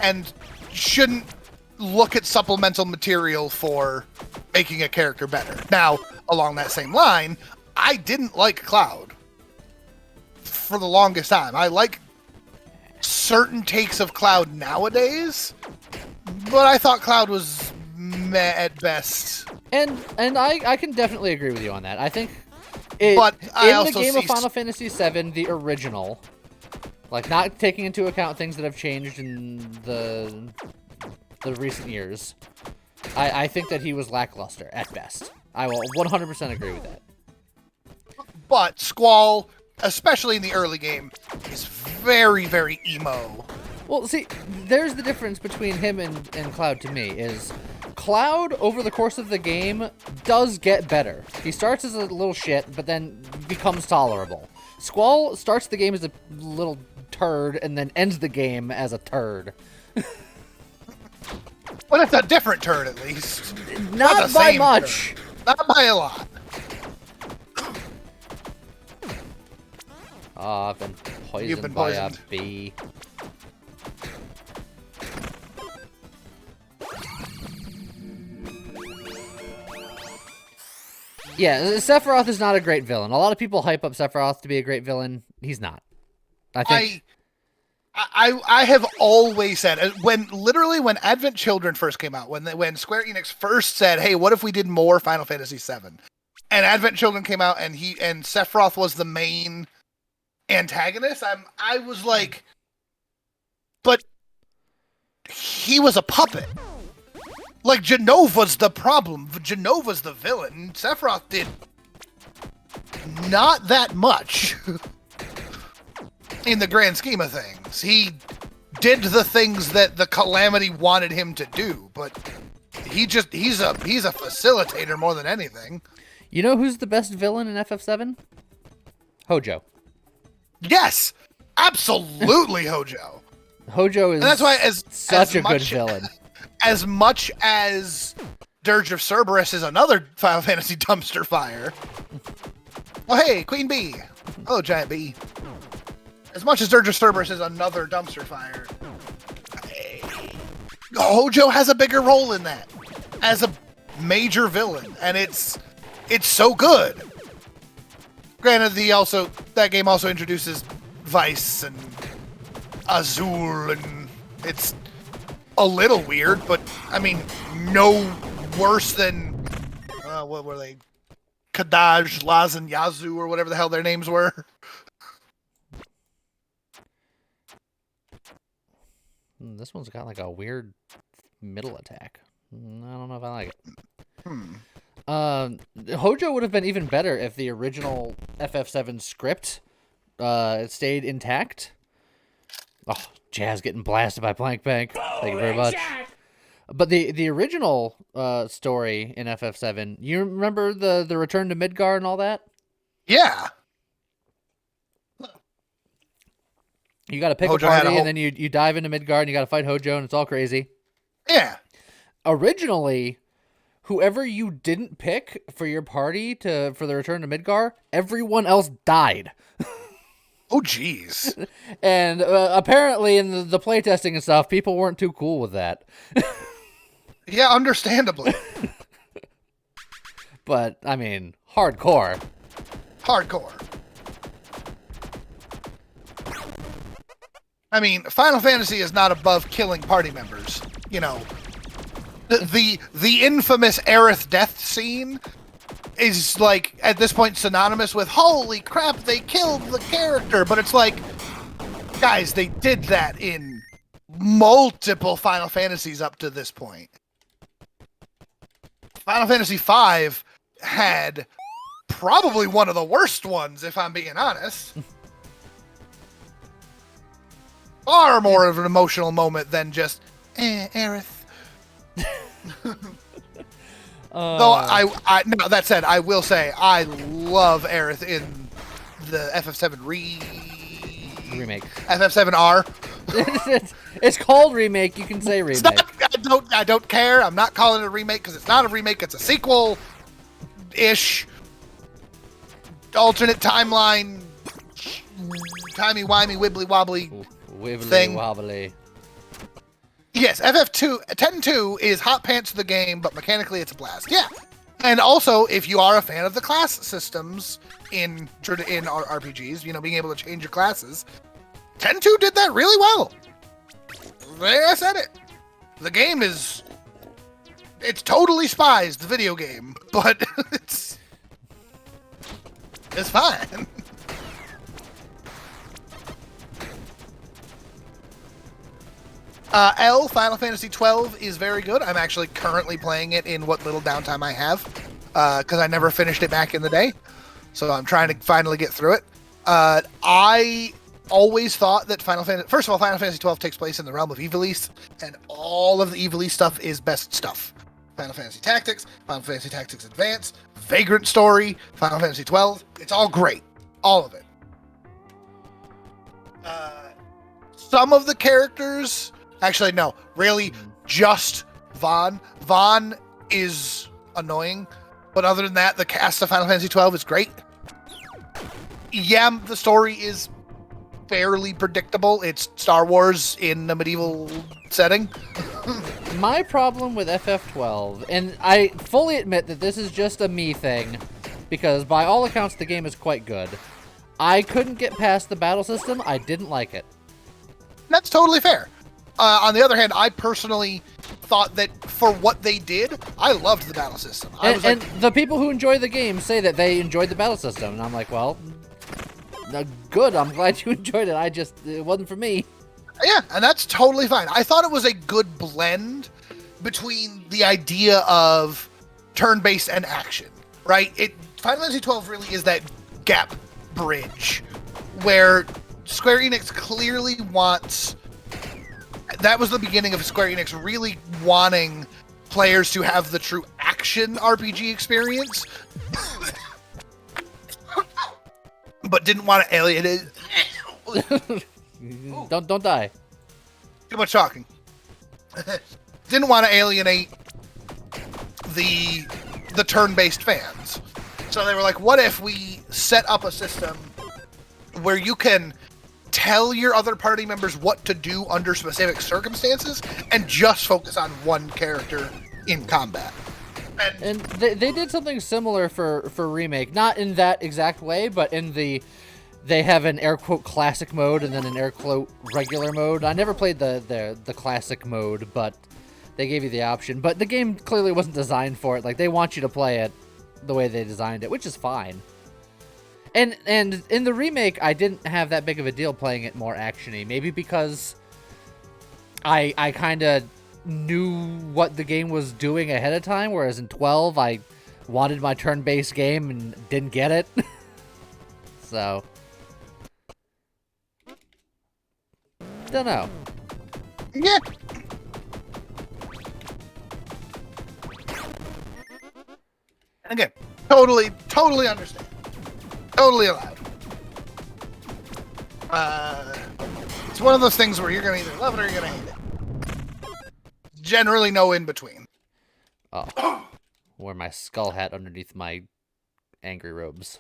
And shouldn't look at supplemental material for making a character better. Now, along that same line, I didn't like Cloud for the longest time. I like certain takes of Cloud nowadays, but I thought Cloud was meh at best. And I can definitely agree with you on that. I think But I in the also game see of Final Fantasy VII, the original, like not taking into account things that have changed in the recent years, I think that he was lackluster at best. I will 100% agree with that. But Squall, especially in the early game, is very, very emo. Well, see, there's the difference between him and Cloud to me, is Cloud, over the course of the game, does get better. He starts as a little shit, but then becomes tolerable. Squall starts the game as a little turd, and then ends the game as a turd. Well, it's a different turd, at least. Not the by same much. turd. Not by a lot. Oh, I've been poisoned, You've been by poisoned. a bee. Yeah, Sephiroth is not a great villain. A lot of people hype up Sephiroth to be a great villain. He's not. I think... I have always said, when Advent Children first came out, when Square Enix first said, hey, what if we did more Final Fantasy VII? And Advent Children came out and Sephiroth was the main antagonist, I was like, but he was a puppet. Like, Genova's the problem. Genova's the villain. Sephiroth did not that much in the grand scheme of things. He did the things that the Calamity wanted him to do, but he's a facilitator more than anything. You know who's the best villain in FF7? Hojo. Yes, absolutely, Hojo. Hojo is and that's why such a good villain. As much as Dirge of Cerberus is another Final Fantasy dumpster fire. Oh, hey, Queen Bee. Oh, Giant Bee. As much as Dirge of Cerberus is another dumpster fire, Hojo has a bigger role in that as a major villain, and it's so good. Granted, that game also introduces Vice and Azul, and it's a little weird, but I mean, no worse than what were they? Kadaj, Laz, and Yazoo, or whatever the hell their names were. This one's got like a weird middle attack. I don't know if I like it. Hojo would have been even better if the original FF7 script stayed intact. Oh, Jazz getting blasted by Plank Bank. Thank you very much. But the original story in FF7, you remember the return to Midgar and all that? Yeah. You got to pick Hojo a party, and then you dive into Midgar, and you got to fight Hojo, and it's all crazy. Yeah. Originally, whoever you didn't pick for your party for the return to Midgar, everyone else died. Oh, jeez. And apparently in the playtesting and stuff, people weren't too cool with that. Yeah, understandably. But, I mean, hardcore. Hardcore. I mean, Final Fantasy is not above killing party members. You know, the infamous Aerith death scene is, like, at this point synonymous with, holy crap, they killed the character. But it's like, guys, they did that in multiple Final Fantasies up to this point. Final Fantasy V had probably one of the worst ones, if I'm being honest. Far more of an emotional moment than just, Aerith. Though no, that said, I will say I love Aerith in the FF7 remake. FF7R. It's called remake. You can say remake. I don't care. I'm not calling it a remake because it's not a remake. It's a sequel-ish, alternate timeline, timey-wimey, wibbly-wobbly thing. Wobbly. Yes, FF2, 10-2 is hot pants to the game, but mechanically it's a blast. Yeah, And also, if you are a fan of the class systems in RPGs, being able to change your classes, 10-2 did that really well. There, I said it. The game it's totally Spies, the video game, but it's fine. Final Fantasy 12 is very good. I'm actually currently playing it in what little downtime I have, because I never finished it back in the day. So I'm trying to finally get through it. I always thought that Final Fantasy 12 takes place in the realm of Ivalice, and all of the Ivalice stuff is best stuff. Final Fantasy Tactics, Final Fantasy Tactics Advance, Vagrant Story, Final Fantasy 12. It's all great. All of it. Some of the characters... Actually, no. Really, just Vaughn. Vaughn is annoying, but other than that, the cast of Final Fantasy 12 is great. Yeah, the story is fairly predictable. It's Star Wars in a medieval setting. My problem with FF12, and I fully admit that this is just a me thing, because by all accounts the game is quite good. I couldn't get past the battle system. I didn't like it. That's totally fair. On the other hand, I personally thought that for what they did, I loved the battle system. And the people who enjoy the game say that they enjoyed the battle system, and I'm like, well, good. I'm glad you enjoyed it. It wasn't for me. Yeah, and that's totally fine. I thought it was a good blend between the idea of turn-based and action, right? Final Fantasy 12 really is that gap bridge where Square Enix clearly wants... That was the beginning of Square Enix really wanting players to have the true action RPG experience, but didn't want to alienate. Don't die. Too much talking. Didn't want to alienate the turn-based fans. So they were like, what if we set up a system where you can tell your other party members what to do under specific circumstances and just focus on one character in combat. And they did something similar for Remake. Not in that exact way, but in they have an air quote classic mode and then an air quote regular mode. I never played the classic mode, but they gave you the option. But the game clearly wasn't designed for it. Like, they want you to play it the way they designed it, which is fine. And in the Remake, I didn't have that big of a deal playing it more actiony. Maybe because I kind of knew what the game was doing ahead of time, whereas in 12, I wanted my turn-based game and didn't get it. So, don't know. Yeah. Again, totally understand. Totally allowed. It's one of those things where you're going to either love it or you're going to hate it. Generally no in between. Oh. Wear my skull hat underneath my angry robes.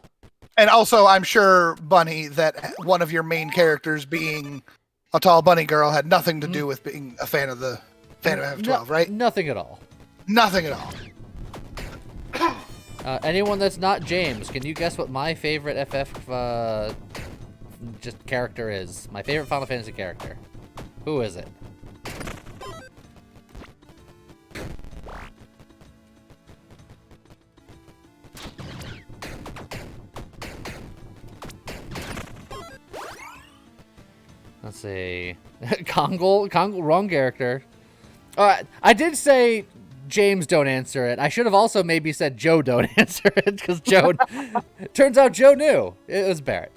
And also, I'm sure, Bunny, that one of your main characters being a tall bunny girl had nothing to do with being a fan of FF12, right? Nothing at all. Nothing at all. Anyone that's not James, can you guess what my favorite FF just character is? My favorite Final Fantasy character. Who is it? Let's see. Kongol, wrong character. I did say James, don't answer it. I should have also maybe said Joe, don't answer it, because Joe... Turns out Joe knew. It was Barrett.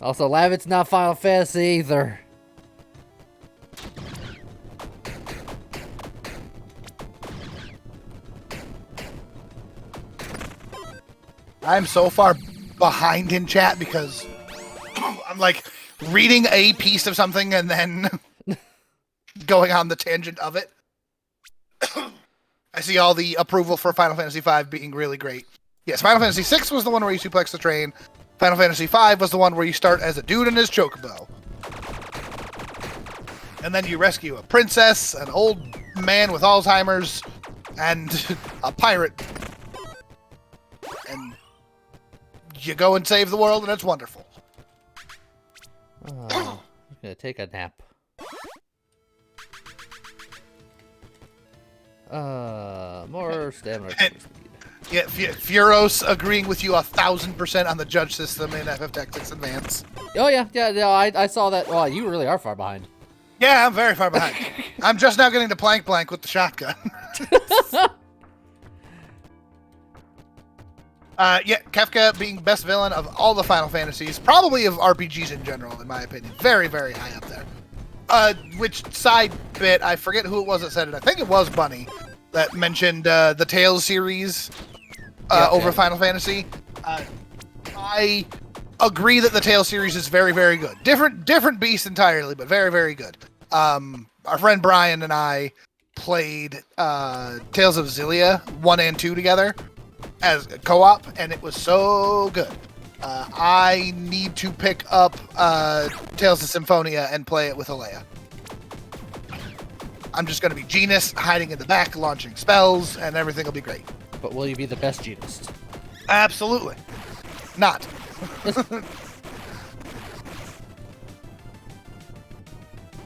Also, Lavit's not Final Fantasy either. I'm so far behind in chat because I'm like reading a piece of something and then going on the tangent of it. I see all the approval for Final Fantasy V being really great. Yes, Final Fantasy VI was the one where you suplex the train. Final Fantasy V was the one where you start as a dude in his chocobo. And then you rescue a princess, an old man with Alzheimer's and a pirate. And you go and save the world, and it's wonderful. I'm gonna take a nap. More stamina. Yeah, Furos agreeing with you 1,000% on the judge system in FF Tactics Advance. Oh yeah, no, I saw that. Oh, you really are far behind. Yeah, I'm very far behind. I'm just now getting to plank blank with the shotgun. Yeah, Kefka being best villain of all the Final Fantasies, probably of RPGs in general, in my opinion. Very, very high up there. Which side bit, I forget who it was that said it. I think it was Bunny that mentioned the Tales series over Final Fantasy. I agree that the Tales series is very, very good. Different beast entirely, but very, very good. Our friend Brian and I played Tales of Xillia 1 and 2 together as a co-op, and it was so good. I need to pick up Tales of Symphonia and play it with Alea. I'm just going to be Genus, hiding in the back, launching spells, and everything will be great. But will you be the best Genist? Absolutely. Not.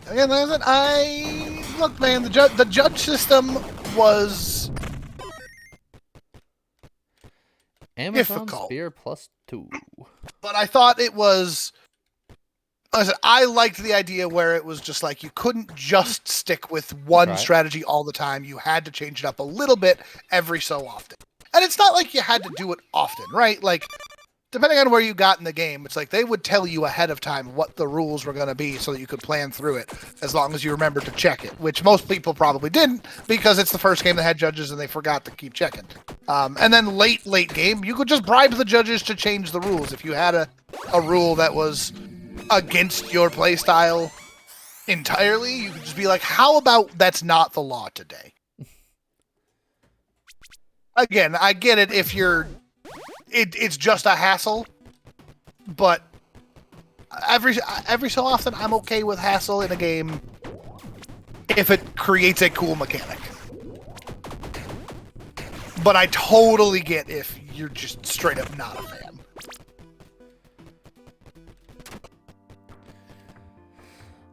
Again, like I said, look, man, the judge system was Amazon difficult. Spear +2. But I thought it was. I liked the idea where it was just like you couldn't just stick with one strategy all the time. You had to change it up a little bit every so often. And it's not like you had to do it often, right? Like, depending on where you got in the game, it's like they would tell you ahead of time what the rules were going to be so that you could plan through it as long as you remembered to check it, which most people probably didn't because it's the first game that had judges and they forgot to keep checking. And then late game, you could just bribe the judges to change the rules. If you had a rule that was against your playstyle entirely, you could just be like, how about that's not the law today? Again, I get it if you're it's just a hassle, but every so often I'm okay with hassle in a game if it creates a cool mechanic. But I totally get if you're just straight up not a fan.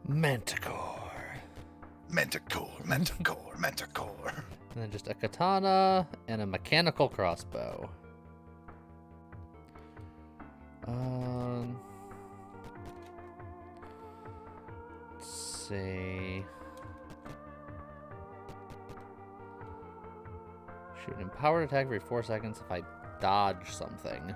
Manticore. And then just a katana and a mechanical crossbow. Let's see. Shoot an empowered attack every 4 seconds if I dodge something.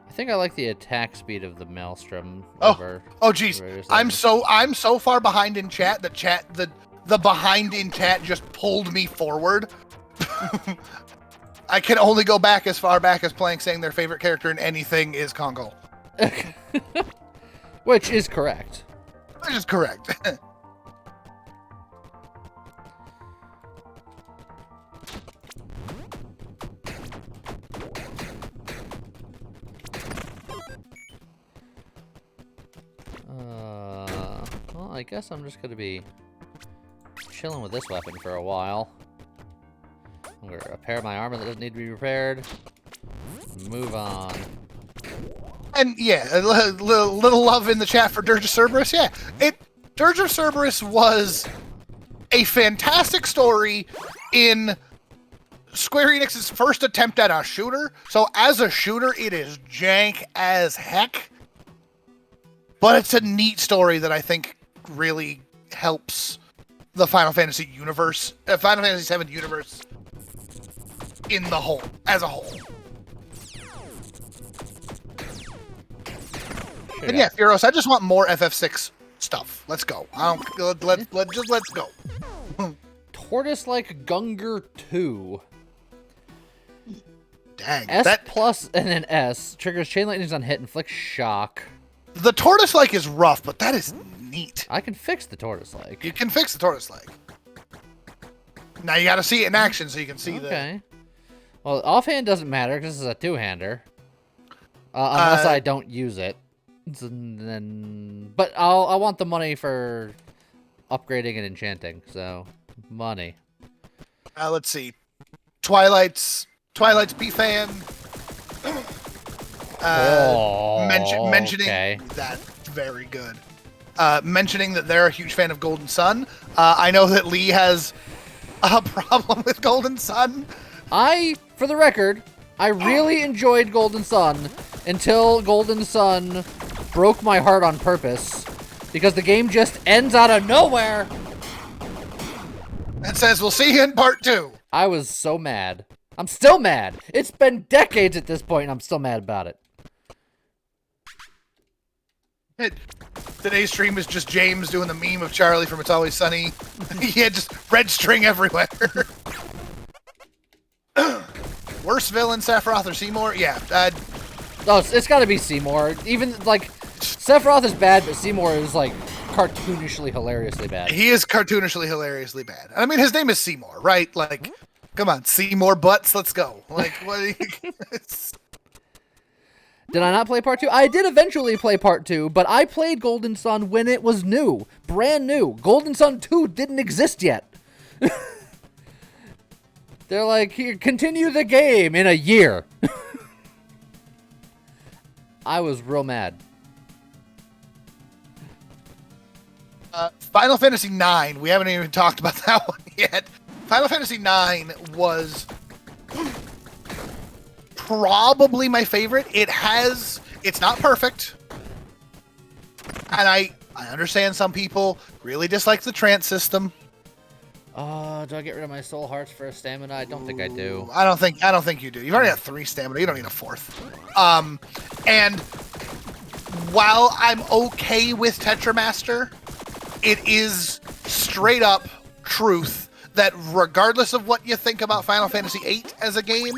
I think I like the attack speed of the Maelstrom over. Oh, geez. I'm so far behind in chat that the behind in chat just pulled me forward. I can only go back as far back as playing saying their favorite character in anything is Kongol. Which is correct. Which is correct. Well, I guess I'm just gonna be chilling with this weapon for a while. I'm gonna repair my armor that doesn't need to be repaired. Move on. And yeah, a little love in the chat for Dirge of Cerberus. Yeah, Dirge of Cerberus was a fantastic story in Square Enix's first attempt at a shooter. So as a shooter, it is jank as heck. But it's a neat story that I think really helps the Final Fantasy universe, Final Fantasy VII universe in the whole, as a whole. And yeah, Furos, I just want more FF6 stuff. Let's go. Let's go. Tortoise-like Gungar 2. Dang. S plus and an S. Triggers chain lightnings on hit, inflicts shock. The tortoise-like is rough, but that is neat. I can fix the tortoise-like. You can fix the tortoise-like. Now you gotta see it in action so you can see Okay. Well, offhand doesn't matter because this is a two-hander. Unless I don't use it. Then, but I want the money for upgrading and enchanting, so Money. Let's see. Twilight's B-fan. Mentioning okay. that, very good. Mentioning that they're a huge fan of Golden Sun. I know that Lee has a problem with Golden Sun. For the record, I really enjoyed Golden Sun until Golden Sun broke my heart on purpose because the game just ends out of nowhere. And says, we'll see you in part 2. I was so mad. I'm still mad. It's been decades at this point, and I'm still mad about it. Today's stream is just James doing the meme of Charlie from It's Always Sunny. He had just red string everywhere. Worst villain, Sephiroth or Seymour? Yeah. Oh, it's got to be Seymour. Even, like, Sephiroth is bad, but Seymour is, like, cartoonishly hilariously bad. He is cartoonishly hilariously bad. I mean, his name is Seymour, right? Like, come on, Seymour Butts, let's go. Like, what? Did I not play part 2? I did eventually play part 2, but I played Golden Sun when it was new. Brand new. Golden Sun 2 didn't exist yet. They're like, here, continue the game in a year. I was real mad. Final Fantasy IX, we haven't even talked about that one yet. Final Fantasy IX was probably my favorite. It's not perfect. And I understand some people really dislike the trance system. Do I get rid of my soul hearts for a stamina? I don't think I do. I don't think you do. You've already got 3 stamina. You don't need a 4th. And while I'm okay with Tetramaster, it is straight up truth that regardless of what you think about Final Fantasy VIII as a game,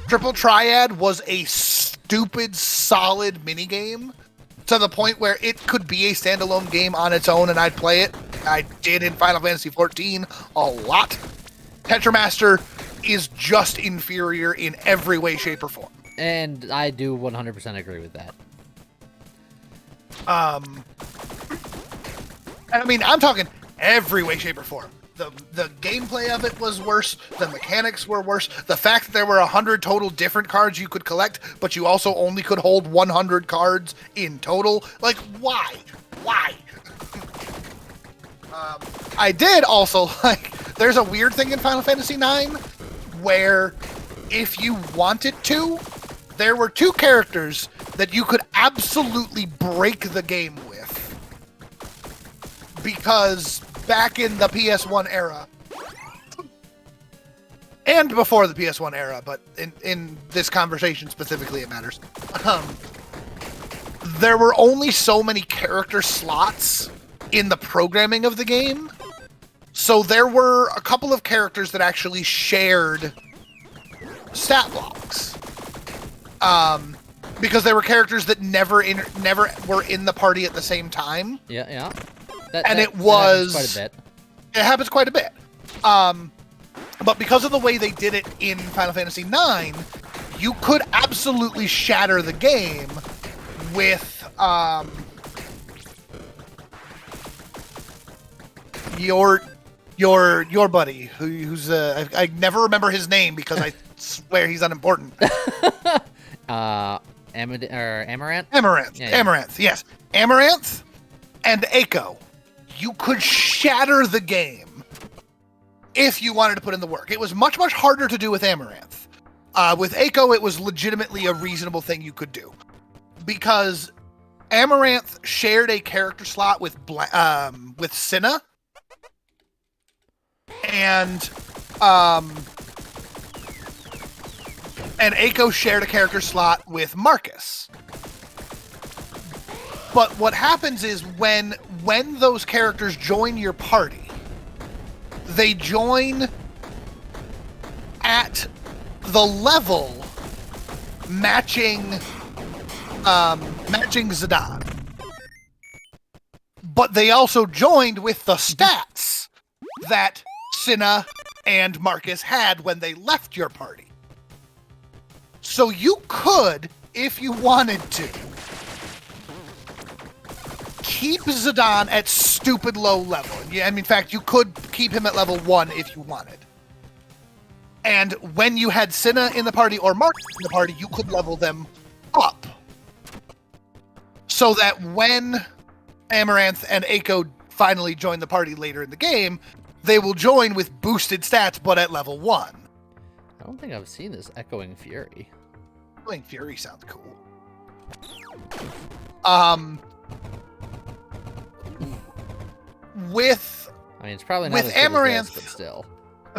Triple Triad was a stupid, solid minigame to the point where it could be a standalone game on its own and I'd play it. I did in Final Fantasy XIV a lot. Tetramaster is just inferior in every way, shape, or form. And I do 100% agree with that. And I mean, I'm talking every way, shape, or form. The gameplay of it was worse. The mechanics were worse. The fact that there were 100 total different cards you could collect, but you also only could hold 100 cards in total. Like, why? Why? I did also like. There's a weird thing in Final Fantasy IX where, if you wanted to, there were 2 characters that you could absolutely break the game with. Because back in the PS1 era, and before the PS1 era, but in this conversation specifically it matters, there were only so many character slots in the programming of the game. So there were a couple of characters that actually shared stat blocks. Because there were characters that never were in the party at the same time. Yeah. That happens quite a bit. It happens quite a bit. But because of the way they did it in Final Fantasy IX, you could absolutely shatter the game with your buddy who's I never remember his name because I swear he's unimportant. Amaranth? Amaranth. Yeah. Amaranth, yes. Amaranth and Eiko. You could shatter the game if you wanted to put in the work. It was much, much harder to do with Amaranth. With Eiko, it was legitimately a reasonable thing you could do. Because Amaranth shared a character slot with Cinna. And Eiko shared a character slot with Marcus. But what happens is when those characters join your party, they join at the level matching Zidane. But they also joined with the stats that Cinna and Marcus had when they left your party. So you could, if you wanted to, keep Zidane at stupid low level. Yeah, in fact, you could keep him at level 1 if you wanted. And when you had Cinna in the party or Marcus in the party, you could level them up. So that when Amaranth and Aiko finally join the party later in the game, they will join with boosted stats, but at level 1. I don't think I've seen this Echoing Fury. Echoing Fury sounds cool. With I mean, it's probably not with as good Amaranth, as this, but still.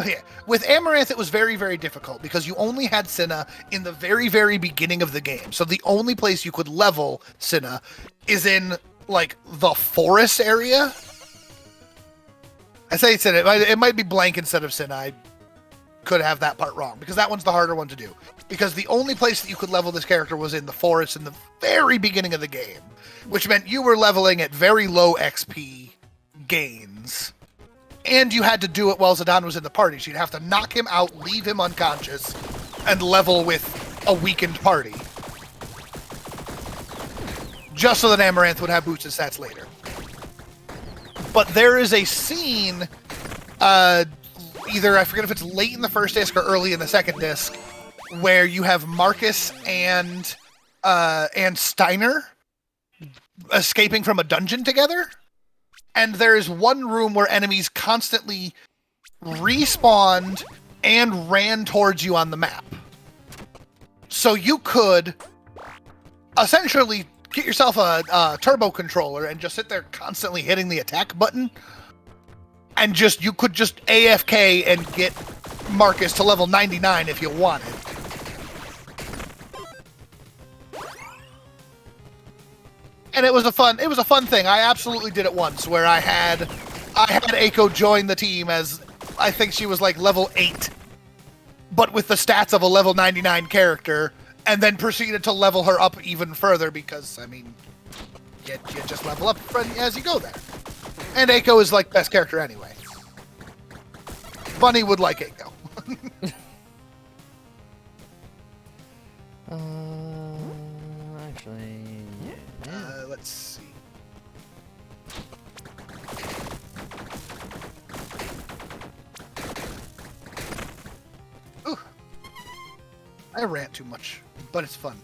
Yeah, with Amaranth, it was very, very difficult because you only had Cinna in the very, very beginning of the game. So the only place you could level Cinna is in, like, the forest area. I say Cinna. It might be blank instead of Cinna. I could have that part wrong because that one's the harder one to do. Because the only place that you could level this character was in the forest in the very beginning of the game, which meant you were leveling at very low XP gains. And you had to do it while Zidane was in the party. So you'd have to knock him out, leave him unconscious, and level with a weakened party. Just so that Amaranth would have boosted stats later. But there is a scene, either, I forget if it's late in the first disc or early in the second disc, where you have Marcus and Steiner escaping from a dungeon together. And there is one room where enemies constantly respawned and ran towards you on the map. So you could essentially get yourself a turbo controller and just sit there constantly hitting the attack button. And you could just AFK and get Marcus to level 99 if you wanted. And it was a fun thing. I absolutely did it once where I had Aiko join the team as I think she was like level 8, but with the stats of a level 99 character, and then proceeded to level her up even further because, I mean, you just level up as you go there. And Aiko is like best character anyway. Bunny would like Aiko. Actually, yeah. Let's see. Ooh. I rant too much, but it's fun.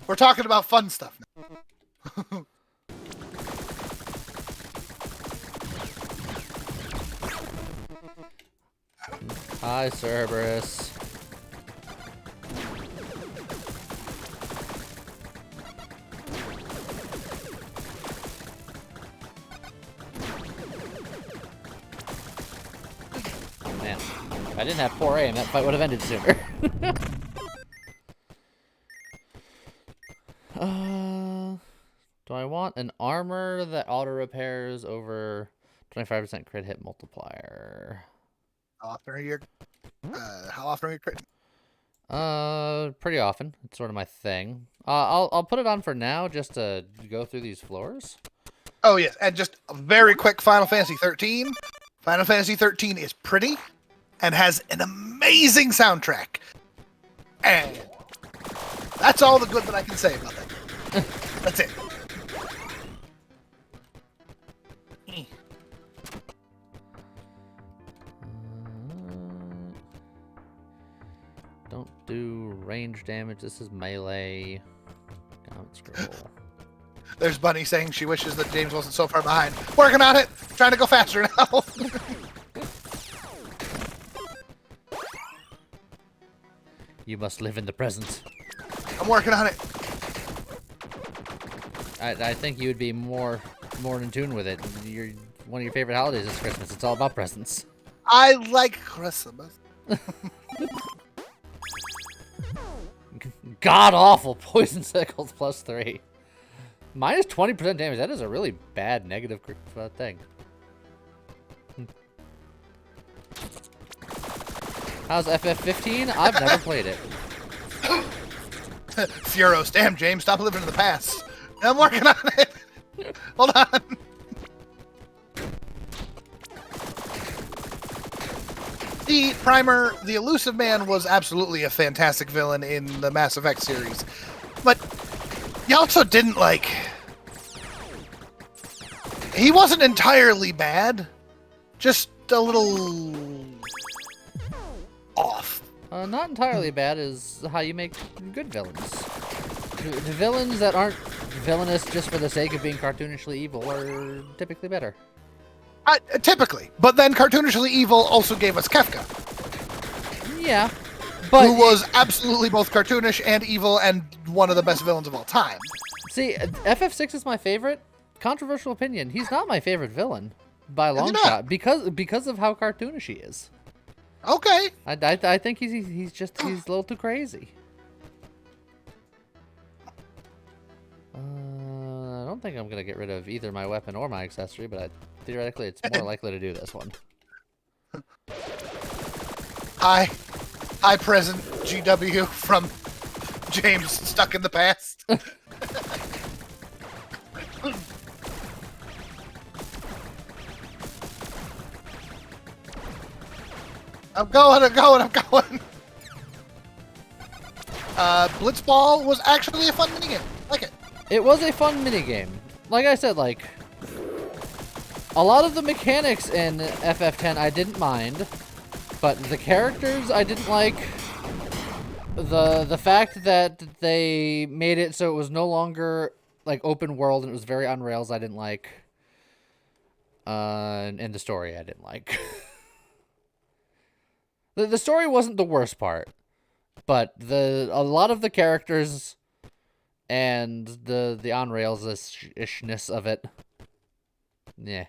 We're talking about fun stuff now. Hi, Cerberus. Man, if I didn't have poor aim, that fight would have ended sooner. Do I want an armor that auto repairs over 25% crit hit multiplier? How often are you critting? Pretty often. It's sort of my thing. I'll put it on for now just to go through these floors. Oh yes, and just a very quick Final Fantasy 13. Final Fantasy 13 is pretty and has an amazing soundtrack. And that's all the good that I can say about that. That's it. Don't do range damage. This is melee. Comment scroll. There's Bunny saying she wishes that James wasn't so far behind. Working on it. Trying to go faster now. You must live in the present. I'm working on it. I think you would be more in tune with it. One of your favorite holidays is Christmas. It's all about presents. I like Christmas. God awful poison sickles +3. Minus 20% damage. That is a really bad negative thing. How's FF15? I've never played it. Furos, damn James, stop living in the past. I'm working on it. Hold on. The Primer, the Elusive Man, was absolutely a fantastic villain in the Mass Effect series. But you also didn't, like... He wasn't entirely bad, just a little off. Not entirely bad is how you make good villains. The villains that aren't villainous just for the sake of being cartoonishly evil are typically better. Typically. But then cartoonishly evil also gave us Kefka. Yeah. But who was absolutely both cartoonish and evil and one of the best villains of all time. See, FF6 is my favorite. Controversial opinion. He's not my favorite villain by a long shot because of how cartoonish he is. Okay. I think he's a little too crazy. I don't think I'm gonna get rid of either my weapon or my accessory, but theoretically it's more likely to do this one. Hi, present GW from James Stuck in the Past. I'm going. Blitzball was actually a fun minigame. Like it. It was a fun minigame. Like I said, like, a lot of the mechanics in FF10 I didn't mind, but the characters I didn't like. The fact that they made it so it was no longer like open world and it was very on rails I didn't like. And the story I didn't like. The story wasn't the worst part, but a lot of the characters and the on rails ishness of it, yeah.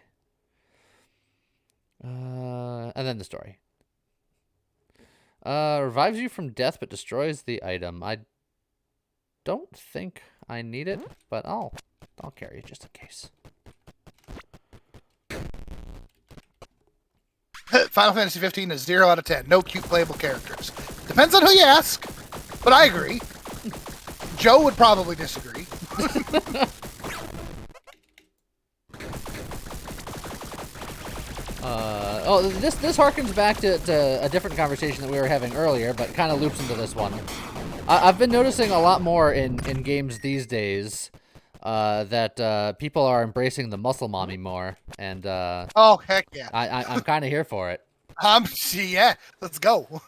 And then the story. Revives you from death but destroys the item. I don't think I need it, but I'll carry it just in case. Final Fantasy 15 is 0 out of 10. No cute playable characters. Depends on who you ask, but I agree. Joe would probably disagree. This harkens back to a different conversation that we were having earlier, but kind of loops into this one. I've been noticing a lot more in games these days that people are embracing the muscle mommy more, and oh heck yeah, I'm kind of here for it. Yeah, let's go.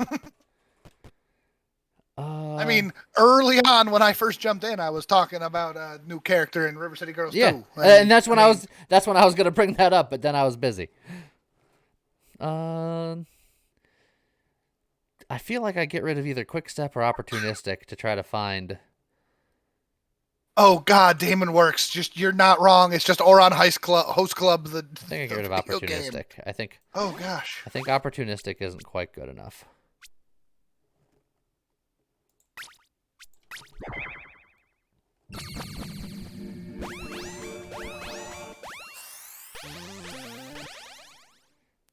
I mean, early on when I first jumped in, I was talking about a new character in River City Girls 2. And that's when I was gonna bring that up, but then I was busy. I feel like I get rid of either Quick Step or Opportunistic to try to find. Oh God, Damon Works. Just you're not wrong. It's just Oron Host Club. I think I get rid of Opportunistic. Game. I think. Oh gosh. I think Opportunistic isn't quite good enough.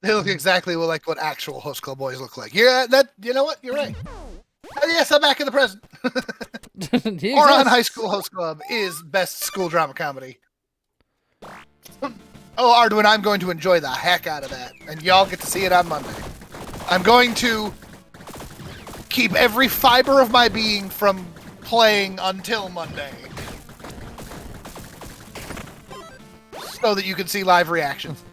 They look exactly like what actual Host Club boys look like. Yeah, you know what? You're right. Yes, I'm back in the present. Oron High School Host Club is best school drama comedy. Oh, Arduin, I'm going to enjoy the heck out of that, and y'all get to see it on Monday. I'm going to keep every fiber of my being from playing until Monday, so that you can see live reactions.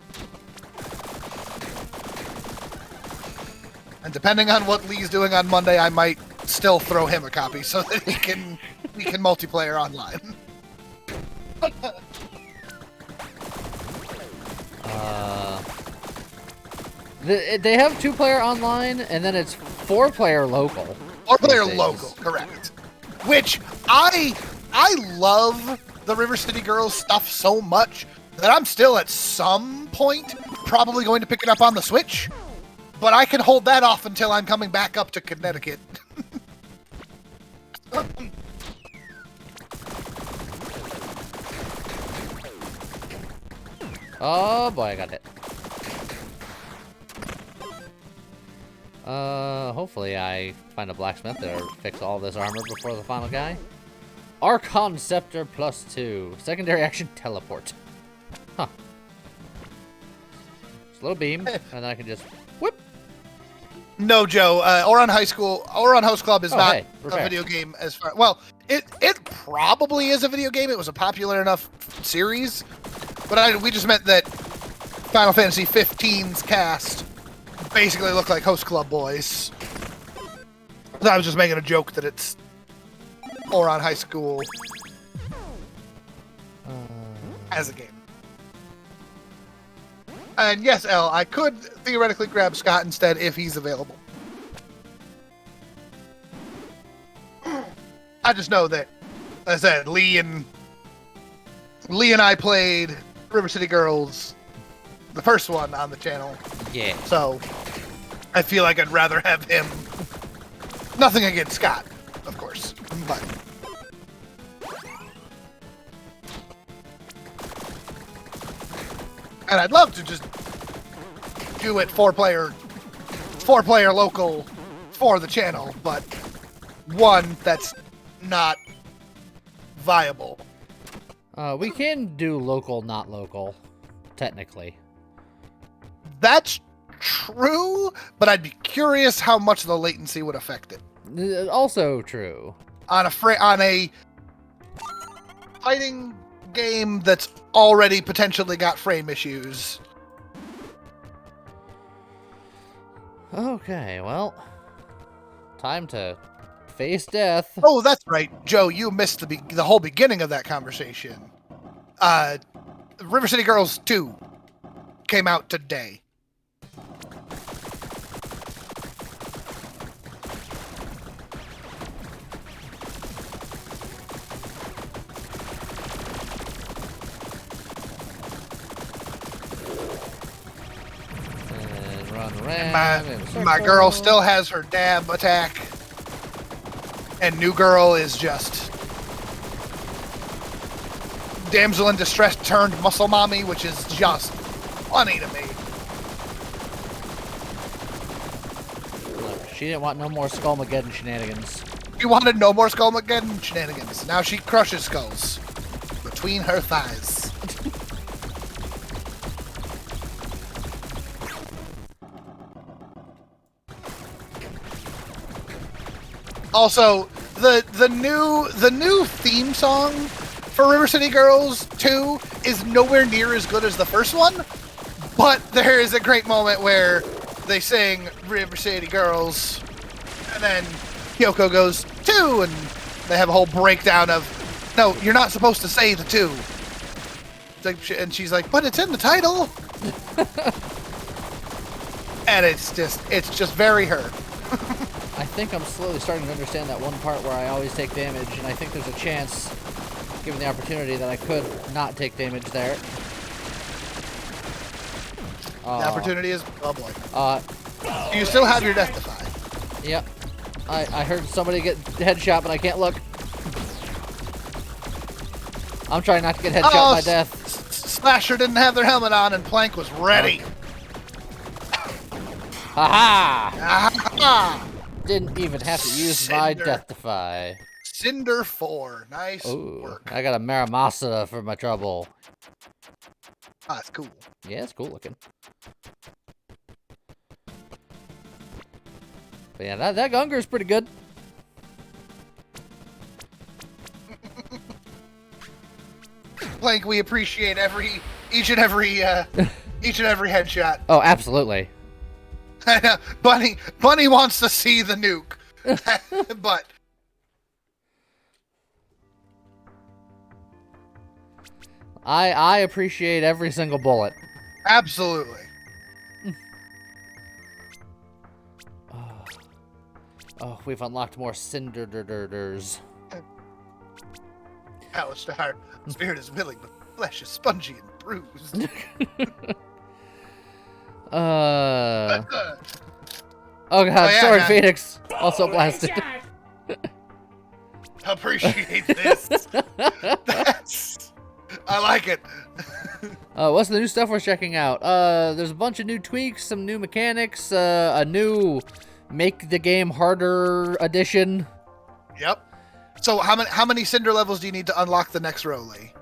And depending on what Lee's doing on Monday, I might still throw him a copy so that we can multiplayer online. They have 2-player online, and then it's 4-player local. 4-player local, correct. Which I love the River City Girls stuff so much that I'm still at some point probably going to pick it up on the Switch. But I can hold that off until I'm coming back up to Connecticut. Oh boy, I got hit. Hopefully I find a blacksmith to fix all this armor before the final guy. Archon Scepter +2. Secondary action teleport. Huh. Slow beam, and then I can just whip. No, Joe. Oron Host Club is not a video game as far. Well, it probably is a video game. It was a popular enough series, But we just meant that Final Fantasy 15's cast basically look like Host Club boys. So I was just making a joke that it's more on high school as a game. And yes, L, I could theoretically grab Scott instead if he's available. I just know that, as I said, Lee and I played River City Girls, the first one on the channel. Yeah. So I feel like I'd rather have him. Nothing against Scott, of course, but and I'd love to just do it four-player local for the channel, but one, that's not viable. We can do local, not local, technically. That's true, but I'd be curious how much the latency would affect it. Also true. On a fighting game that's already potentially got frame issues. Okay, well, time to face death. Oh, that's right, Joe. You missed the whole beginning of that conversation. River City Girls 2 came out today. And run around in a My circle. girl still has her dab attack, and new girl is just damsel in distress turned muscle mommy, which is just funny to me. Look, she didn't want no more Skullmageddon shenanigans. She wanted no more Skullmageddon shenanigans. Now she crushes skulls between her thighs. Also, the new theme song for River City Girls 2 is nowhere near as good as the first one, but there is a great moment where they sing River City Girls, and then Kyoko goes 2, and they have a whole breakdown of, no, you're not supposed to say the 2. It's like, and she's like, but it's in the title. And it's just very her. I think I'm slowly starting to understand that one part where I always take damage, and I think there's a chance, given the opportunity, that I could not take damage there. The opportunity is, oh boy. Do You still have your death defy. Yep. I heard somebody get headshot, but I can't look. I'm trying not to get headshot by death. Slasher didn't have their helmet on, and Plank was ready. Haha! Ah, Didn't even have to use my Cinder. death defy. Cinder 4. Nice Ooh, work. I got a Maramasa for my trouble. Ah, that's cool. Yeah, it's cool looking. But yeah, that Gunger's pretty good. Plank, we appreciate each and every headshot. Oh, absolutely. Bunny wants to see the nuke, but I appreciate every single bullet. absolutely. Oh, we've unlocked more Cinderders. Alistar, spirit is willing, but flesh is spongy and bruised. Oh god, yeah, Sword yeah. Phoenix also blasted. Appreciate this. I like it. What's the new stuff we're checking out? There's a bunch of new tweaks, some new mechanics, a new make the game harder edition. Yep. So how many Cinder levels do you need to unlock the next row, Lee?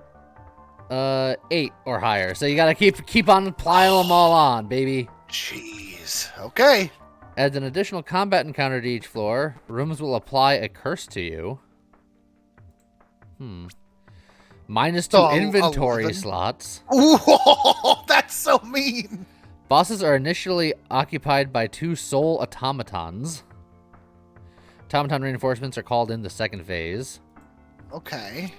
8 or higher. So you gotta keep on piling them all on, baby. Jeez. Okay. Adds an additional combat encounter to each floor. Rooms will apply a curse to you. -2 So, inventory 11. slots. Ooh, that's so mean. Bosses are initially occupied by 2 soul automatons. Automaton reinforcements are called in the second phase. Okay.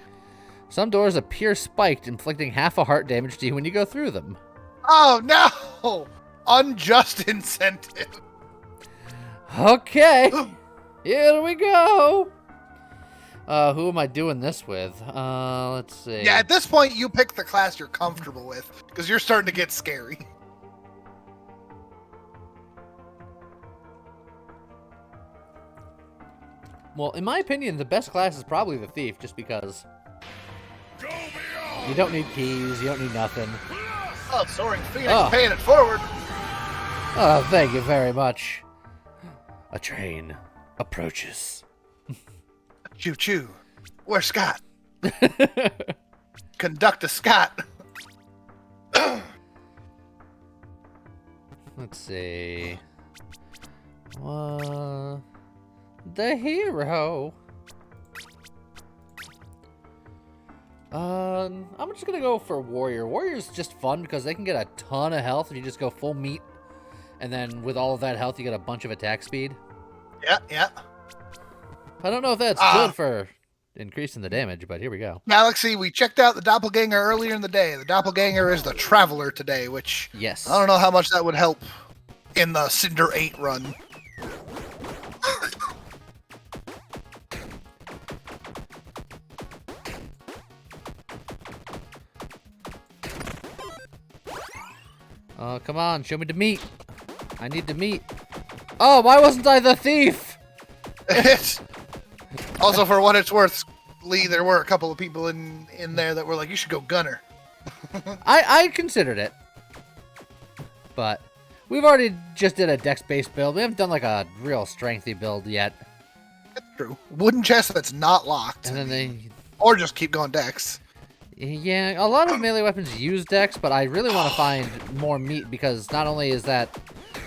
Some doors appear spiked, inflicting half a heart damage to you when you go through them. Oh, no. Unjust incentive. Okay. Here we go. Who am I doing this with? Let's see. Yeah, at this point, you pick the class you're comfortable with, because you're starting to get scary. Well, in my opinion, the best class is probably the Thief, just because you don't need keys, you don't need nothing. Oh, soaring Phoenix Oh. paying it forward. Oh, thank you very much. A train approaches. Choo-choo. Where's Scott? Conduct a Scott. Let's see. The hero. I'm just gonna go for Warrior. Warrior's just fun because they can get a ton of health if you just go full meat. And then with all of that health, you get a bunch of attack speed. Yeah. I don't know if that's good for increasing the damage, but here we go. Galaxy, we checked out the doppelganger earlier in the day. The doppelganger is the traveler today, which Yes. I don't know how much that would help in the Cinder 8 run. Oh, come on, show me the meat. I need the meat. Oh, why wasn't I the thief? Also, for what it's worth, Lee, there were a couple of people in there that were like, you should go gunner. I considered it. But we've already just did a dex-based build. We haven't done like a real strengthy build yet. That's true. Wooden chest that's not locked. And then they... Or just keep going dex. Yeah, a lot of melee weapons use dex, but I really want to find more meat because not only is that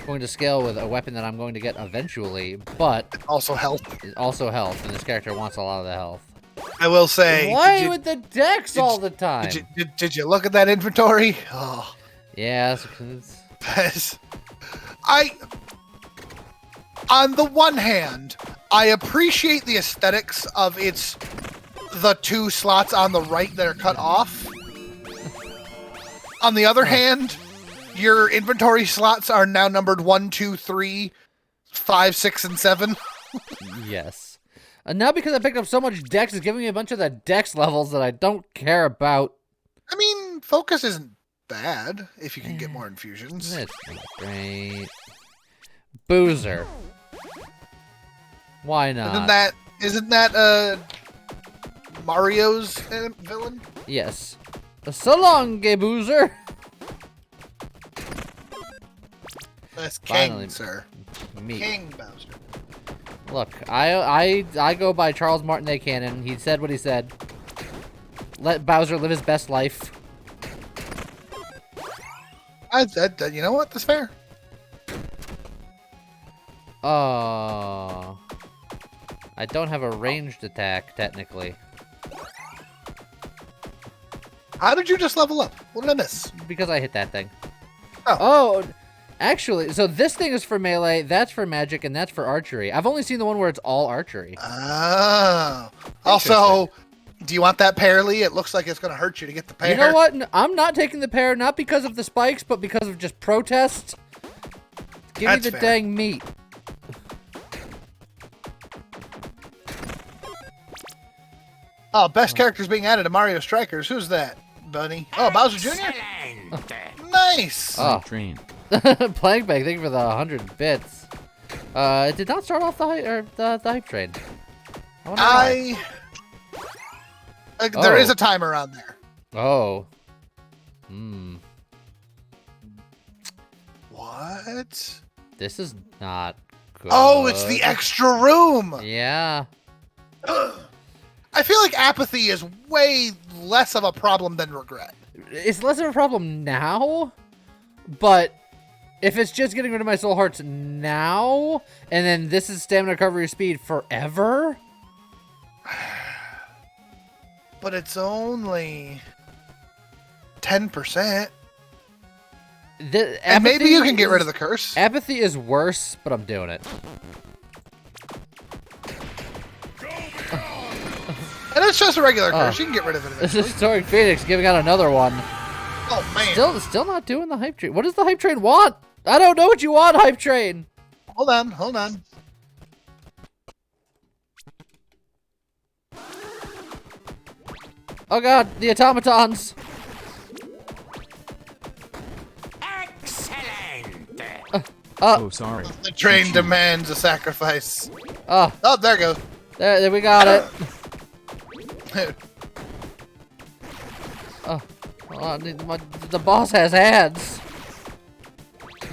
going to scale with a weapon that I'm going to get eventually, but Also health. also health, and this character wants a lot of the health. I will say. Why with the dex all the time? Did you look at that inventory? Oh. Yeah, On the one hand, I appreciate the aesthetics of the 2 slots on the right that are cut off. On the other hand, your inventory slots are now numbered 1, 2, 3, 5, 6, and 7. yes. And now because I picked up so much dex, it's giving me a bunch of the dex levels that I don't care about. I mean, focus isn't bad if you can get more infusions. That's not great. Boozer. Why not? Isn't that Mario's villain? Yes. So long, gay Boozer. That's Finally. King, sir. Me. King Bowser. Look, I go by Charles Martinet canon. He said what he said. Let Bowser live his best life. You know what? That's fair. Oh. I don't have a ranged attack, technically. How did you just level up? What did I miss? Because I hit that thing. Oh. Actually, so this thing is for melee, that's for magic, and that's for archery. I've only seen the one where it's all archery. Oh. Also, do you want that parley? It looks like it's going to hurt you to get the pair. You know what? I'm not taking the pair, not because of the spikes, but because of just protest. Give That's me the fair. dang meat. Oh, best characters being added to Mario Strikers. Who's that, Bunny? Oh, Bowser Jr.? Nice. Oh. Train. Plank Bag, thank you for the 100 bits. It did not start off the hype train. I wonder why. There is a timer on there. Oh. What? This is not good. Oh, it's the extra room. Yeah. I feel like apathy is way less of a problem than regret. It's less of a problem now, but if it's just getting rid of my soul hearts now, and then this is stamina recovery speed forever, but it's only 10%. And maybe you can get rid of the curse. Apathy is worse, but I'm doing it. And it's just a regular curse. You can get rid of it eventually. This is Historic Phoenix giving out another one. Oh, man. Still not doing the hype train. What does the hype train want? I don't know what you want, hype train. Hold on. Oh god, the automatons. Excellent. Oh, sorry. The train demands a sacrifice. Oh, There it goes. there we got it. The boss has hands.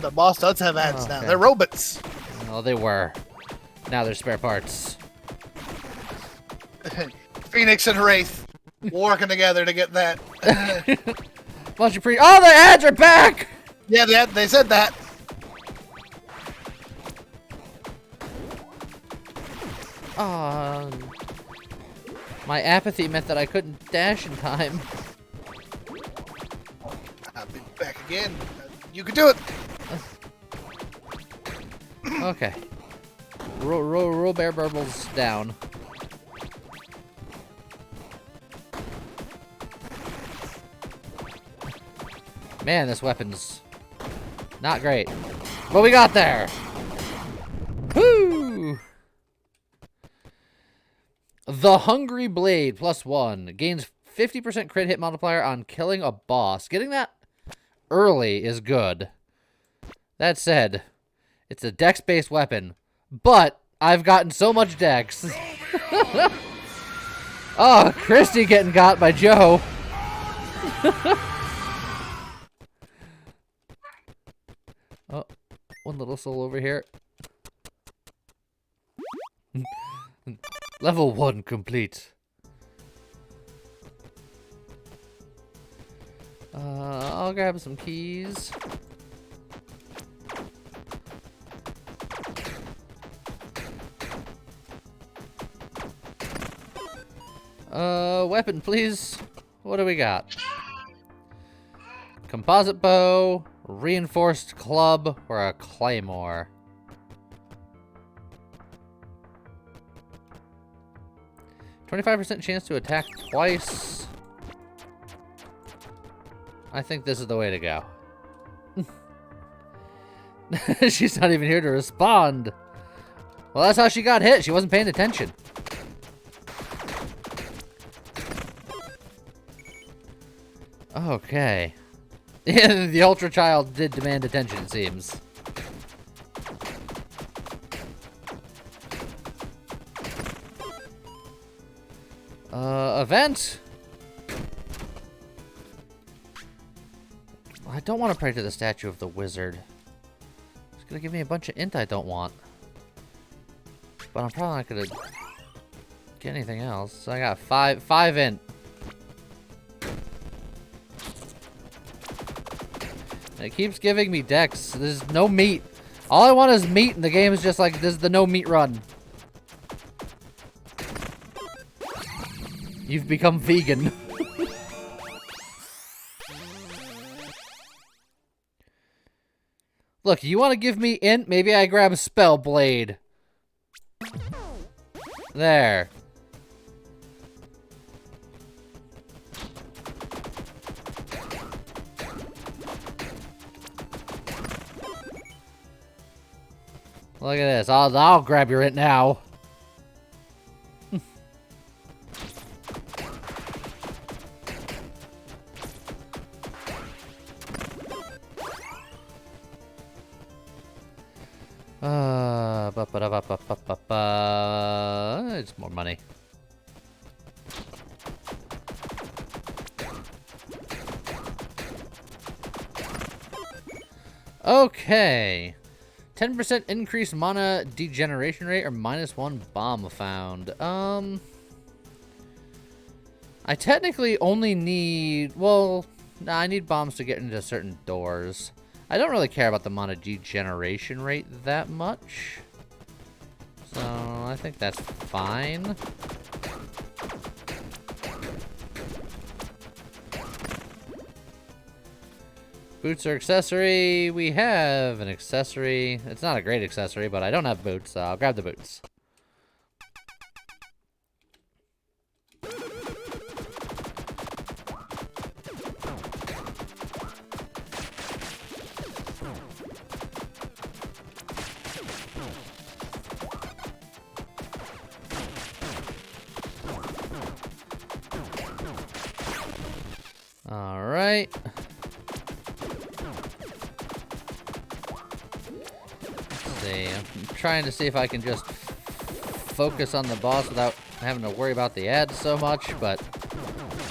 The boss does have hands now. Okay. They're robots. Oh, they were. Now they're spare parts. Phoenix and Wraith working together to get that. Bunch of Oh, the ads are back! Yeah, they said that. My apathy meant that I couldn't dash in time. I'll be back again. You can do it. Okay. Roll bear burbles down. Man, this weapon's not great. But we got there! Woo! The Hungry Blade +1 gains 50% crit hit multiplier on killing a boss. Getting that early is good. That said, it's a dex-based weapon, but I've gotten so much dex. Oh, Christy getting got by Joe. Oh, one little soul over here. Level 1 complete. I'll grab some keys. Weapon, please. What do we got? Composite bow, reinforced club, or a claymore. 25% chance to attack twice. I think this is the way to go. She's not even here to respond. Well, that's how she got hit. She wasn't paying attention. Okay. The Ultra Child did demand attention, it seems. Event? I don't want to pray to the statue of the wizard. It's gonna give me a bunch of int I don't want. But I'm probably not gonna get anything else. So I got five int. And it keeps giving me dex. There's no meat. All I want is meat, and the game is just like, this is the no meat run. You've become vegan. Look, you want to give me int? Maybe I grab a spell blade. There. Look at this. I'll grab your int now. It's more money. Okay. 10% increased mana degeneration rate or -1 bomb found. I technically only need, well, nah, I need bombs to get into certain doors. I don't really care about the mana degeneration rate that much. So, I think that's fine. Boots are accessory. We have an accessory. It's not a great accessory, but I don't have boots, so I'll grab the boots. All right. Let's see. I'm trying to see if I can just focus on the boss without having to worry about the ads so much, but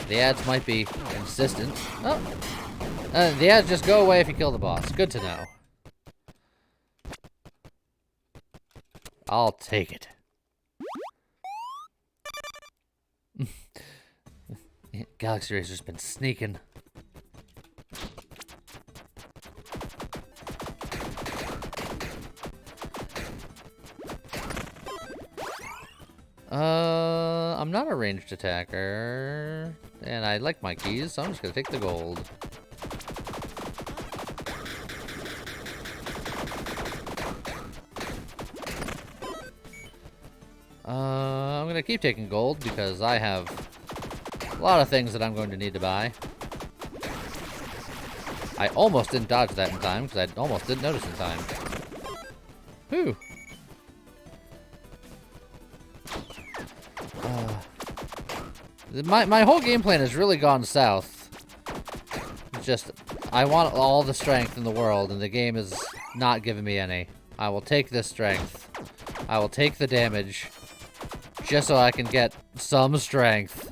the ads might be consistent. Oh. The ads just go away if you kill the boss. Good to know. I'll take it. Galaxy Racer's been sneaking. I'm not a ranged attacker, and I like my keys, so I'm just gonna take the gold. I'm gonna keep taking gold because I have a lot of things that I'm going to need to buy. I almost didn't dodge that in time because I almost didn't notice in time. Whew. My whole game plan has really gone south. It's just, I want all the strength in the world, and the game is not giving me any. I will take this strength. I will take the damage, just so I can get some strength.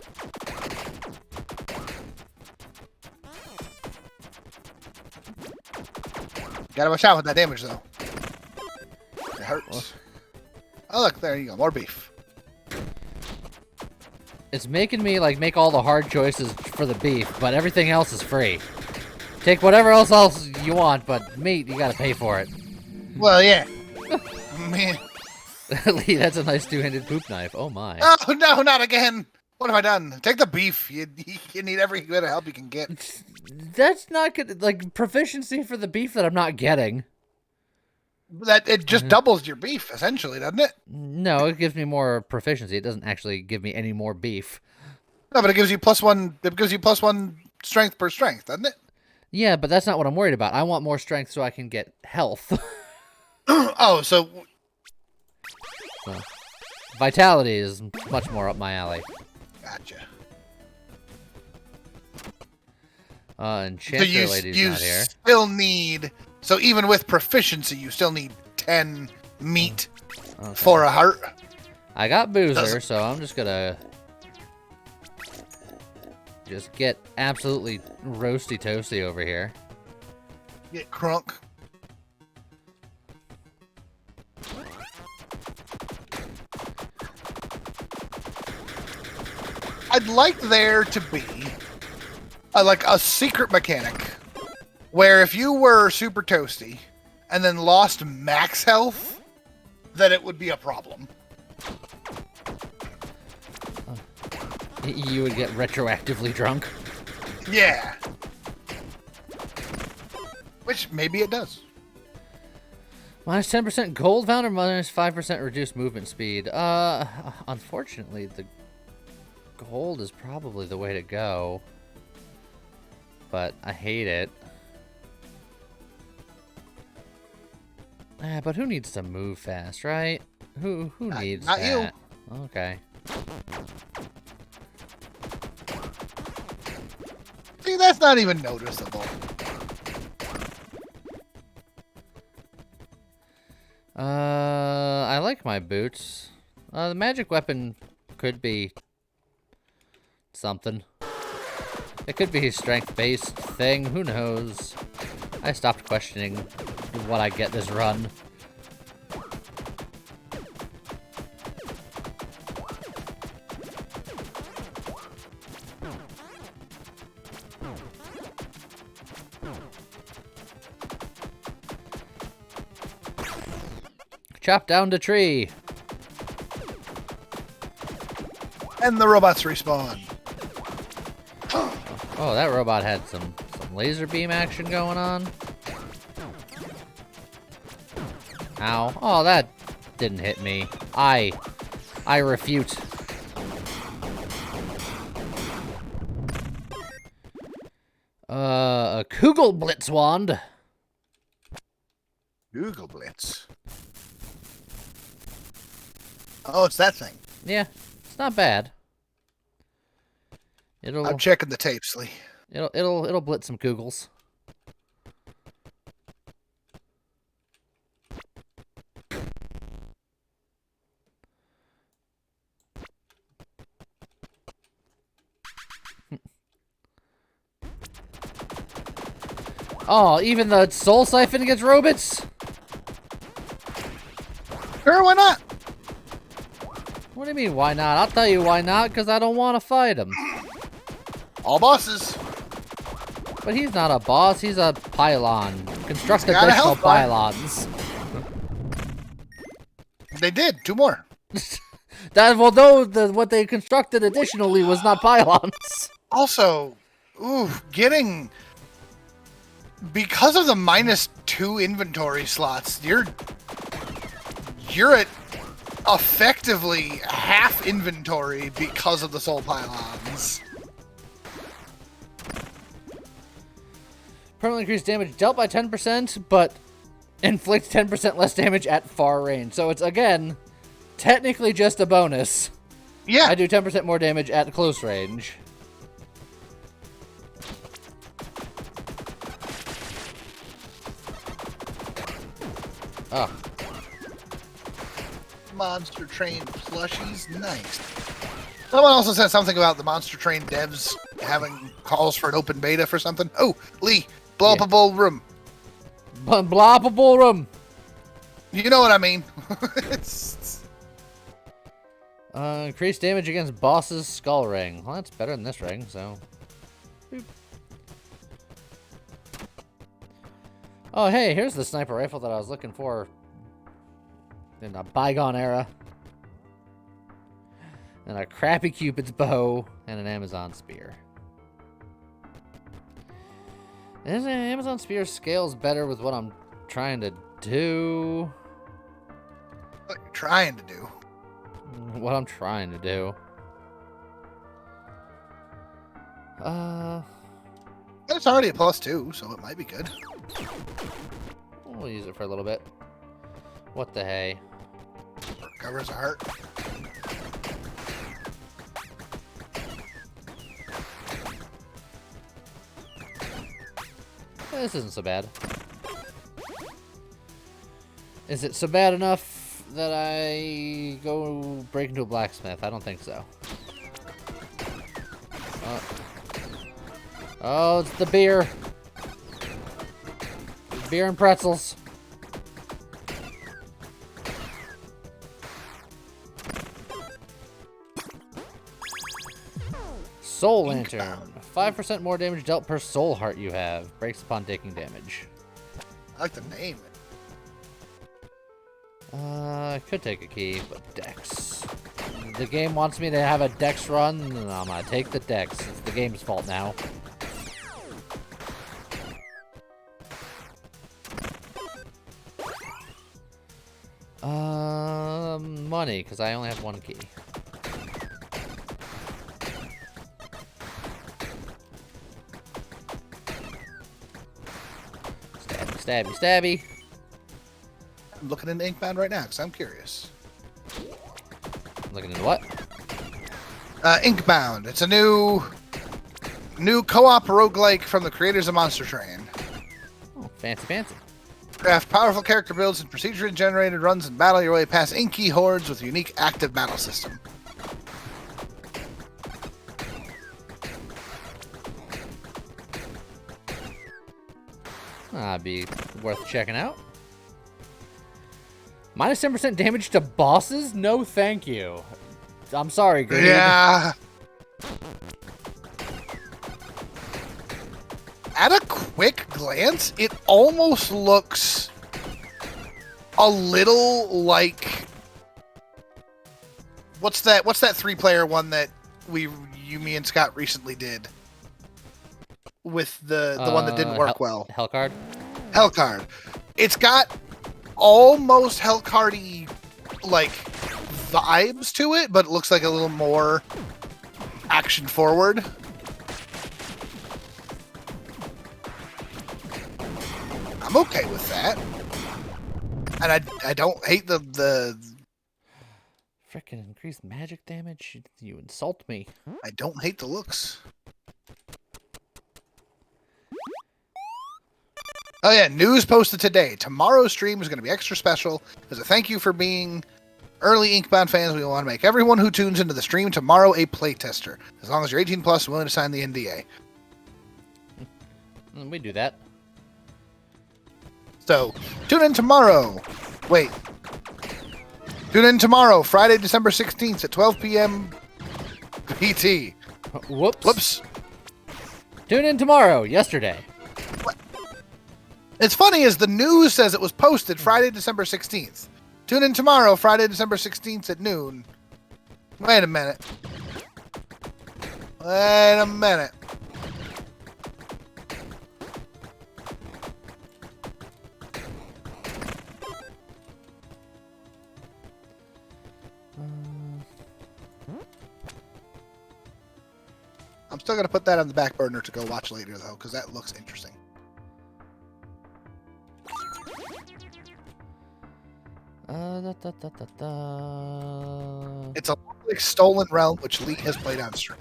Gotta watch out with that damage, though. It hurts. Oh, look, there you go. More beef. It's making me, like, make all the hard choices for the beef, but everything else is free. Take whatever else you want, but meat, you gotta pay for it. Well, yeah. Man. Lee, that's a nice two-handed poop knife. Oh, my. Oh, no, not again. What have I done? Take the beef. You need every bit of help you can get. That's not good. Like, proficiency for the beef that I'm not getting. That it just doubles your beef, essentially, doesn't it? No, it gives me more proficiency. It doesn't actually give me any more beef. No, but it gives you +1. It gives you +1 strength per strength, doesn't it? Yeah, but that's not what I'm worried about. I want more strength so I can get health. Oh, so vitality is much more up my alley. Gotcha. Enchanter so lady's you not here. Still need. So even with proficiency, you still need 10 meat for a heart. I got Boozer, so I'm just gonna get absolutely roasty toasty over here. Get crunk. I'd like there to be like a secret mechanic where if you were super toasty and then lost max health, then it would be a problem. You would get retroactively drunk. Yeah. Which maybe it does. Minus 10% gold found or minus 5% reduced movement speed? Unfortunately, the gold is probably the way to go. But I hate it. But who needs to move fast, right? Who needs not that? you. Okay. See, that's not even noticeable. I like my boots. The magic weapon could be something. It could be a strength-based thing. Who knows? I stopped questioning what I get this run. Chop down the tree. And the robots respawn. Oh, that robot had some some laser beam action going on. Ow. Oh, that didn't hit me. I refute. A Kugel Blitz wand. Google Blitz. Oh, it's that thing. Yeah, it's not bad. I'm checking the tapes, Lee. It'll blitz some Kugels. Oh, even the Soul Siphon gets robots? Sure, why not? What do you mean, why not? I'll tell you why not, because I don't want to fight him. All bosses. But he's not a boss, he's a pylon. Construct He's got a additional health bar. pylons. They did. 2 more. What they constructed additionally was not pylons. Also, getting... Because of the -2 inventory slots, you're at effectively half inventory because of the soul pylons. Permanently increase damage dealt by 10%, but inflict 10% less damage at far range. So it's, again, technically just a bonus. Yeah. I do 10% more damage at close range. Oh. Monster Train plushies, nice. Someone also said something about the Monster Train devs having calls for an open beta for something. Oh, Lee, blow up a bowl room. Bloppable room. You know what I mean. Increase damage against boss's skull ring. Well, that's better than this ring, so. Boop. Oh, hey, here's the sniper rifle that I was looking for in a bygone era. And a crappy Cupid's bow and an Amazon spear. An Amazon spear scales better with what I'm trying to do. What you're trying to do. What I'm trying to do. It's already a +2, so it might be good. We'll use it for a little bit. What the hey? Recovers a heart. This isn't so bad. Is it so bad enough that I go break into a blacksmith? I don't think so. Oh, it's the beer. Beer and pretzels. Soul Lantern. 5% more damage dealt per soul heart you have. Breaks upon taking damage. I like the name. I could take a key, but Dex. The game wants me to have a Dex run, and I'm gonna take the Dex. It's the game's fault now. Money, because I only have 1 key. Stabby, stabby, stabby. I'm looking into Inkbound right now because I'm curious. Looking into what? Inkbound. It's a new co-op roguelike from the creators of Monster Train. Oh, fancy, fancy. Craft powerful character builds and procedurally generated runs and battle your way past inky hordes with a unique active battle system. That'd be worth checking out. Minus 10% damage to bosses? No, thank you. I'm sorry, Greed. Yeah. At a quick glance, it almost looks a little like what's that 3-player one that me and Scott recently did? with the one that didn't work well. Hell card. Hell card. It's got almost hell cardy like vibes to it, but it looks like a little more action forward. I'm okay with that, and I don't hate the Frickin' increased magic damage. You insult me. I don't hate the looks. Oh yeah, news posted today. Tomorrow's stream is going to be extra special as a thank you for being early Inkbound fans. We want to make everyone who tunes into the stream tomorrow a playtester, as long as you're 18 plus and willing to sign the NDA. We do that. So, tune in tomorrow. Wait. Tune in tomorrow, Friday, December 16th at 12 p.m. PT. Whoops. Tune in tomorrow, yesterday. What? It's funny as the news says it was posted Friday, December 16th. Tune in tomorrow, Friday, December 16th at noon. Wait a minute. Wait a minute. I'm still going to put that on the back burner to go watch later, though, because that looks interesting. It's a like Stolen Realm, which Lee has played on stream.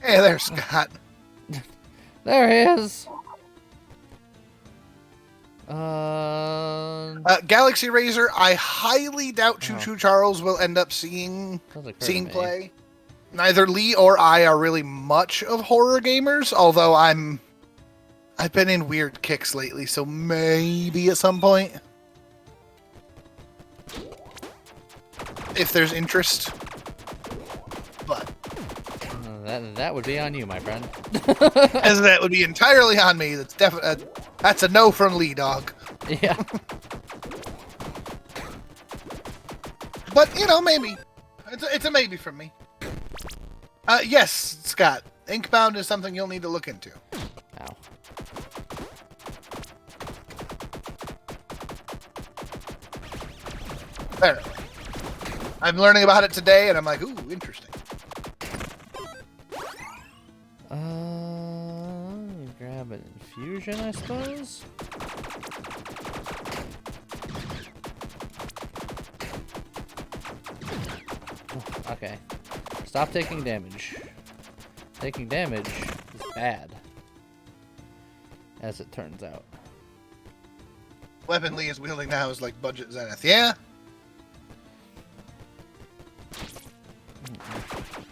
Hey there, Scott. There he is. Galaxy Razor, I highly doubt Choo Choo Charles will end up seeing play. Neither Lee or I are really much of horror gamers, although I've been in weird kicks lately, so maybe at some point. If there's interest. But that would be on you, my friend. As that would be entirely on me. That's definitely that's a no from Lee, dog. Yeah. But you know, maybe it's a maybe from me. Yes, Scott. Inkbound is something you'll need to look into. Ow. There. I'm learning about it today, and I'm like, ooh, interesting. Grab an infusion, I suppose. Okay. Stop taking damage. Taking damage is bad, as it turns out. Weapon Lee is wielding now is like budget Zenith. Yeah.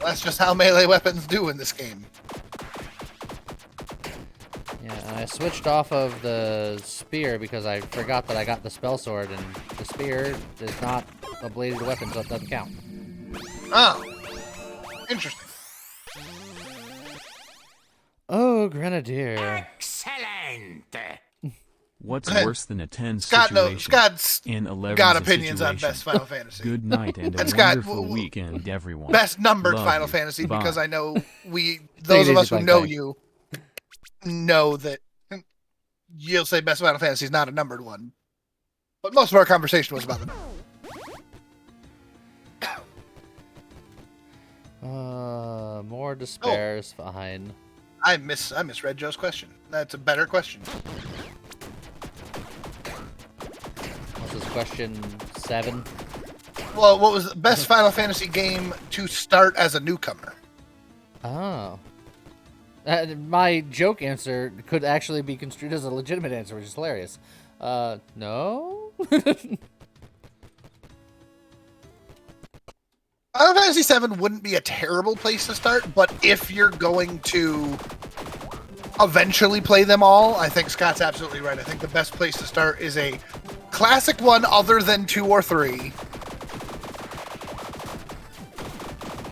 That's just how melee weapons do in this game. Yeah, and I switched off of the spear because I forgot that I got the spell sword, and the spear is not a bladed weapon, so it doesn't count. Oh. Interesting. Oh, Grenadier. Excellent. What's worse than a 10 Scott, situation? Scott's in 11 got opinions on best Final Fantasy. Good night and a Scott, wonderful weekend, everyone. Best numbered Love Final you. Fantasy, Bye. because I know those of us who know you, know that you'll say best Final Fantasy is not a numbered one. But most of our conversation was about the More despair is fine. I misread Joe's question. That's a better question. This is question 7. Well, what was the best Final Fantasy game to start as a newcomer? Oh. My joke answer could actually be construed as a legitimate answer, which is hilarious. No? Final Fantasy VII wouldn't be a terrible place to start, but if you're going to eventually play them all, I think Scott's absolutely right. I think the best place to start is a classic one other than 2 or 3.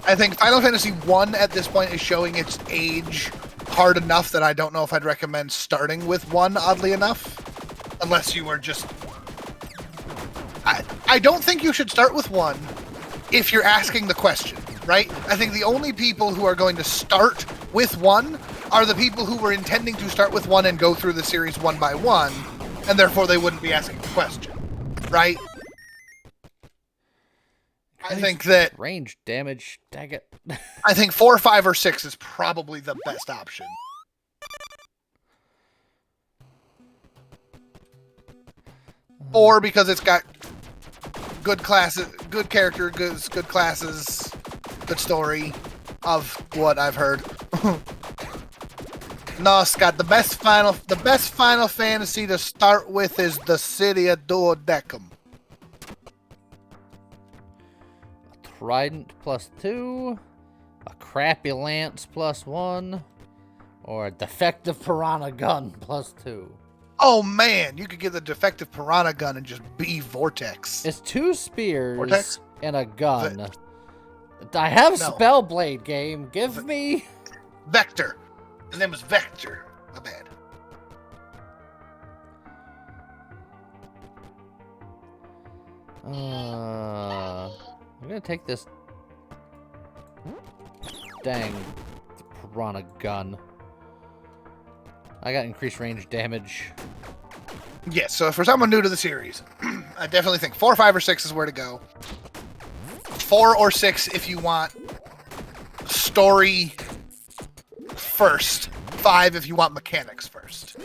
I think Final Fantasy 1 at this point is showing its age hard enough that I don't know if I'd recommend starting with 1, oddly enough. Unless you were just... I don't think you should start with 1 if you're asking the question, right? I think the only people who are going to start with 1 are the people who were intending to start with 1 and go through the series one by one, and therefore they wouldn't be asking the question, right? I think that... Range damage, dang it. I think 4, 5, or 6 is probably the best option. Or because it's got good classes, good character, good classes, good story of what I've heard. No, Scott, the best Final Fantasy to start with is the City of Duodecum. A Trident +2, a crappy Lance +1, or a defective Piranha Gun +2. Oh man, you could get the defective Piranha Gun and just be Vortex. It's 2 spears Vortex? and a gun. I have No. Spellblade game. Give me... Vector. His name was Vector. My bad. I'm gonna take this dang Piranha Gun. I got increased range damage. Yes, so for someone new to the series, I definitely think 4, 5, or 6 is where to go. 4 or 6 if you want story first. 5 if you want mechanics first.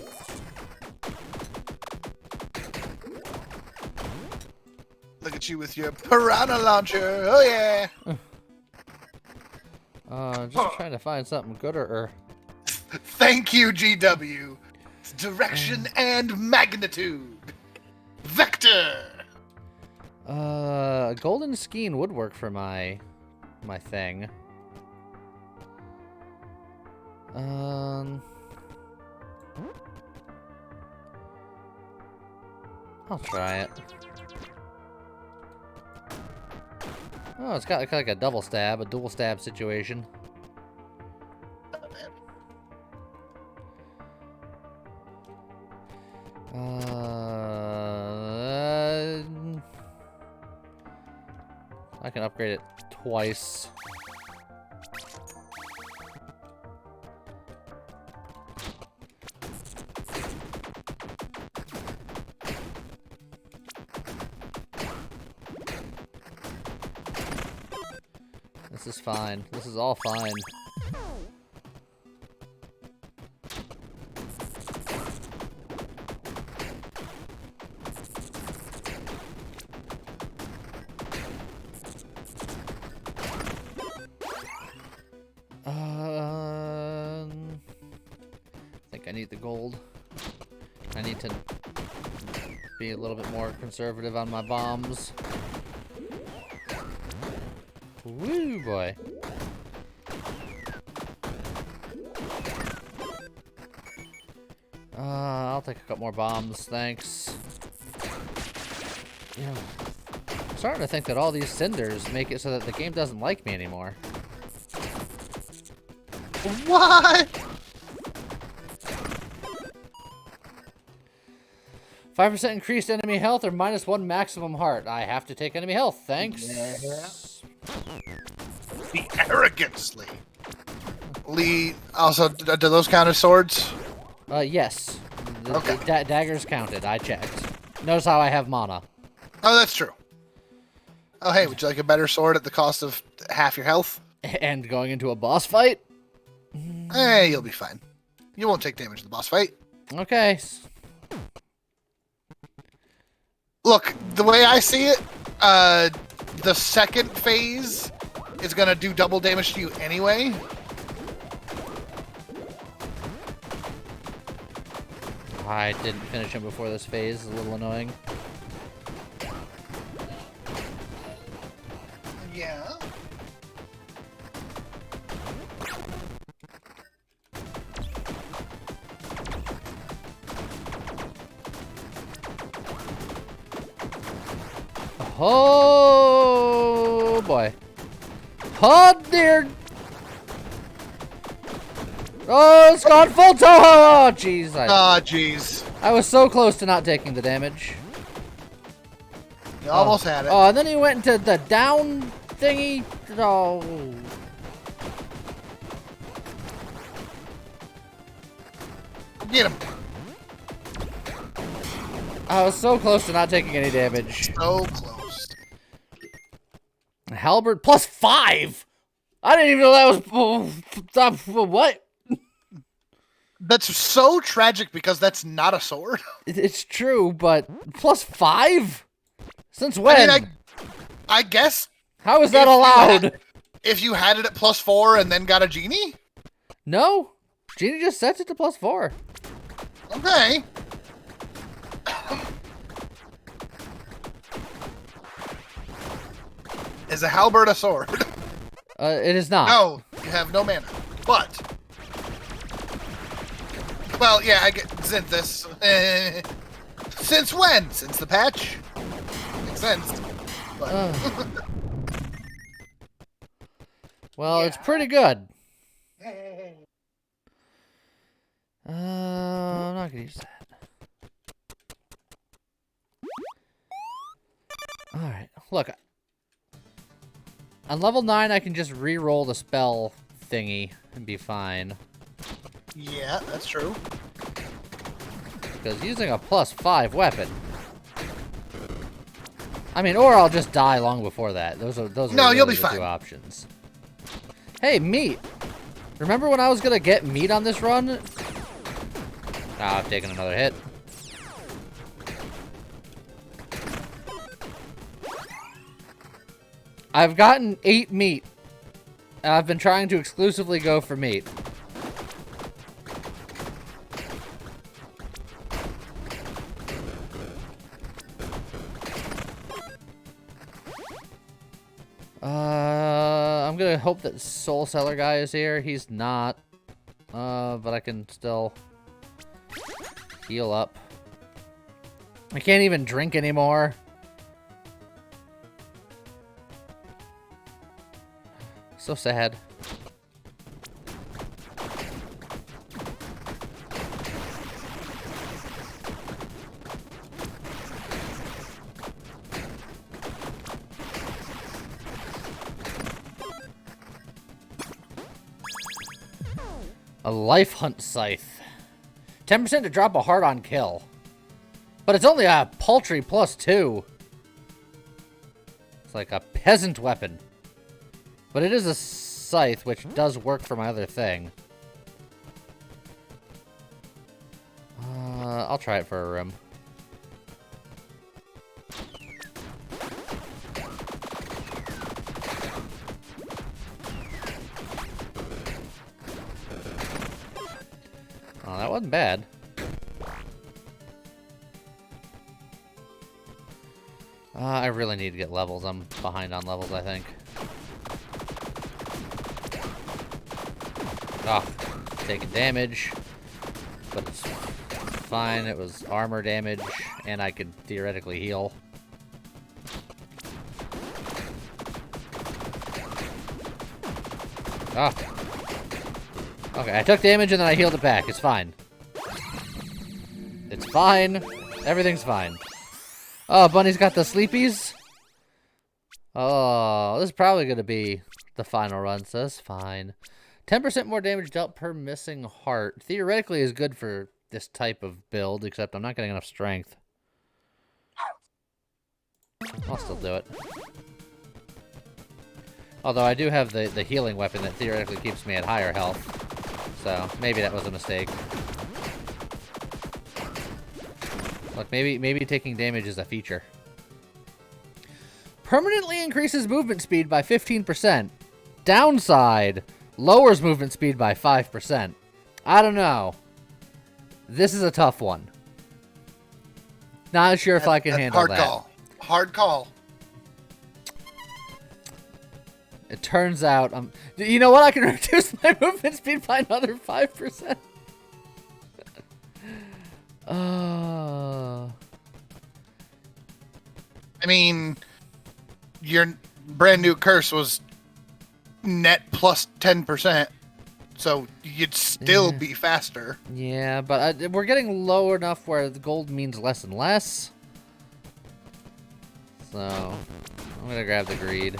Look at you with your Piranha Launcher. Oh yeah. Just trying to find something gooder. Thank you, GW. It's direction and magnitude. Vector. A golden skein would work for my thing. I'll try it. Oh, it's got like a double stab, a dual stab situation. I can upgrade it twice. This is fine. This is all fine. I think I need the gold. I need to be a little bit more conservative on my bombs. Woo, boy. I'll take a couple more bombs, thanks. Yeah. I'm starting to think that all these cinders make it so that the game doesn't like me anymore. What? 5% increased enemy health or -1 maximum heart. I have to take enemy health, thanks. Yeah. The arrogance, Lee. Lee, also, do those count as swords? Yes. Okay. The daggers counted. I checked. Notice how I have mana. Oh, that's true. Oh, hey, would you like a better sword at the cost of half your health? And going into a boss fight? Hey, you'll be fine. You won't take damage in the boss fight. Okay. Look, the way I see it, the second phase is going to do double damage to you anyway. I didn't finish him before this phase. It's a little annoying. Yeah. Oh boy. Oh dear. Oh, it's gone full toe. Oh jeez. Jeez. I was so close to not taking the damage. You almost had it. Oh, and then he went into the down thingy. Oh. Get him. I was so close to not taking any damage. So close. Halberd +5. I didn't even know that was what? That's so tragic because that's not a sword. It's true, but +5? Since when? I mean, I guess. How is that allowed? If you had it at +4 and then got a genie? No. Genie just sets it to +4. Okay. Is a halberd a sword? It is not. No, you have no mana. But. Well, yeah, I get since this. Since when? Since the patch? Makes sense. But. Well, it's pretty good. I'm not gonna use that. Alright, look. On level 9, I can just re-roll the spell thingy and be fine. Yeah, that's true. Because using a +5 weapon. I mean, or I'll just die long before that. Those are No, really you'll be the fine. two options. Hey, meat! Remember when I was gonna get meat on this run? Ah, I've taken another hit. I've gotten 8 meat. And I've been trying to exclusively go for meat. I'm gonna hope that Soul Seller guy is here. He's not. But I can still heal up. I can't even drink anymore. So sad. A life hunt scythe. 10% to drop a heart on kill. But it's only a paltry +2. It's like a peasant weapon. But it is a scythe, which does work for my other thing. I'll try it for a room. Oh, that wasn't bad. I really need to get levels. I'm behind on levels, I think. Oh, taking damage. But it's fine. It was armor damage, and I could theoretically heal. Oh. Okay, I took damage and then I healed it back. It's fine. It's fine. Everything's fine. Oh, Bunny's got the sleepies. Oh, this is probably going to be the final run, so that's fine. 10% more damage dealt per missing heart. Theoretically is good for this type of build, except I'm not getting enough strength. I'll still do it. Although I do have the healing weapon that theoretically keeps me at higher health. So, maybe that was a mistake. Look, maybe taking damage is a feature. Permanently increases movement speed by 15%. Downside, lowers movement speed by 5%. I don't know. This is a tough one. Not sure if I can handle hard that. Call. Hard call. It turns out, you know what? I can reduce my movement speed by another 5%. I mean, your brand new curse was net plus 10%, so you'd still be faster. Yeah, but we're getting low enough where the gold means less and less. So, I'm gonna grab the greed.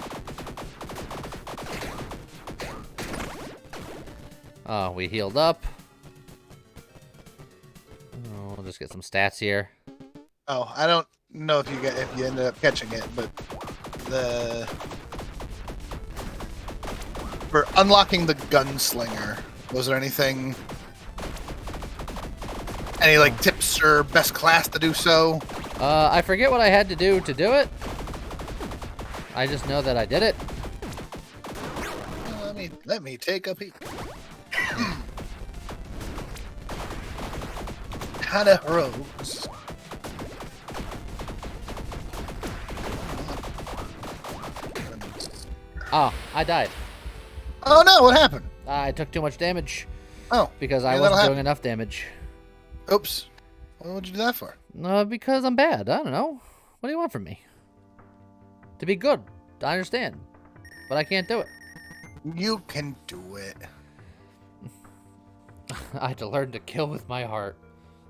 Oh, we healed up. Oh, we'll just get some stats here. Oh, I don't know if you ended up catching it, but for unlocking the gunslinger, was there any like tips or best class to do so? I forget what I had to do it. I just know that I did it. Let me take a peek. Kinda rogues. Oh, I died. Oh no, what happened? I took too much damage Oh, because I yeah, wasn't that'll doing enough damage. Oops. What would you do that for? Because I'm bad. I don't know. What do you want from me? To be good. I understand. But I can't do it. You can do it. I had to learn to kill with my heart.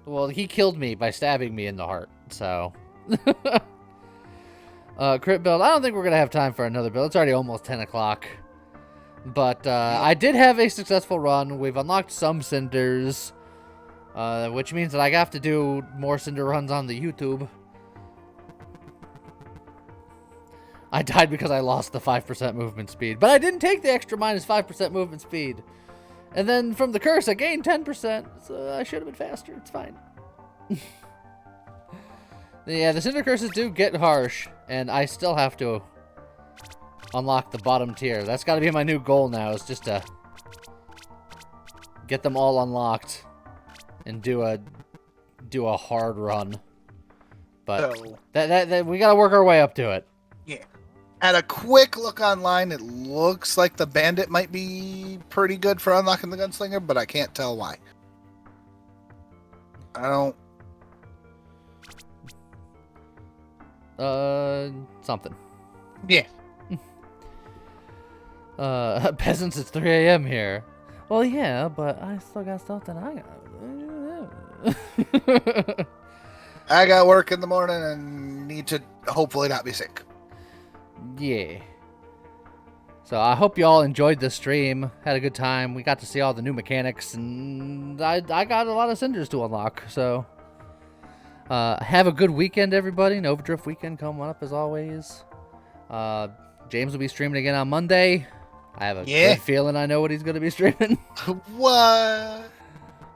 Well, he killed me by stabbing me in the heart, so. Crit build. I don't think we're going to have time for another build. It's already almost 10 o'clock. But I did have a successful run. We've unlocked some Cinders. Which means that I have to do more Cinder runs on the YouTube. I died because I lost the 5% movement speed. But I didn't take the extra minus 5% movement speed. And then from the curse, I gained 10%. So I should have been faster. It's fine. Yeah, the Cinder curses do get harsh. And I still have to unlock the bottom tier. That's got to be my new goal now, is just to get them all unlocked and do a hard run. But So, that we got to work our way up to it. yeah. At a quick look online, it looks like the bandit might be pretty good for unlocking the gunslinger, but I can't tell why. I don't. Something. Yeah. Peasants, it's 3 a.m. here. Well, yeah, but I still got stuff that I got. I got work in the morning and need to hopefully not be sick. Yeah. So I hope you all enjoyed the stream. Had a good time. We got to see all the new mechanics, and I got a lot of Cinders to unlock. So have a good weekend, everybody. An Overdrift weekend coming up as always. James will be streaming again on Monday. I have a good feeling I know what he's going to be streaming. What?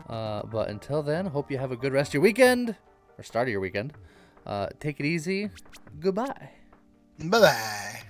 But until then, hope you have a good rest of your weekend, or start of your weekend. Take it easy. Goodbye. Bye-bye.